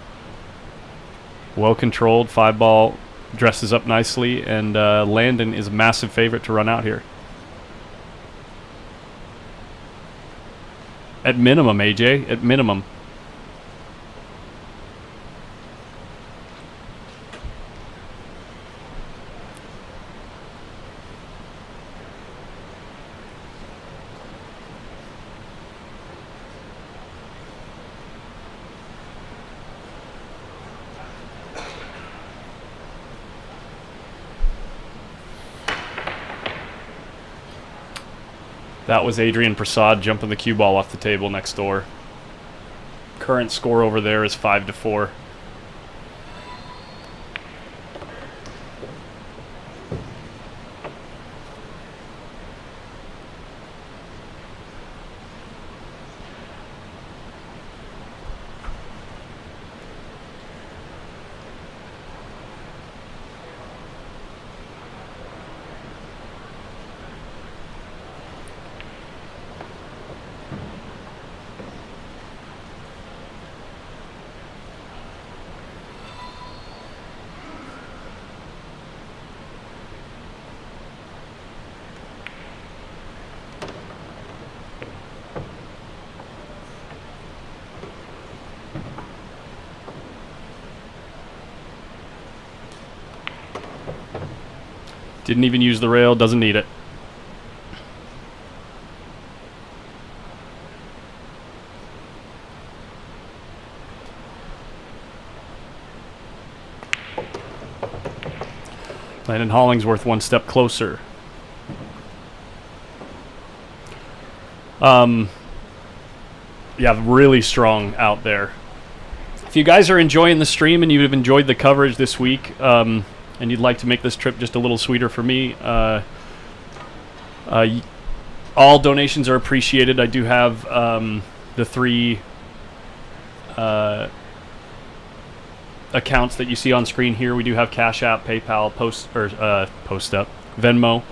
Well controlled, 5 ball, dresses up nicely, and Landon is a massive favorite to run out here. At minimum, AJ, at minimum. That was Adrian Prasad jumping the cue ball off the table next door. Current score over there is 5-4. Didn't even use the rail, doesn't need it. Landon Hollingsworth one step closer. Yeah, really strong out there. If you guys are enjoying the stream and you've enjoyed the coverage this week, and you'd like to make this trip just a little sweeter for me, all donations are appreciated. I do have the 3 accounts that you see on screen here. We do have Cash App, PayPal, Post Up, Venmo.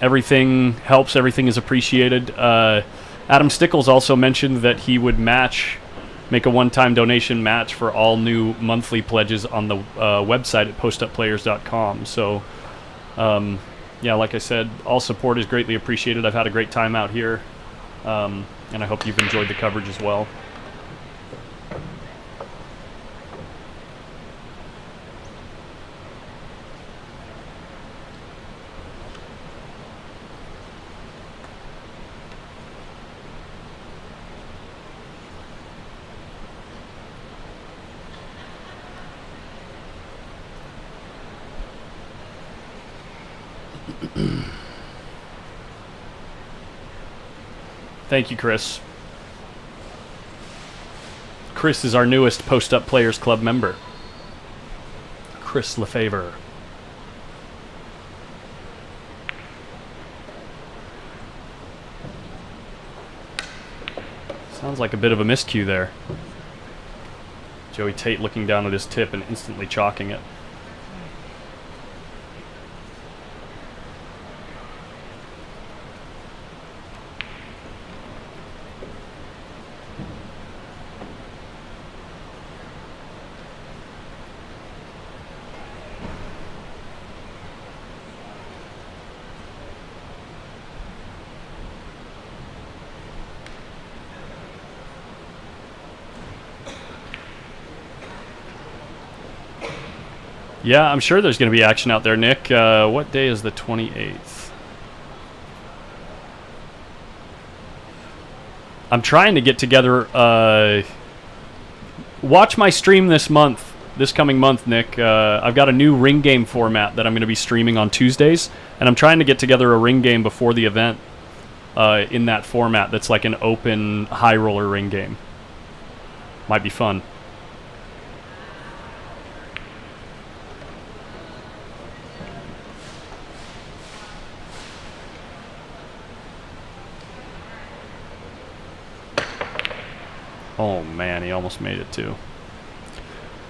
Everything helps. Everything is appreciated. Adam Stickles also mentioned that he would make a one-time donation match for all new monthly pledges on the website at postupplayers.com. So, yeah, like I said, all support is greatly appreciated. I've had a great time out here, and I hope you've enjoyed the coverage as well. Thank you, Chris. Chris is our newest Post Up Players Club member. Chris Lefevre. Sounds like a bit of a miscue there. Joey Tate looking down at his tip and instantly chalking it. Yeah, I'm sure there's going to be action out there, Nick. What day is the 28th? I'm trying to get together. Watch my stream this coming month, Nick. I've got a new ring game format that I'm going to be streaming on Tuesdays, and I'm trying to get together a ring game before the event in that format that's like an open high roller ring game. Might be fun. Oh man, he almost made it too.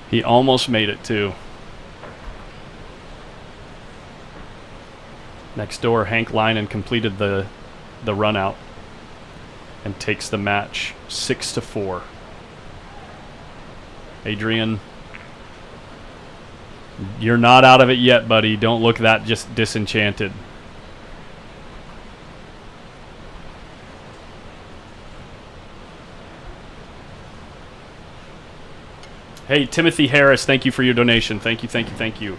He almost made it too. Next door, Hank Linen completed the run out. and takes the match 6-4. Adrian, you're not out of it yet, buddy. Don't look that just disenchanted. Hey, Timothy Harris, thank you for your donation. Thank you, thank you, thank you.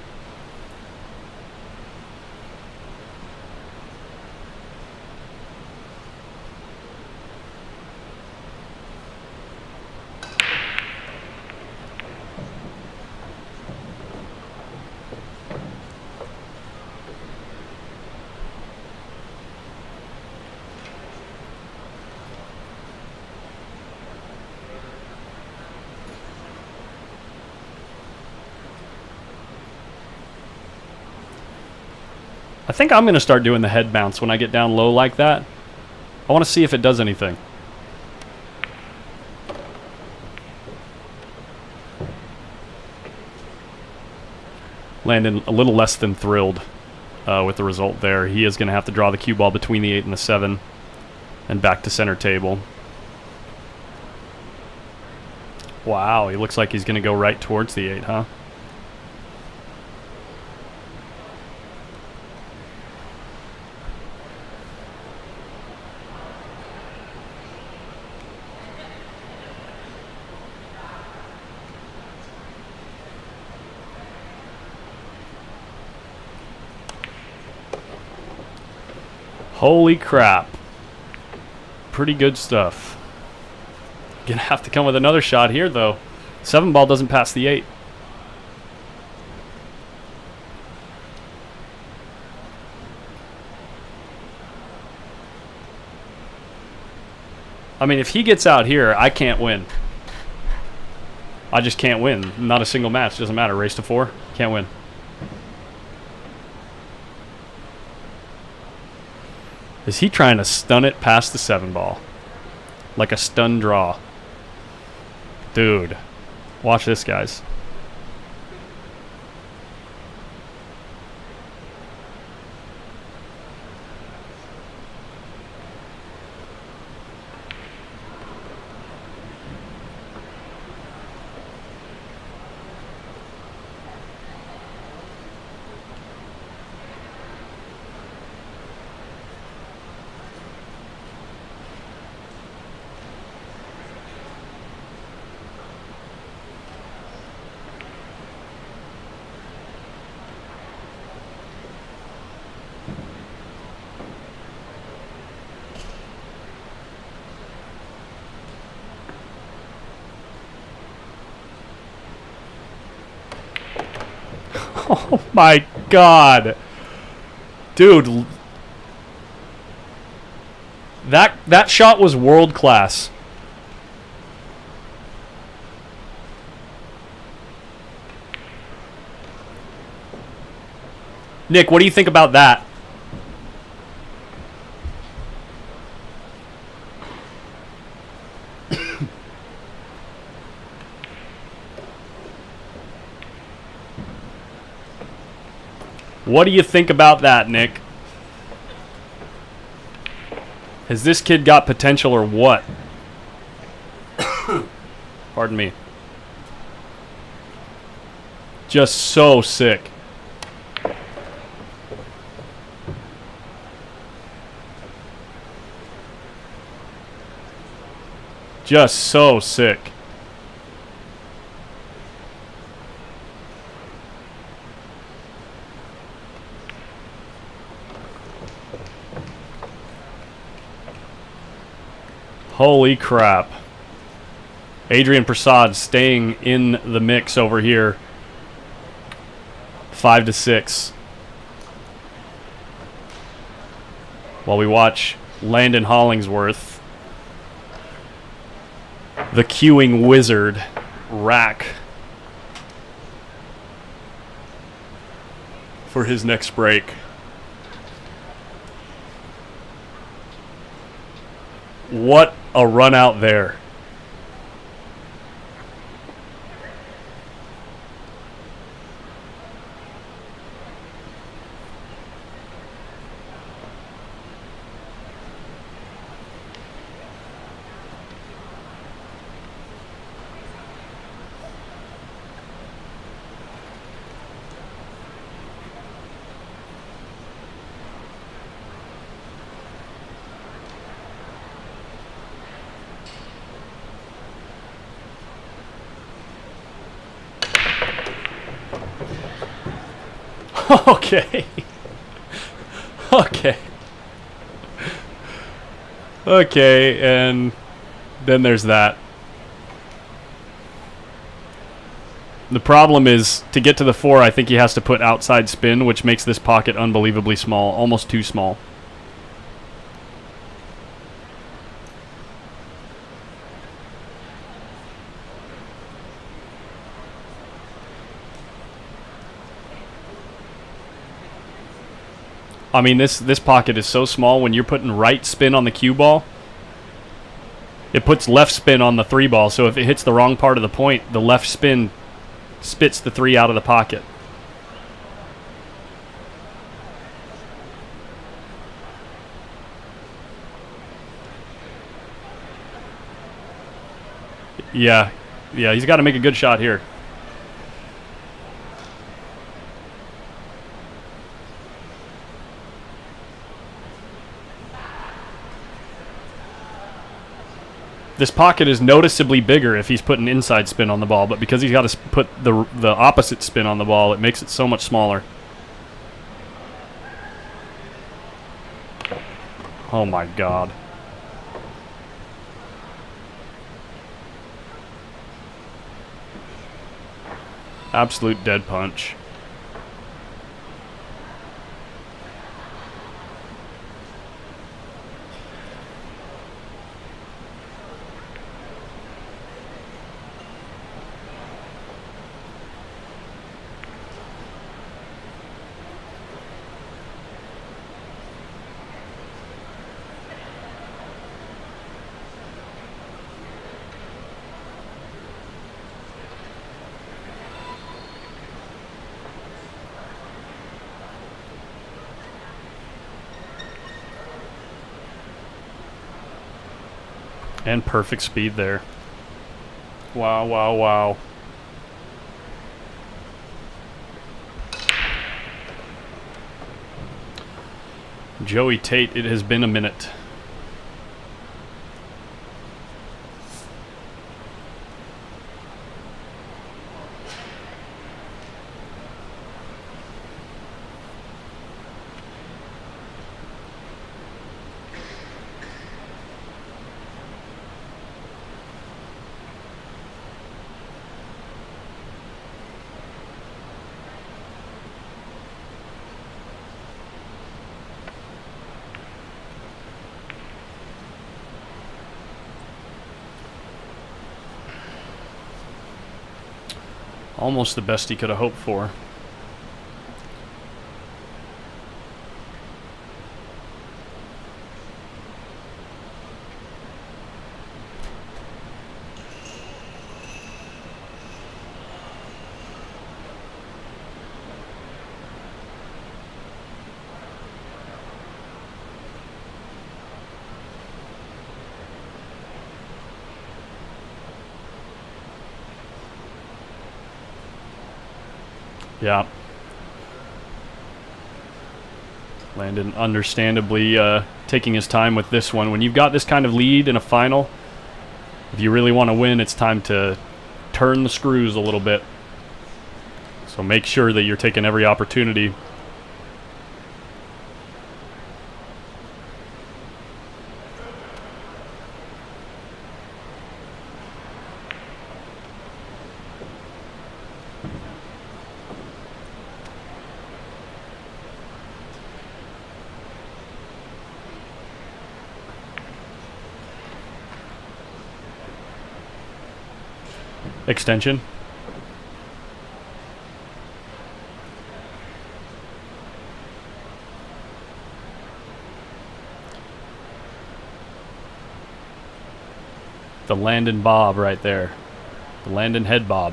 I think I'm going to start doing the head bounce when I get down low like that. I want to see if it does anything. Landon a little less than thrilled with the result there. He is going to have to draw the cue ball between the 8 and the 7 and back to center table. Wow, he looks like he's going to go right towards the 8, huh? Holy crap. Pretty good stuff. Gonna have to come with another shot here, though. 7 ball doesn't pass the 8. I mean, if he gets out here, I can't win. I just can't win. Not a single match. Doesn't matter. Race to 4. Can't win. Is he trying to stun it past the 7 ball? Like a stun draw. Dude. Watch this, guys. Oh my god. Dude. That shot was world class. Nick, what do you think about that? What do you think about that, Nick? Has this kid got potential or what? Pardon me. Just so sick. Just so sick. Holy crap. Adrian Prasad staying in the mix over here. 5-6. While we watch Landon Hollingsworth, the queuing wizard, rack for his next break. What a run out there. Okay. Okay. Okay, and then there's that. The problem is, to get to the 4, I think he has to put outside spin, which makes this pocket unbelievably small, almost too small. I mean, this pocket is so small. When you're putting right spin on the cue ball, it puts left spin on the 3 ball. So if it hits the wrong part of the point, the left spin spits the 3 out of the pocket. Yeah, he's got to make a good shot here. This pocket is noticeably bigger if he's putting inside spin on the ball, but because he's got to put the opposite spin on the ball, it makes it so much smaller. Oh my God. Absolute dead punch. And perfect speed there. Wow, wow, wow. Joey Tate, it has been a minute. Almost the best he could have hoped for. Yeah. Landon understandably taking his time with this one. When you've got this kind of lead in a final, if you really want to win, it's time to turn the screws a little bit. So make sure that you're taking every opportunity. Extension. The Landon bob right there. The Landon head bob.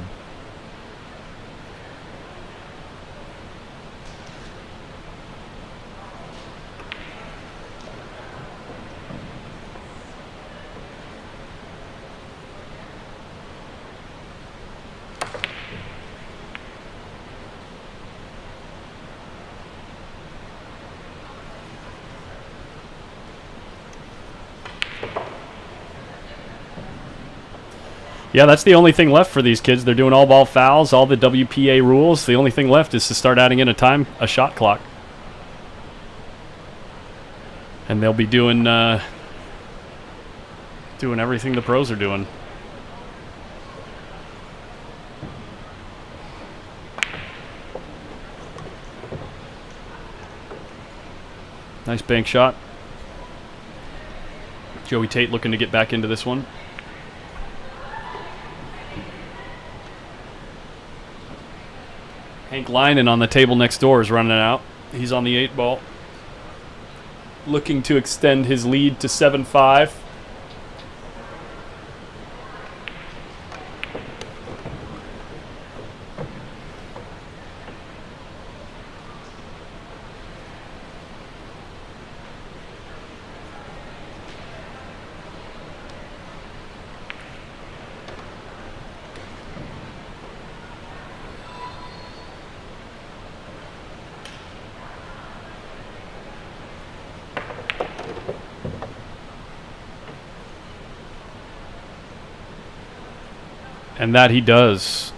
Yeah, that's the only thing left for these kids. They're doing all ball fouls, all the WPA rules. The only thing left is to start adding in a shot clock. And they'll be doing everything the pros are doing. Nice bank shot. Joey Tate looking to get back into this one. Hank Leinen on the table next door is running out. He's on the 8 ball. Looking to extend his lead to 7-5. And that he does.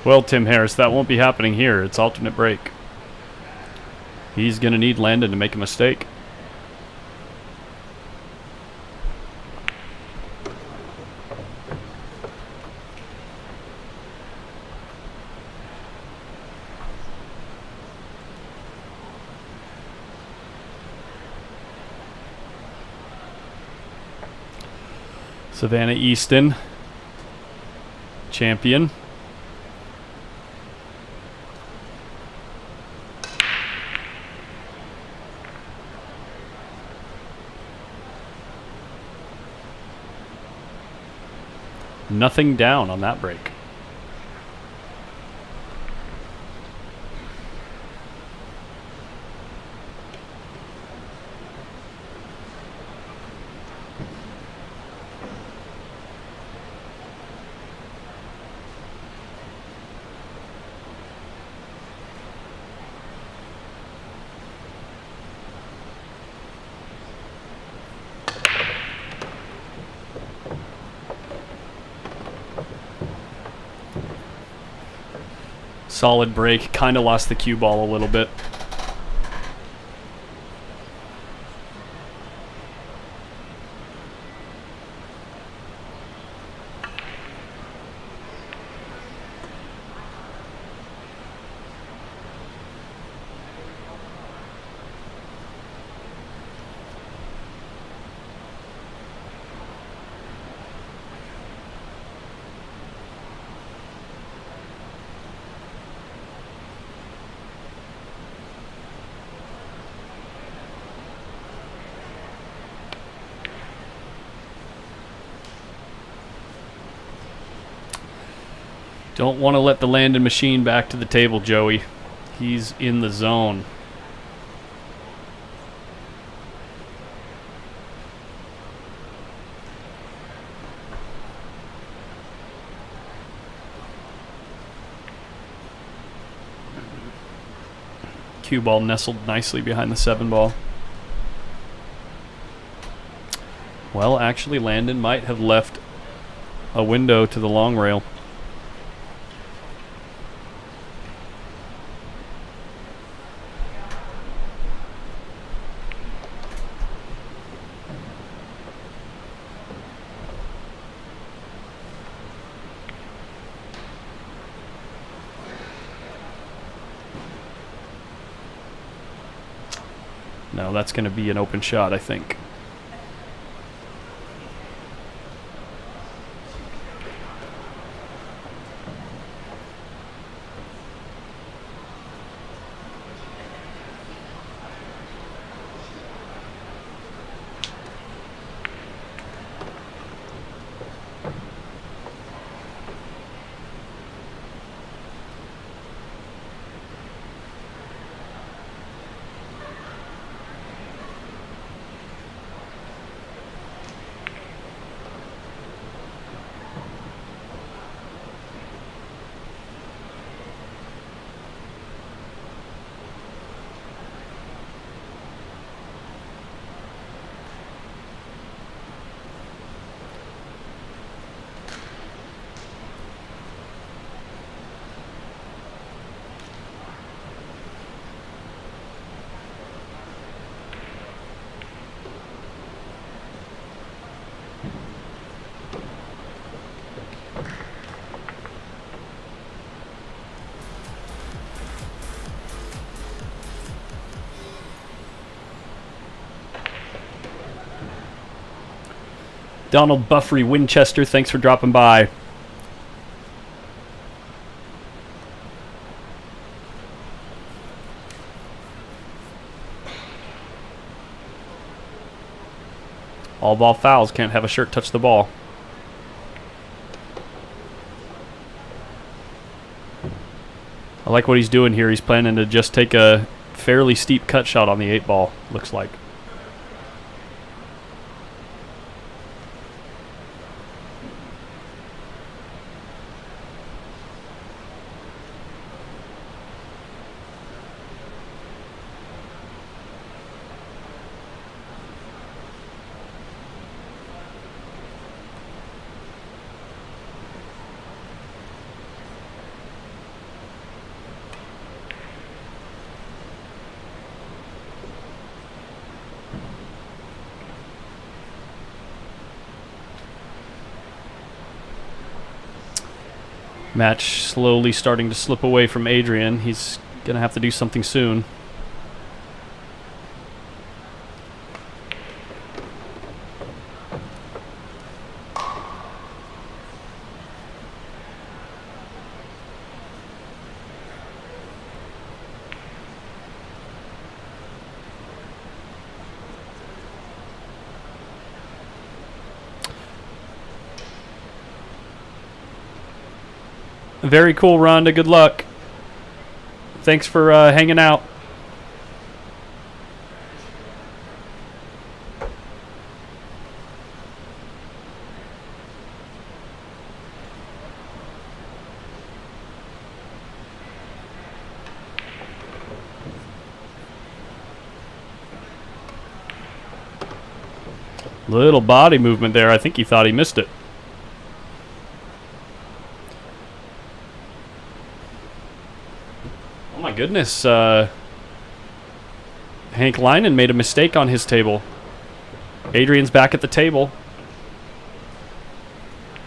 Well, Tim Harris, that won't be happening here. It's alternate break. He's going to need Landon to make a mistake. Savannah Easton, champion. Nothing down on that break. Solid break. Kind of lost the cue ball a little bit. Don't want to let the Landon machine back to the table, Joey. He's in the zone. Cue ball nestled nicely behind the 7 ball. Well, actually, Landon might have left a window to the long rail. No, that's going to be an open shot, I think. Donald Buffrey Winchester, thanks for dropping by. All ball fouls. Can't have a shirt touch the ball. I like what he's doing here. He's planning to just take a fairly steep cut shot on the 8 ball, looks like. Match slowly starting to slip away from Adrian. He's going to have to do something soon. Very cool, Rhonda. Good luck. Thanks for hanging out. Little body movement there. I think he thought he missed it. Oh my goodness, Hank Leinen made a mistake on his table. Adrian's back at the table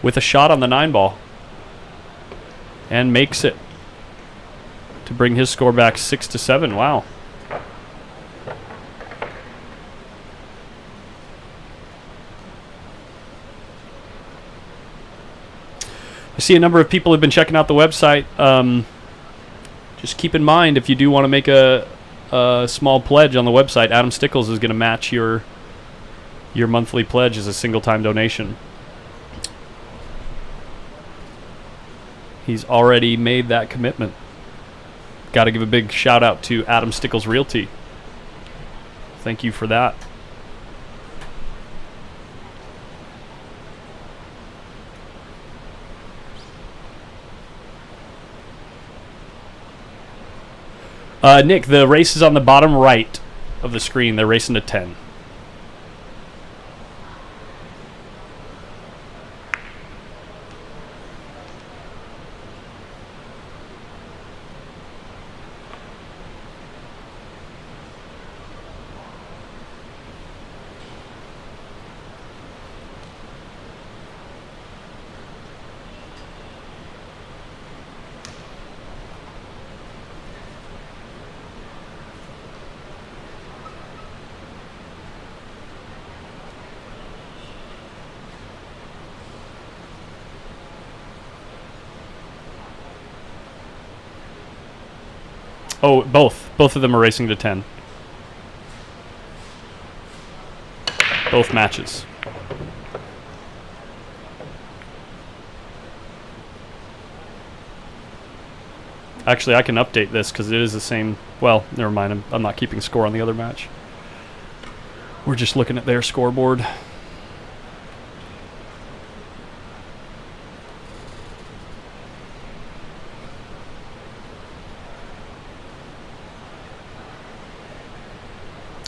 with a shot on the 9 ball and makes it to bring his score back 6-7. Wow. I see a number of people have been checking out the website. Just keep in mind, if you do want to make a small pledge on the website, Adam Stickles is going to match your monthly pledge as a single-time donation. He's already made that commitment. Got to give a big shout-out to Adam Stickles Realty. Thank you for that. Nick, the race is on the bottom right of the screen. They're racing to 10. Oh, both. Both of them are racing to 10. Both matches. Actually, I can update this because it is the same. Well, never mind. I'm not keeping score on the other match. We're just looking at their scoreboard.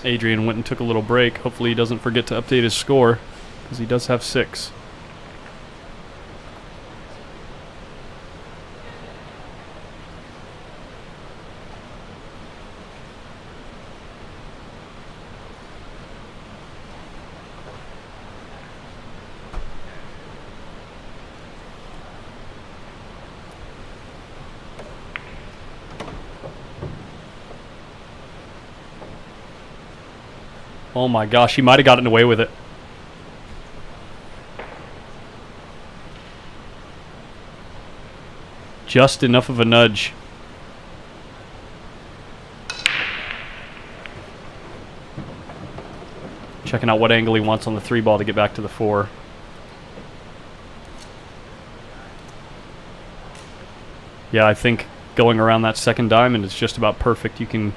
Adrian went and took a little break. Hopefully he doesn't forget to update his score, because he does have 6. Oh my gosh, he might have gotten away with it. Just enough of a nudge. Checking out what angle he wants on the 3 ball to get back to the 4. Yeah, I think going around that second diamond is just about perfect. You can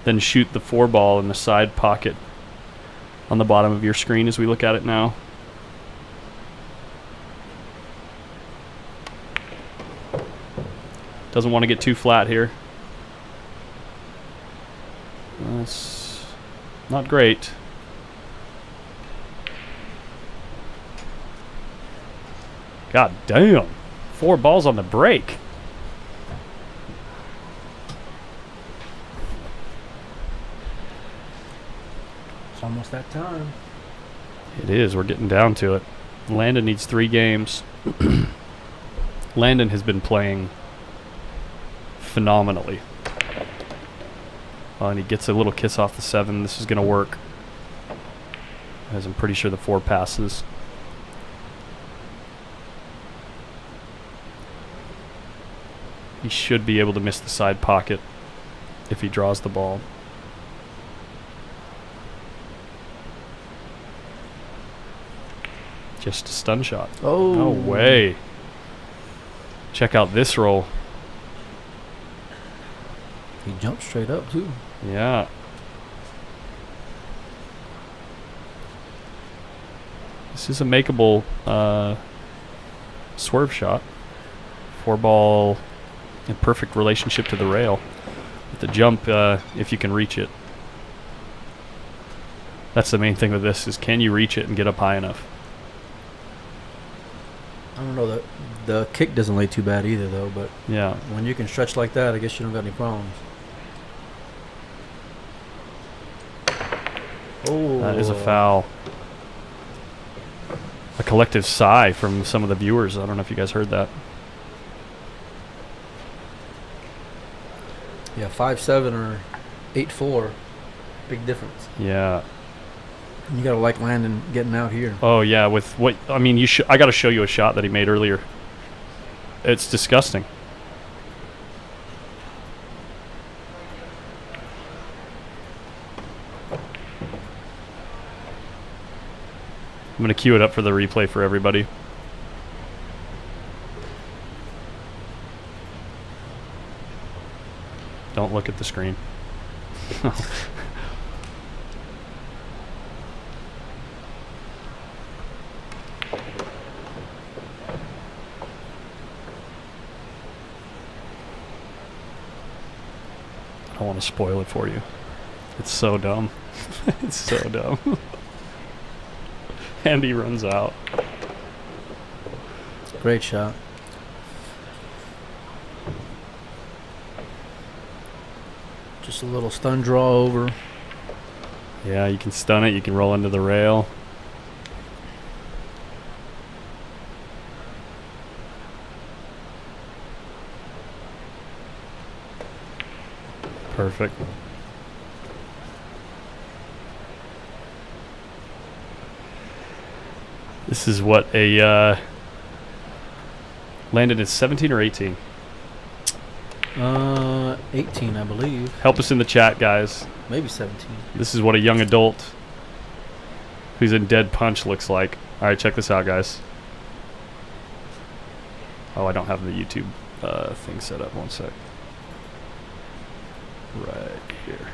then shoot the 4 ball in the side pocket on the bottom of your screen as we look at it now. Doesn't want to get too flat here. That's not great. God damn. 4 balls on the break. It's almost that time. It is. We're getting down to it. Landon needs 3 games. Landon has been playing phenomenally. And he gets a little kiss off the 7. This is going to work. As I'm pretty sure the 4 passes. He should be able to miss the side pocket if he draws the ball. Just a stun shot. Oh. No way. Check out this roll. He jumped straight up, too. Yeah. This is a makeable swerve shot. 4 ball in perfect relationship to the rail. With the jump, if you can reach it. That's the main thing with this, is can you reach it and get up high enough? I don't know, the kick doesn't lay too bad either, though, but Yeah. when you can stretch like that, I guess you don't got any problems. Oh. That is a foul. A collective sigh from some of the viewers. I don't know if you guys heard that. Yeah, 5'7" or 8'4", big difference. Yeah. You gotta like Landon getting out here. Oh yeah, with what I mean, I got to show you a shot that he made earlier. It's disgusting. I'm going to cue it up for the replay for everybody. Don't look at the screen. I don't want to spoil it for you. It's so dumb. It's so dumb. And he runs out. Great shot. Just a little stun draw over. Yeah, you can stun it. You can roll into the rail. Perfect. This is what a Landon is 17 or 18. 18, I believe. Help us in the chat, guys. Maybe 17. This is what a young adult who's in Dead Punch looks like. All right, check this out, guys. Oh, I don't have the YouTube thing set up. One sec. Right here.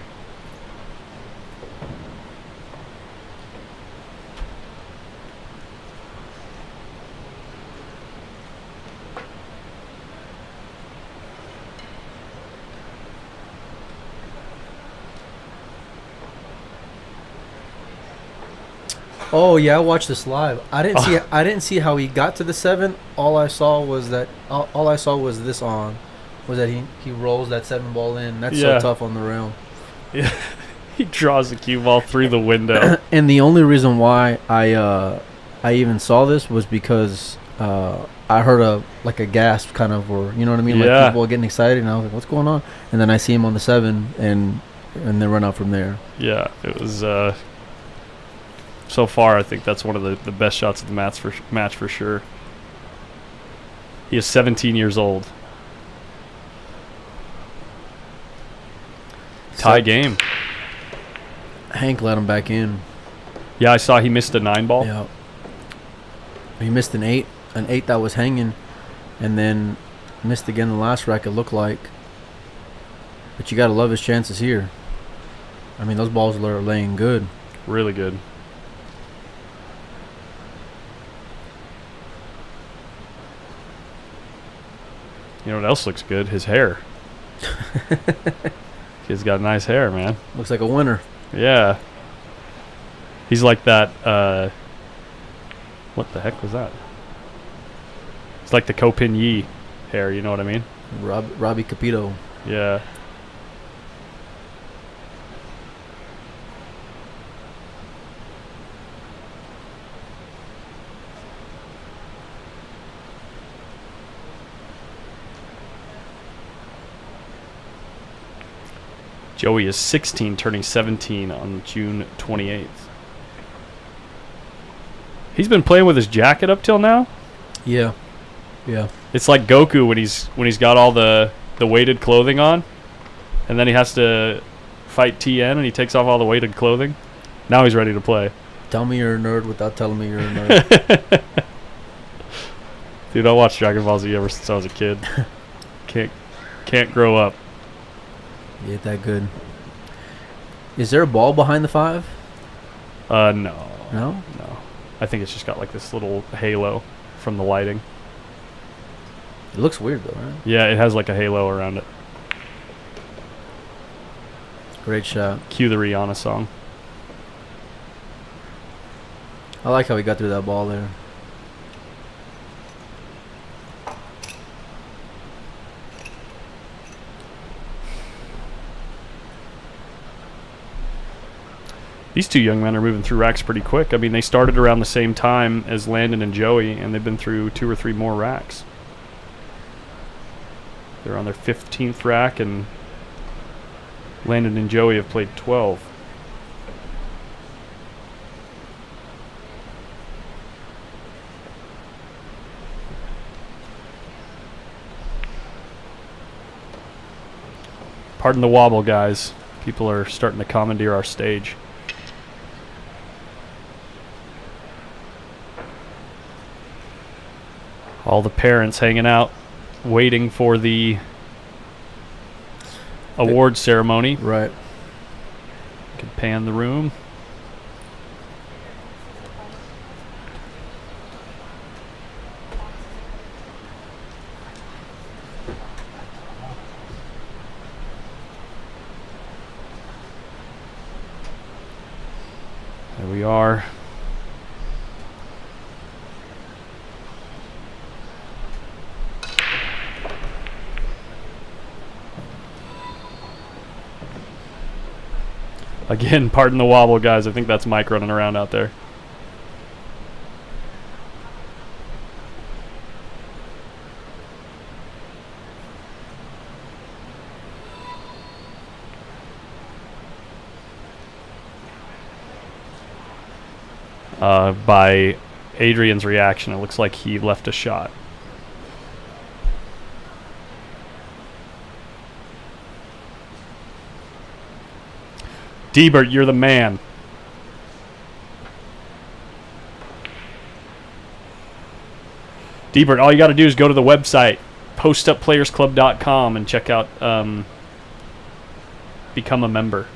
Oh yeah, I watched this live. I didn't see how he got to the 7. All I saw was this on, was that he rolls that 7 ball in. That's Yeah. so tough on the rail. Yeah. He draws the cue ball through the window. And the only reason why I even saw this was because I heard a gasp kind of, or you know what I mean, Yeah. like people getting excited, and I was like, what's going on? And then I see him on the 7, and then run out from there. Yeah, it was. So far, I think that's one of the best shots of the match for sure. He is 17 years old. Tie game. Hank let him back in. Yeah, I saw he missed a 9 ball. Yeah. He missed an 8 that was hanging, and then missed again the last rack, it looked like. But you got to love his chances here. I mean, those balls are laying good. Really good. You know what else looks good? His hair. Kid's got nice hair, man. Looks like a winner. Yeah. He's like that, what the heck was that? It's like the Kopin Yi hair, you know what I mean? Robbie Capito. Yeah. Joey is 16, turning 17 on June 28th. He's been playing with his jacket up till now? Yeah. Yeah. It's like Goku when he's got all the weighted clothing on, and then he has to fight TN and he takes off all the weighted clothing. Now he's ready to play. Tell me you're a nerd without telling me you're a nerd. Dude, I watched Dragon Ball Z ever since I was a kid. Can't grow up. You ain't that good. Is there a ball behind the 5? No. No? No. I think it's just got like this little halo from the lighting. It looks weird though, right? Yeah, it has like a halo around it. Great shot. Cue the Rihanna song. I like how he got through that ball there. These two young men are moving through racks pretty quick. I mean, they started around the same time as Landon and Joey, and they've been through 2 or 3 more racks. They're on their 15th rack, and Landon and Joey have played 12. Pardon the wobble, guys. People are starting to commandeer our stage. All the parents hanging out, waiting for the award ceremony. Right. Could pan the room. There we are. Again, pardon the wobble, guys. I think that's Mike running around out there. By Adrian's reaction, it looks like he left a shot. Debert, you're the man. Debert, all you got to do is go to the website, postupplayersclub.com, and check out Become a Member.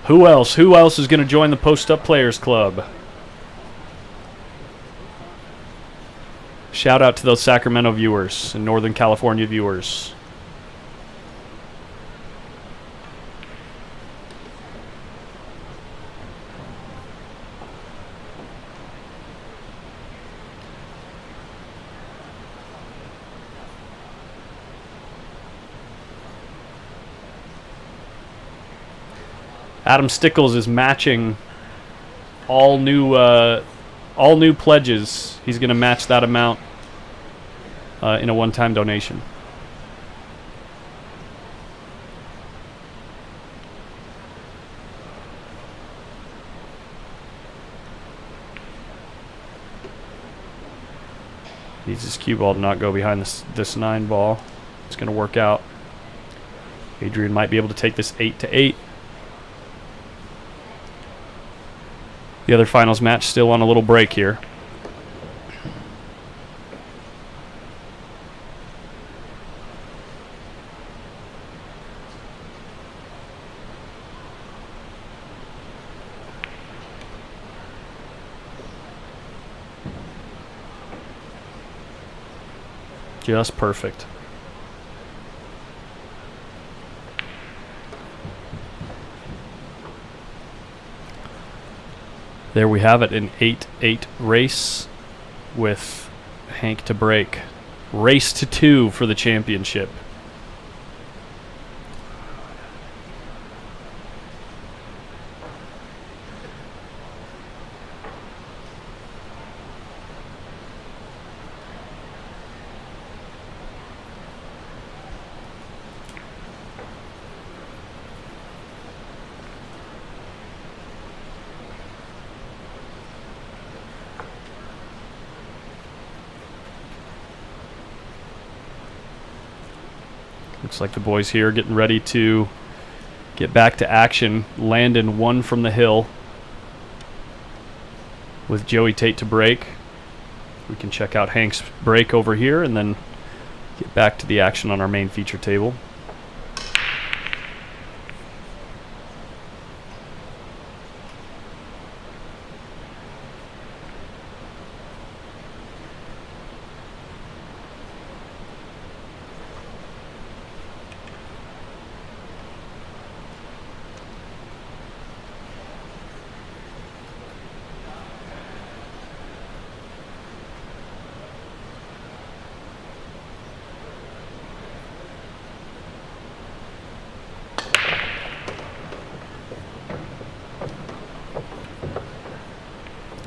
Who else? Who else is going to join the Post Up Players Club? Shout out to those Sacramento viewers and Northern California viewers. Adam Stickles is matching all new pledges. He's going to match that amount in a one-time donation. Needs his cue ball to not go behind this 9 ball. It's going to work out. Adrian might be able to take this 8-8. The other finals match still on a little break here. Just perfect. There we have it, an 8-8 race with Hank to break. Race to 2 for the championship. Looks like the boys here getting ready to get back to action. Landon 1 from the hill with Joey Tate to break. We can check out Hank's break over here and then get back to the action on our main feature table.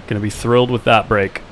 Going to be thrilled with that break.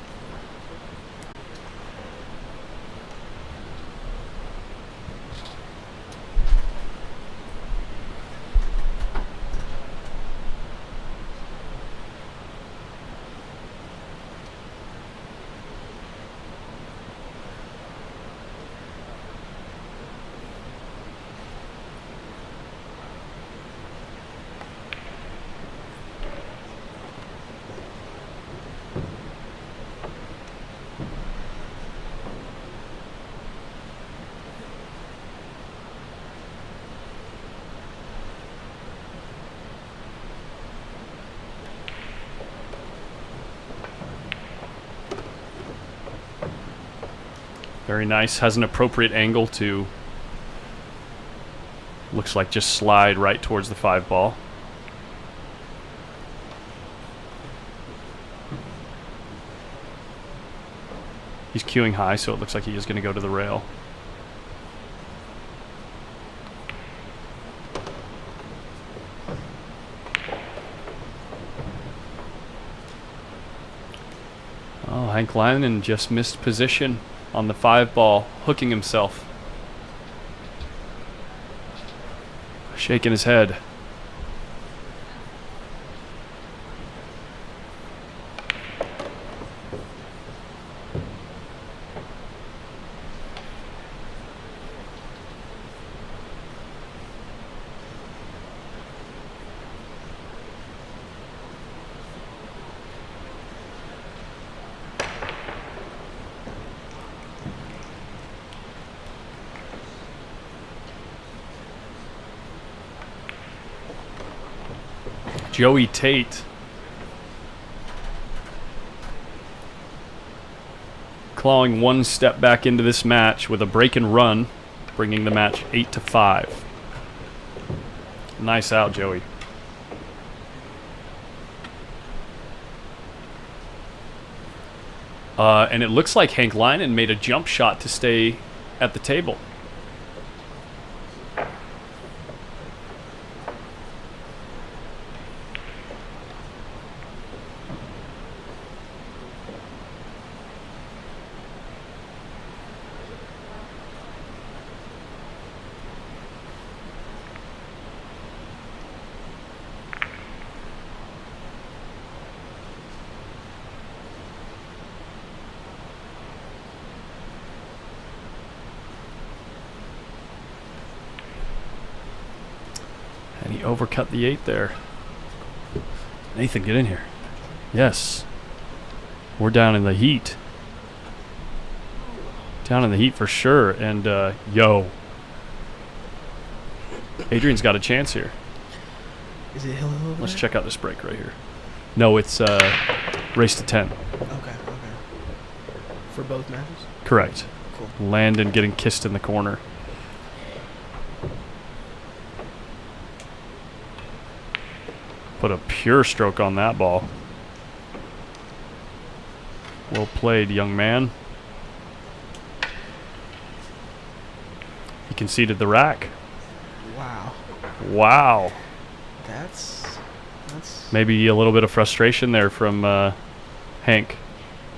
Very nice. Has an appropriate angle to, looks like just slide right towards the 5 ball. He's cueing high, so it looks like he is going to go to the rail. Oh, Hank Lyman just missed position on the 5 ball, hooking himself. Shaking his head. Joey Tate clawing 1 step back into this match with a break and run, bringing the match 8-5. Nice out, Joey. And it looks like Hank Lyman made a jump shot to stay at the table. And he overcut the 8 there. Nathan, get in here. Yes. We're down in the heat. Down in the heat for sure. And, yo. Adrian's got a chance here. Is it hill over Let's there? check out this break right here. No, it's race to 10. Okay. For both matches? Correct. Cool. Landon getting kissed in the corner. Put a pure stroke on that ball. Well played, young man. He conceded the rack. Wow. Wow. That's Maybe a little bit of frustration there from Hank.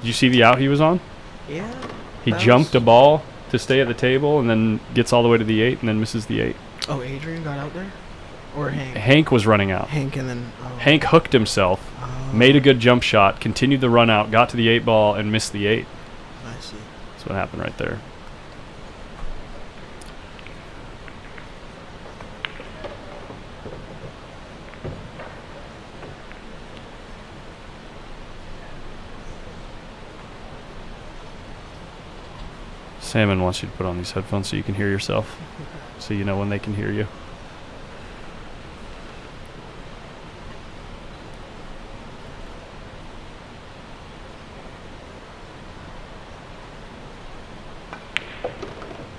Did you see the out he was on? yeah. He that jumped a was- ball to stay at the table and then gets all the way to the 8 and then misses the 8. Oh, Adrian got out there? Or Hank? Hank was running out. Hank and then Hank hooked himself, made a good jump shot, continued the run out, got to the 8 ball, and missed the 8. I see. That's what happened right there. Salmon wants you to put on these headphones so you can hear yourself, so you know when they can hear you.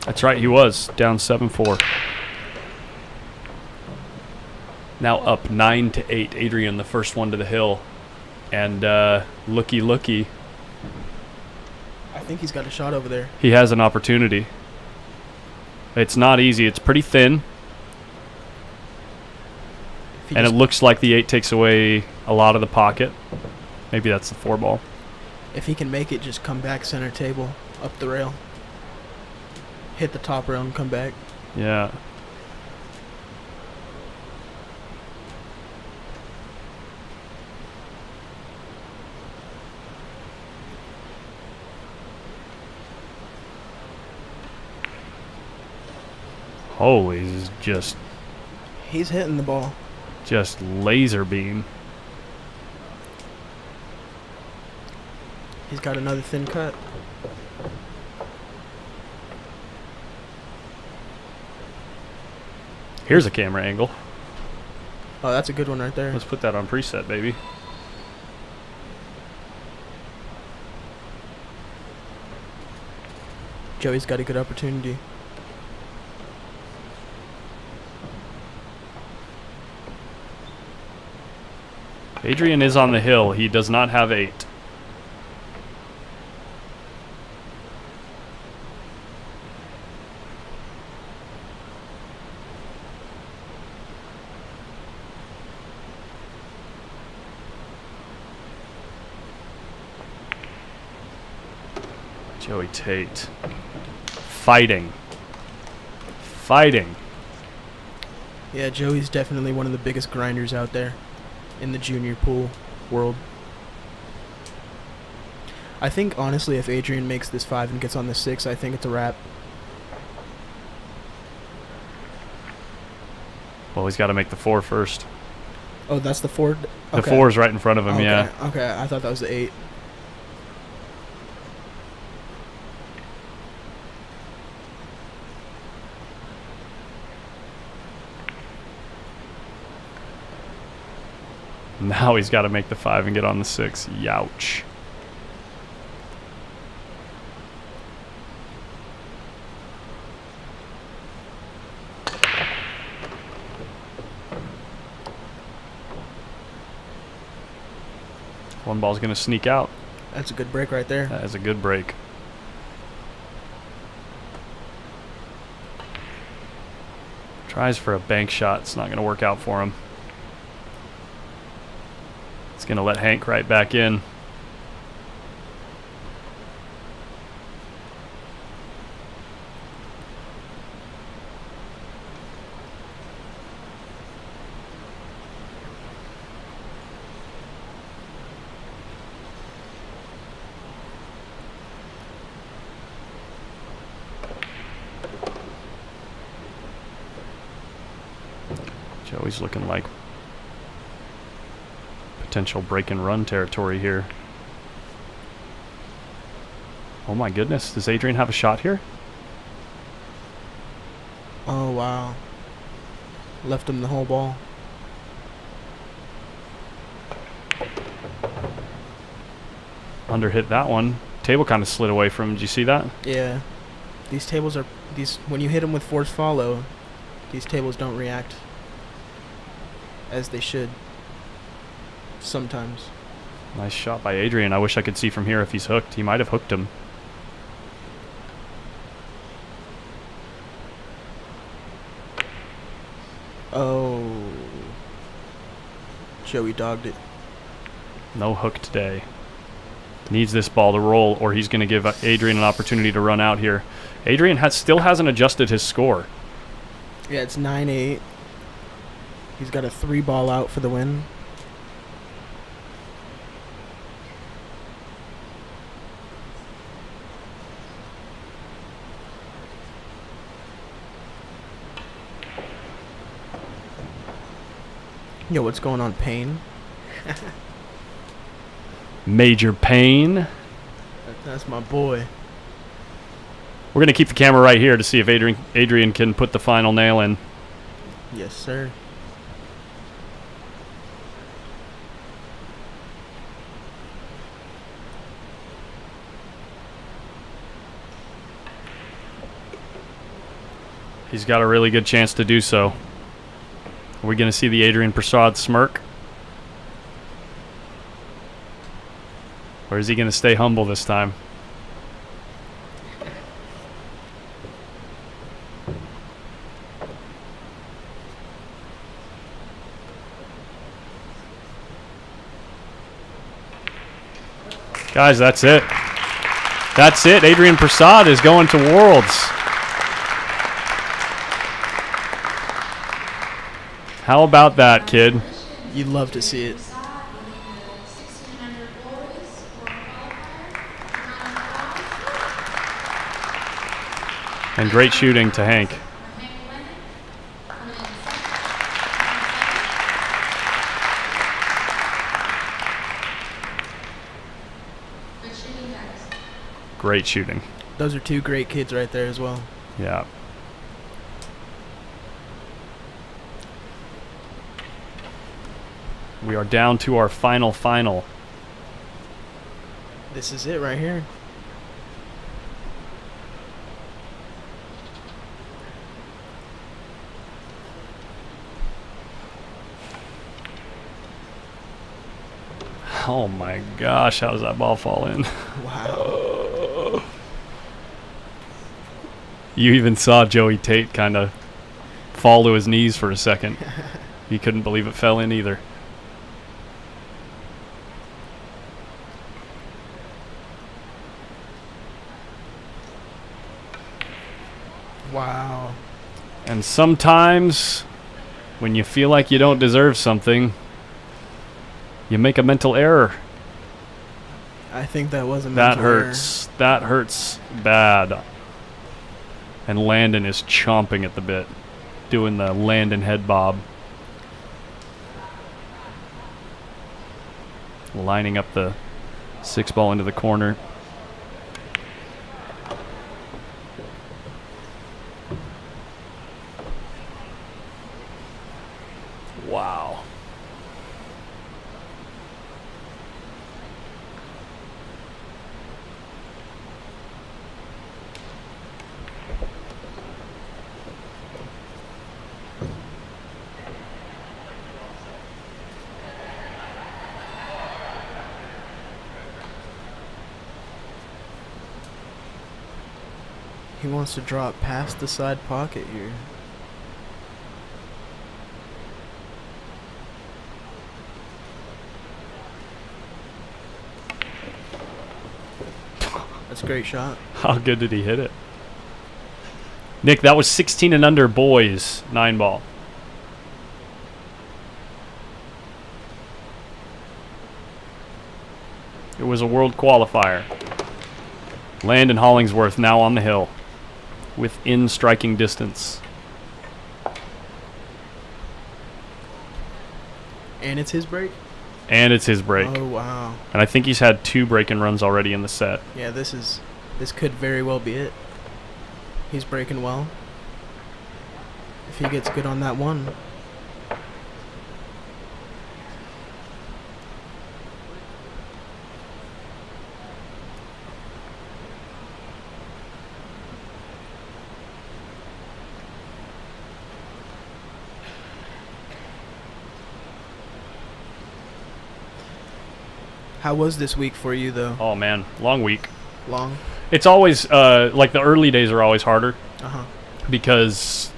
That's right, he was down 7-4. Now up 9-8. Adrian, the first one to the hill, and looky, I think he's got a shot over there. he has an opportunity. It's not easy. It's pretty thin, If he and it just- looks like the 8 takes away a lot of the pocket. Maybe that's the 4 ball. if he can make it, just come back center table, up the rail. Hit the top rail and come back. Yeah. Holy, this is He's hitting the ball. just laser beam. He's got another thin cut. Here's a camera angle. Oh, that's a good one right there. Let's put that on preset, baby. Joey's got a good opportunity. Adrian is on the hill. He does not have 8. Joey Tate. Fighting. Yeah, Joey's definitely one of the biggest grinders out there in the junior pool world. I think, honestly, if Adrian makes this 5 and gets on the 6, I think it's a wrap. Well, he's got to make the 4 first. Oh, that's the 4? The 4 is right in front of him, okay. yeah. Okay, I thought that was the 8. Now he's got to make the 5 and get on the 6. Youch. One ball's going to sneak out. That's a good break right there. That is a good break. Tries for a bank shot. It's not going to work out for him. It's going to let Hank right back in. Joey's looking like potential break and run territory here. Oh my goodness, does Adrian have a shot here? Oh, wow. Left him the whole ball. Under hit that one. Table kind of slid away from him. Did you see that? Yeah. These tables are... when you hit them with force follow, these tables don't react as they should. Sometimes. Nice shot by Adrian. I wish I could see from here if he's hooked. He might have hooked him. Oh. Joey dogged it. No hook today. Needs this ball to roll, or he's going to give Adrian an opportunity to run out here. Adrian still hasn't adjusted his score. Yeah, it's 9-8. He's got a 3-ball out for the win. Yo, what's going on, Payne? Major Payne. That's my boy. We're going to keep the camera right here to see if Adrian can put the final nail in. Yes, sir. He's got a really good chance to do so. Are we going to see the Adrian Prasad smirk? Or is he going to stay humble this time? Guys, that's it. That's it. Adrian Prasad is going to Worlds. How about that, kid? You'd love to see it. And great shooting to Hank. Great shooting. Those are two great kids right there as well. Yeah. We are down to our final. This is it right here. Oh my gosh, how does that ball fall in? Wow. You even saw Joey Tate kind of fall to his knees for a second. He couldn't believe it fell in either. Wow. And sometimes, when you feel like you don't deserve something, you make a mental error. I think that was a That mental error. hurts. That hurts bad. And Landon is chomping at the bit, doing the Landon head bob. Lining up the 6-ball into the corner. Wow. He wants to drop past the side pocket here. That's a great shot. How good did he hit it? Nick, that was 16 and under boys, 9-ball. It was a world qualifier. Landon Hollingsworth now on the hill, within striking distance. And it's his break? And it's his break. Oh, wow. And I think he's had 2 break-and runs already in the set. Yeah, this could very well be it. He's breaking well. If he gets good on that one. How was this week for you, though? Oh, man. Long week. Long? It's always, like, the early days are always harder. Uh-huh. Because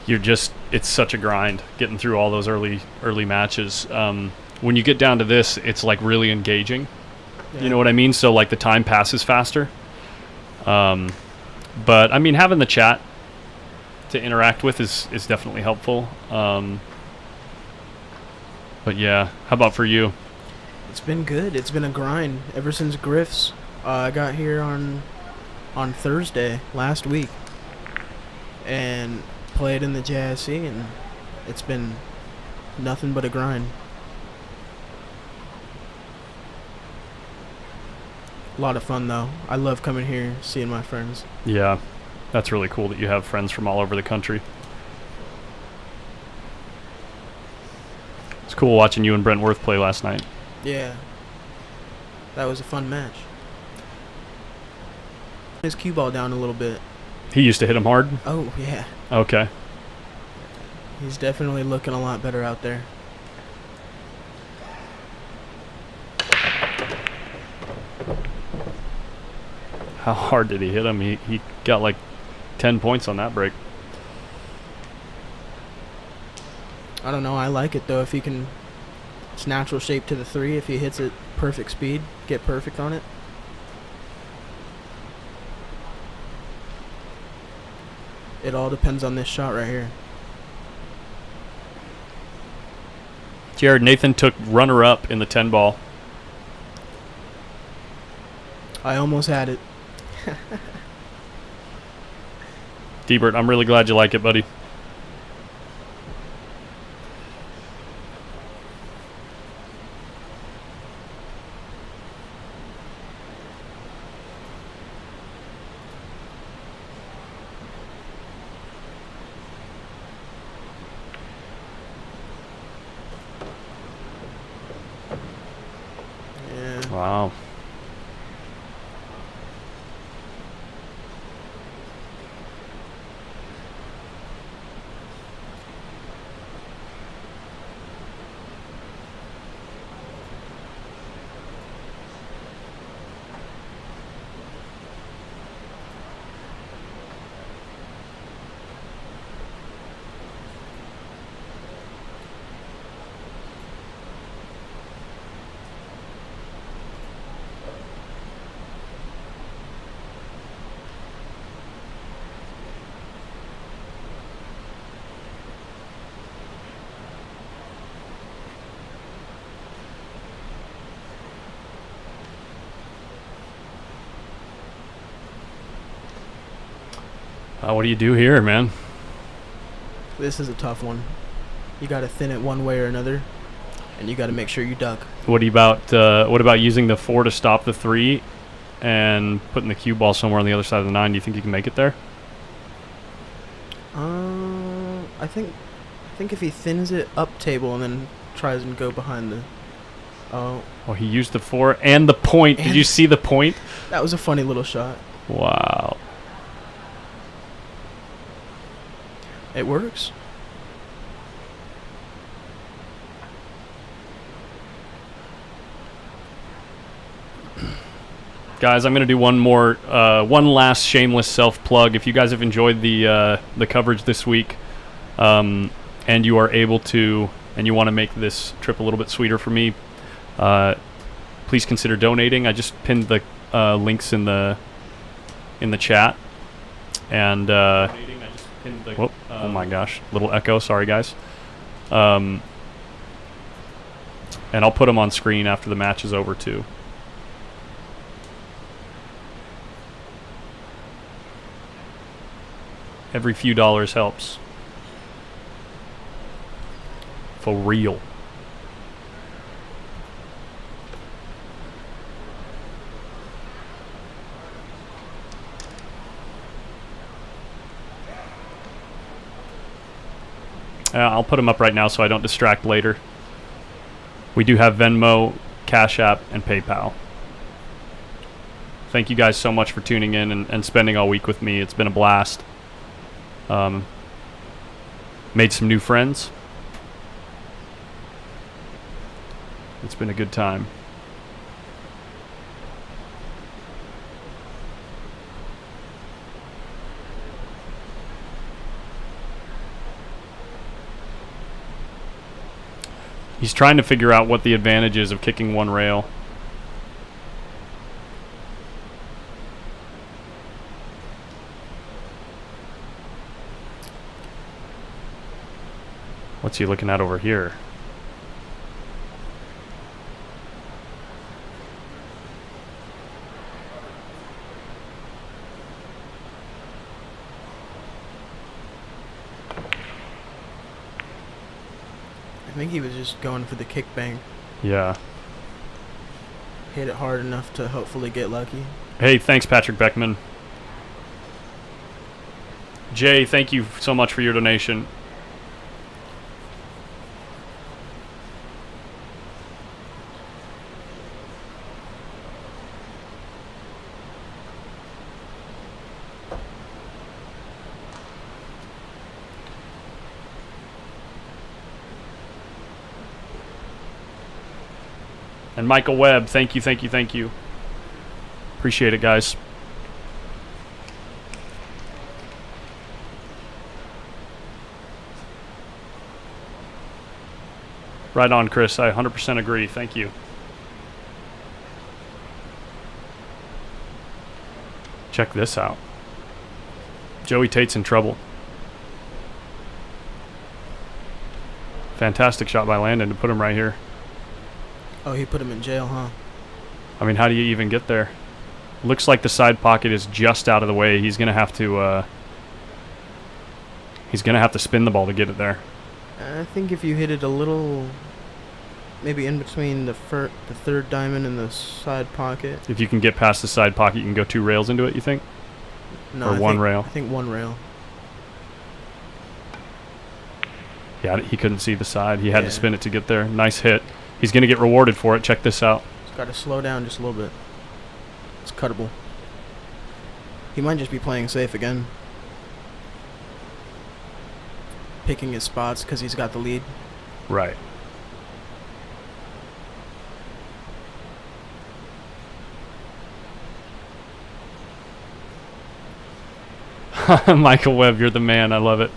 it's such a grind getting through all those early matches. When you get down to this, it's, like, really engaging. Yeah. You know what I mean? So, like, the time passes faster. But, I mean, having the chat to interact with is definitely helpful. But, yeah. How about for you? It's been good. It's been a grind ever since Griff's. I got here on Thursday last week and played in the JSC, and it's been nothing but a grind. A lot of fun, though. I love coming here, seeing my friends. Yeah. That's really cool that you have friends from all over the country. It's cool watching you and Brent Worth play last night. Yeah. That was a fun match. His cue ball down a little bit. He used to hit him hard? Oh, yeah. Okay. He's definitely looking a lot better out there. How hard did he hit him? He got like 10 points on that break. I don't know. I like it, though. If he can... It's natural shape to the 3. If he hits it perfect speed, get perfect on it. It all depends on this shot right here. Jared, Nathan took runner-up in the 10 ball. I almost had it. Debert, I'm really glad you like it, buddy. Yeah. Wow. What do you do here, man? This is a tough one. You got to thin it one way or another, and you got to make sure you duck. What about using the 4 to stop the 3 and putting the cue ball somewhere on the other side of the 9? Do you think you can make it there? I think if he thins it up table and then tries and go behind the... Oh, He used the 4 and the point. Did you see the point? that was a funny little shot. Wow. It works. Guys, I'm going to do one last shameless self-plug. If you guys have enjoyed the coverage this week, and you are able to, and you want to make this trip a little bit sweeter for me, please consider donating. I just pinned the links in the chat, and whoop, oh my gosh, little echo. Sorry, guys. And I'll put them on screen after the match is over too. Every few dollars helps. For real. I'll put them up right now so I don't distract later. We do have Venmo, Cash App, and PayPal. Thank you guys so much for tuning in and spending all week with me. It's been a blast. Made some new friends. It's been a good time. He's trying to figure out what the advantage is of kicking one rail. What's he looking at over here? I think he was just going for the kickbang. Yeah. Hit it hard enough to hopefully get lucky. Hey, thanks, Patrick Beckman. Jay, thank you so much for your donation. And Michael Webb, thank you, thank you, thank you. Appreciate it, guys. Right on, Chris. I 100% agree. Thank you. Check this out. Joey Tate's in trouble. Fantastic shot by Landon to put him right here. Oh, he put him in jail, huh? I mean, how do you even get there? Looks like the side pocket is just out of the way. He's gonna have to. He's gonna have to spin the ball to get it there. I think if you hit it a little, maybe in between the third diamond and the side pocket. If you can get past the side pocket, you can go 2 rails into it. You think? No, Or one rail? I think 1 rail. Yeah, he couldn't see the side. He had to spin it to get there. Nice hit. He's gonna get rewarded for it. Check this out. He's got to slow down just a little bit. It's cuttable. He might just be playing safe again. Picking his spots because he's got the lead. Right. Michael Webb, you're the man. I love it.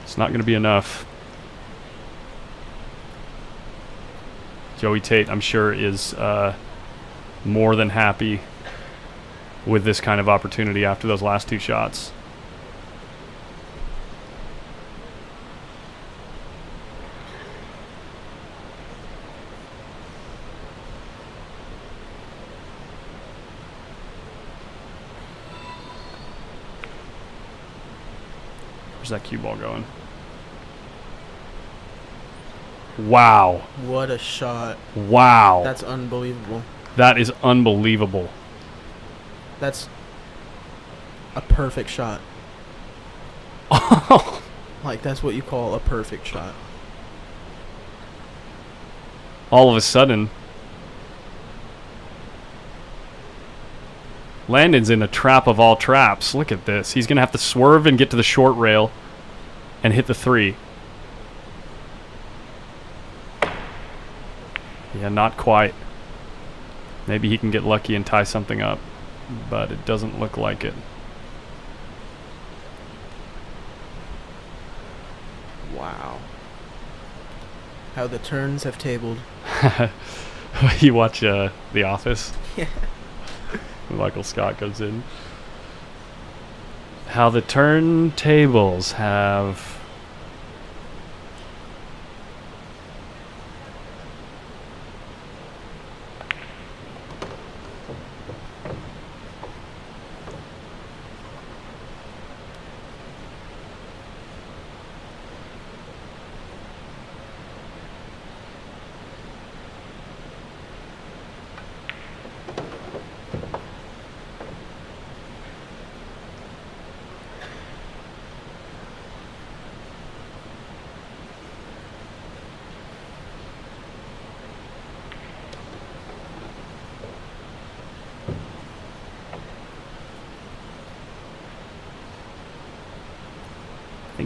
It's not going to be enough. Joey Tate, I'm sure, is more than happy with this kind of opportunity after those last 2 shots. Where's that cue ball going? Wow. What a shot. Wow. That's unbelievable. That is unbelievable. That's a perfect shot. Like, that's what you call a perfect shot. All of a sudden, Landon's in a trap of all traps. Look at this. He's going to have to swerve and get to the short rail and hit the 3. Yeah, not quite. Maybe he can get lucky and tie something up, but it doesn't look like it. Wow. How the turns have tabled. You watch The Office? Yeah. Michael Scott comes in. How the turntables have...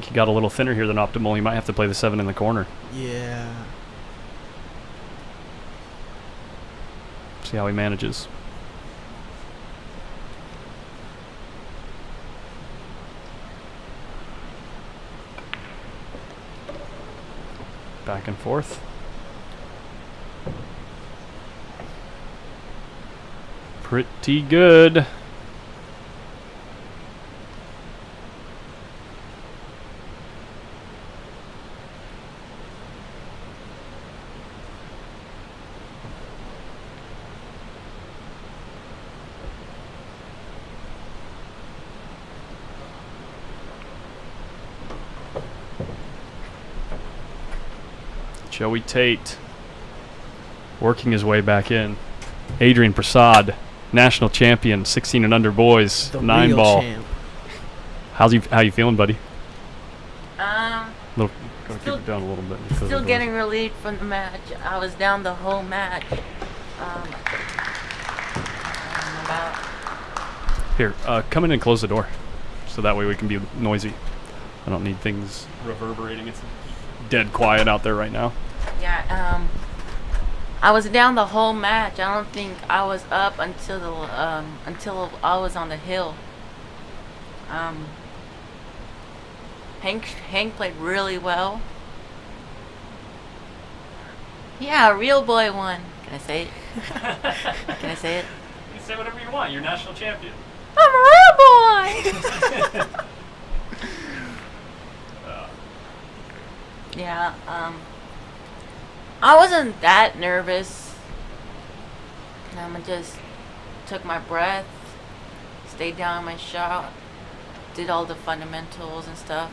think he got a little thinner here than optimal. He might have to play the 7 in the corner. Yeah. See how he manages. Back and forth. Pretty good. Joey Tate working his way back in. Adrian Prasad, national champion, 16 and under boys, The 9 real ball. champ. How you feeling, buddy? Go Still- keep it down a little bit. Still getting relieved from the match. I was down the whole match. About Here, come in and close the door, so that way we can be noisy. I don't need things reverberating. It's dead quiet out there right now. I was down the whole match. I don't think I was up until I was on the hill. Hank played really well. Yeah, Real Boy won. Can I say it? Can I say it? You can say whatever you want. You're national champion. I'm a real boy. Yeah. I wasn't that nervous. I just took my breath, stayed down on my shot, did all the fundamentals and stuff.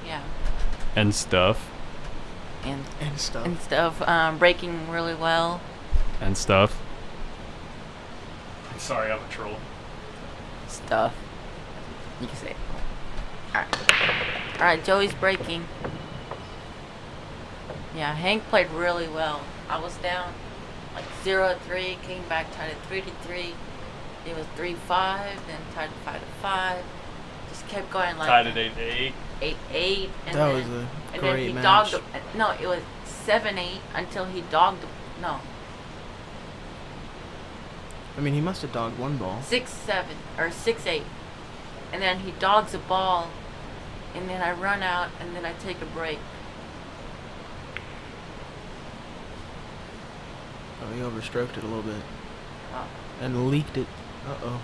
Yeah. And stuff. And stuff. breaking really well. And stuff. Sorry, I'm a troll. Stuff. You can say it. Alright, Joey's breaking. Yeah, Hank played really well. I was down like 0-3, came back, tied at 3-3. It was 3-5, then tied at 5-5. Just kept going like Tied at 8-8. 8-8, and That then, was a and then great he match. dogged. No, it was 7-8 until he dogged. No, I mean, he must have dogged one ball. 6-7 or 6-8, and then he dogs a ball, and then I run out, and then I take a break. Oh, he overstroked it a little bit Oh, and leaked it. Uh-oh.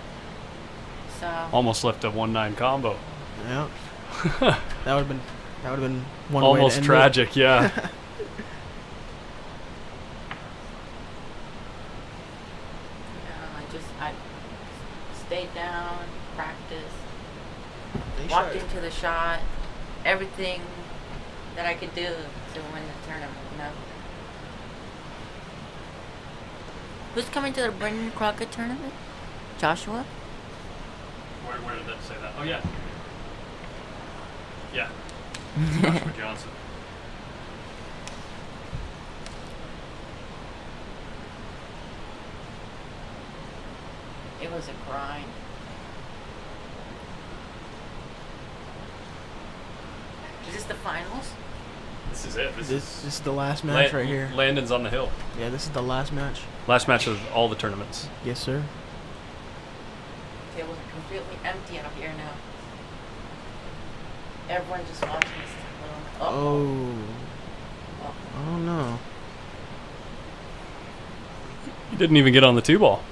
so Almost left a 1-9 combo. Yeah. That would have been one way to Almost end it. tragic, yeah. I stayed down, practiced, They walked shot- into the shot, everything that I could do to win the tournament. You know. Who's coming to the Brendan Crockett tournament? Joshua? Where did that say that? Oh, yeah. Yeah. Joshua Johnson. It was a grind. Is this the finals? This is it. This is the last match right here. Landon's on the hill. Yeah, this is the last match. Last match of all the tournaments. Yes, sir. It was completely empty out here now. Everyone just watching this little. Oh. Oh. Oh no. He didn't even get on the 2-ball.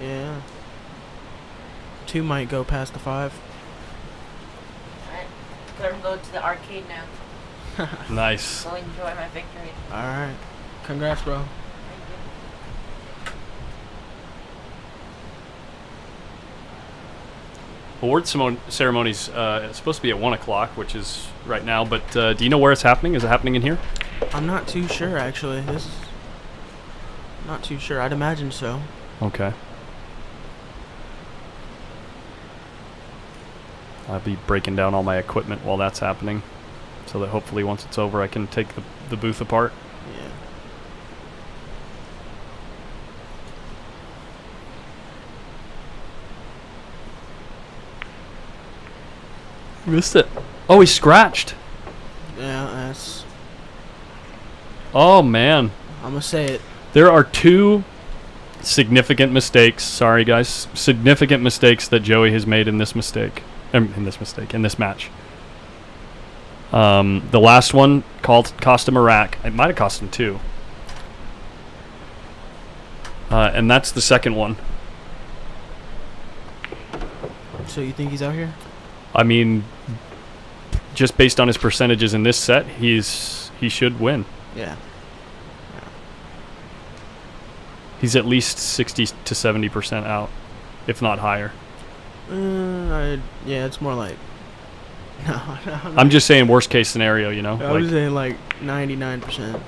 Yeah. 2 might go past the 5. Alright, let him go to the arcade now. Nice. Go enjoy my victory. All right. Congrats, bro. Thank you. Award ceremony's supposed to be at 1 o'clock, which is right now, but do you know where it's happening? Is it happening in here? I'm not too sure actually. This is not too sure. I'd imagine so. Okay. I'll be breaking down all my equipment while that's happening, so that hopefully once it's over I can take the booth apart. Yeah. Missed it. Oh, he scratched. Yeah, that's. Oh, man. I'm gonna say it. There are two significant mistakes. Sorry, guys. Significant mistakes that Joey has made in this match. The last one cost him a rack. It might have cost him 2. And that's the second one. So you think he's out here? I mean, just based on his percentages in this set, he should win. Yeah. He's at least 60 to 70% out, if not higher. Yeah, it's more like. No, I'm just saying worst case scenario, you know? I was saying like 99%.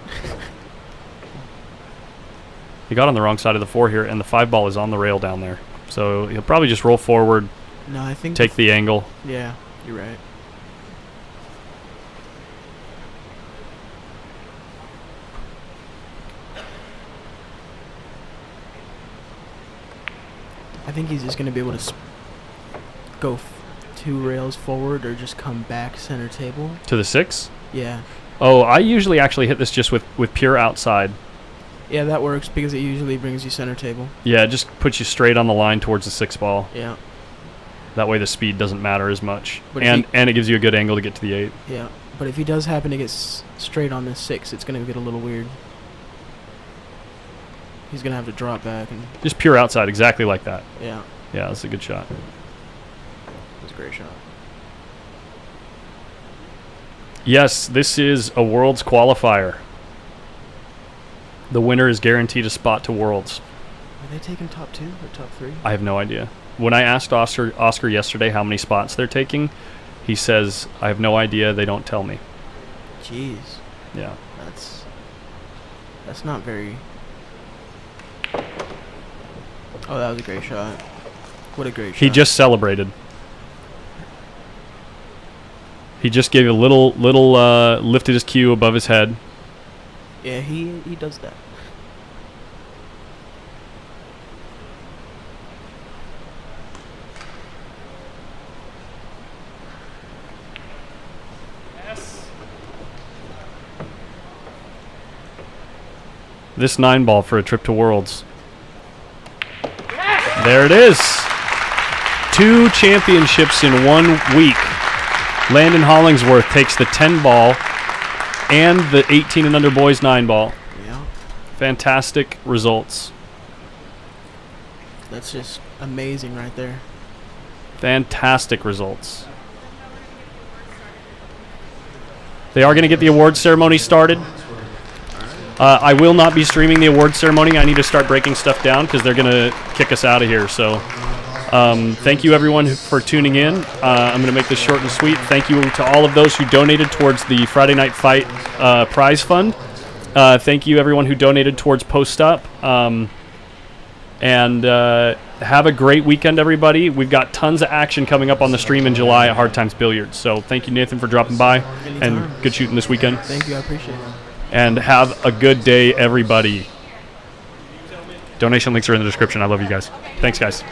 He got on the wrong side of the 4 here, and the 5 ball is on the rail down there. So he'll probably just roll forward, No, I think. take the angle. Yeah, you're right. I think he's just gonna be able to go 2 rails forward or just come back center table. To the 6? Yeah. Oh, I usually actually hit this just with pure outside. Yeah, that works because it usually brings you center table. Yeah, it just puts you straight on the line towards the 6 ball. Yeah. That way the speed doesn't matter as much. But And it gives you a good angle to get to the 8. Yeah. But if he does happen to get straight on this 6, it's gonna get a little weird. He's gonna have to drop back and Just pure outside, exactly like that. yeah, Yeah, that's a good shot. that's a great shot. Yes, this is a Worlds qualifier. The winner is guaranteed a spot to Worlds. Are they taking top 2 or top 3? I have no idea. When I asked Oscar yesterday how many spots they're taking, he says, I have no idea, they don't tell me. Jeez, Yeah. that's not very. Oh, that was a great shot. What a great shot. He just celebrated. He just gave a little lifted his cue above his head. Yeah, he does that. This 9 ball for a trip to Worlds. There it is. 2 championships in 1 week. Landon Hollingsworth takes the 10 ball and the 18 and under boys 9 ball. Yeah, Fantastic results. that's just amazing right there. Fantastic results. They are going to get the award ceremony started. I will not be streaming the award ceremony. I need to start breaking stuff down because they're going to kick us out of here. So thank you, everyone, for tuning in. I'm going to make this short and sweet. Thank you to all of those who donated towards the Friday Night Fight prize fund. Thank you, everyone who donated towards Post Up. And have a great weekend, everybody. We've got tons of action coming up on the stream in July at Hard Times Billiards. So thank you, Nathan, for dropping by. And good shooting this weekend. Thank you, I appreciate it. And have a good day, everybody. Donation links are in the description. I love you guys. Thanks, guys.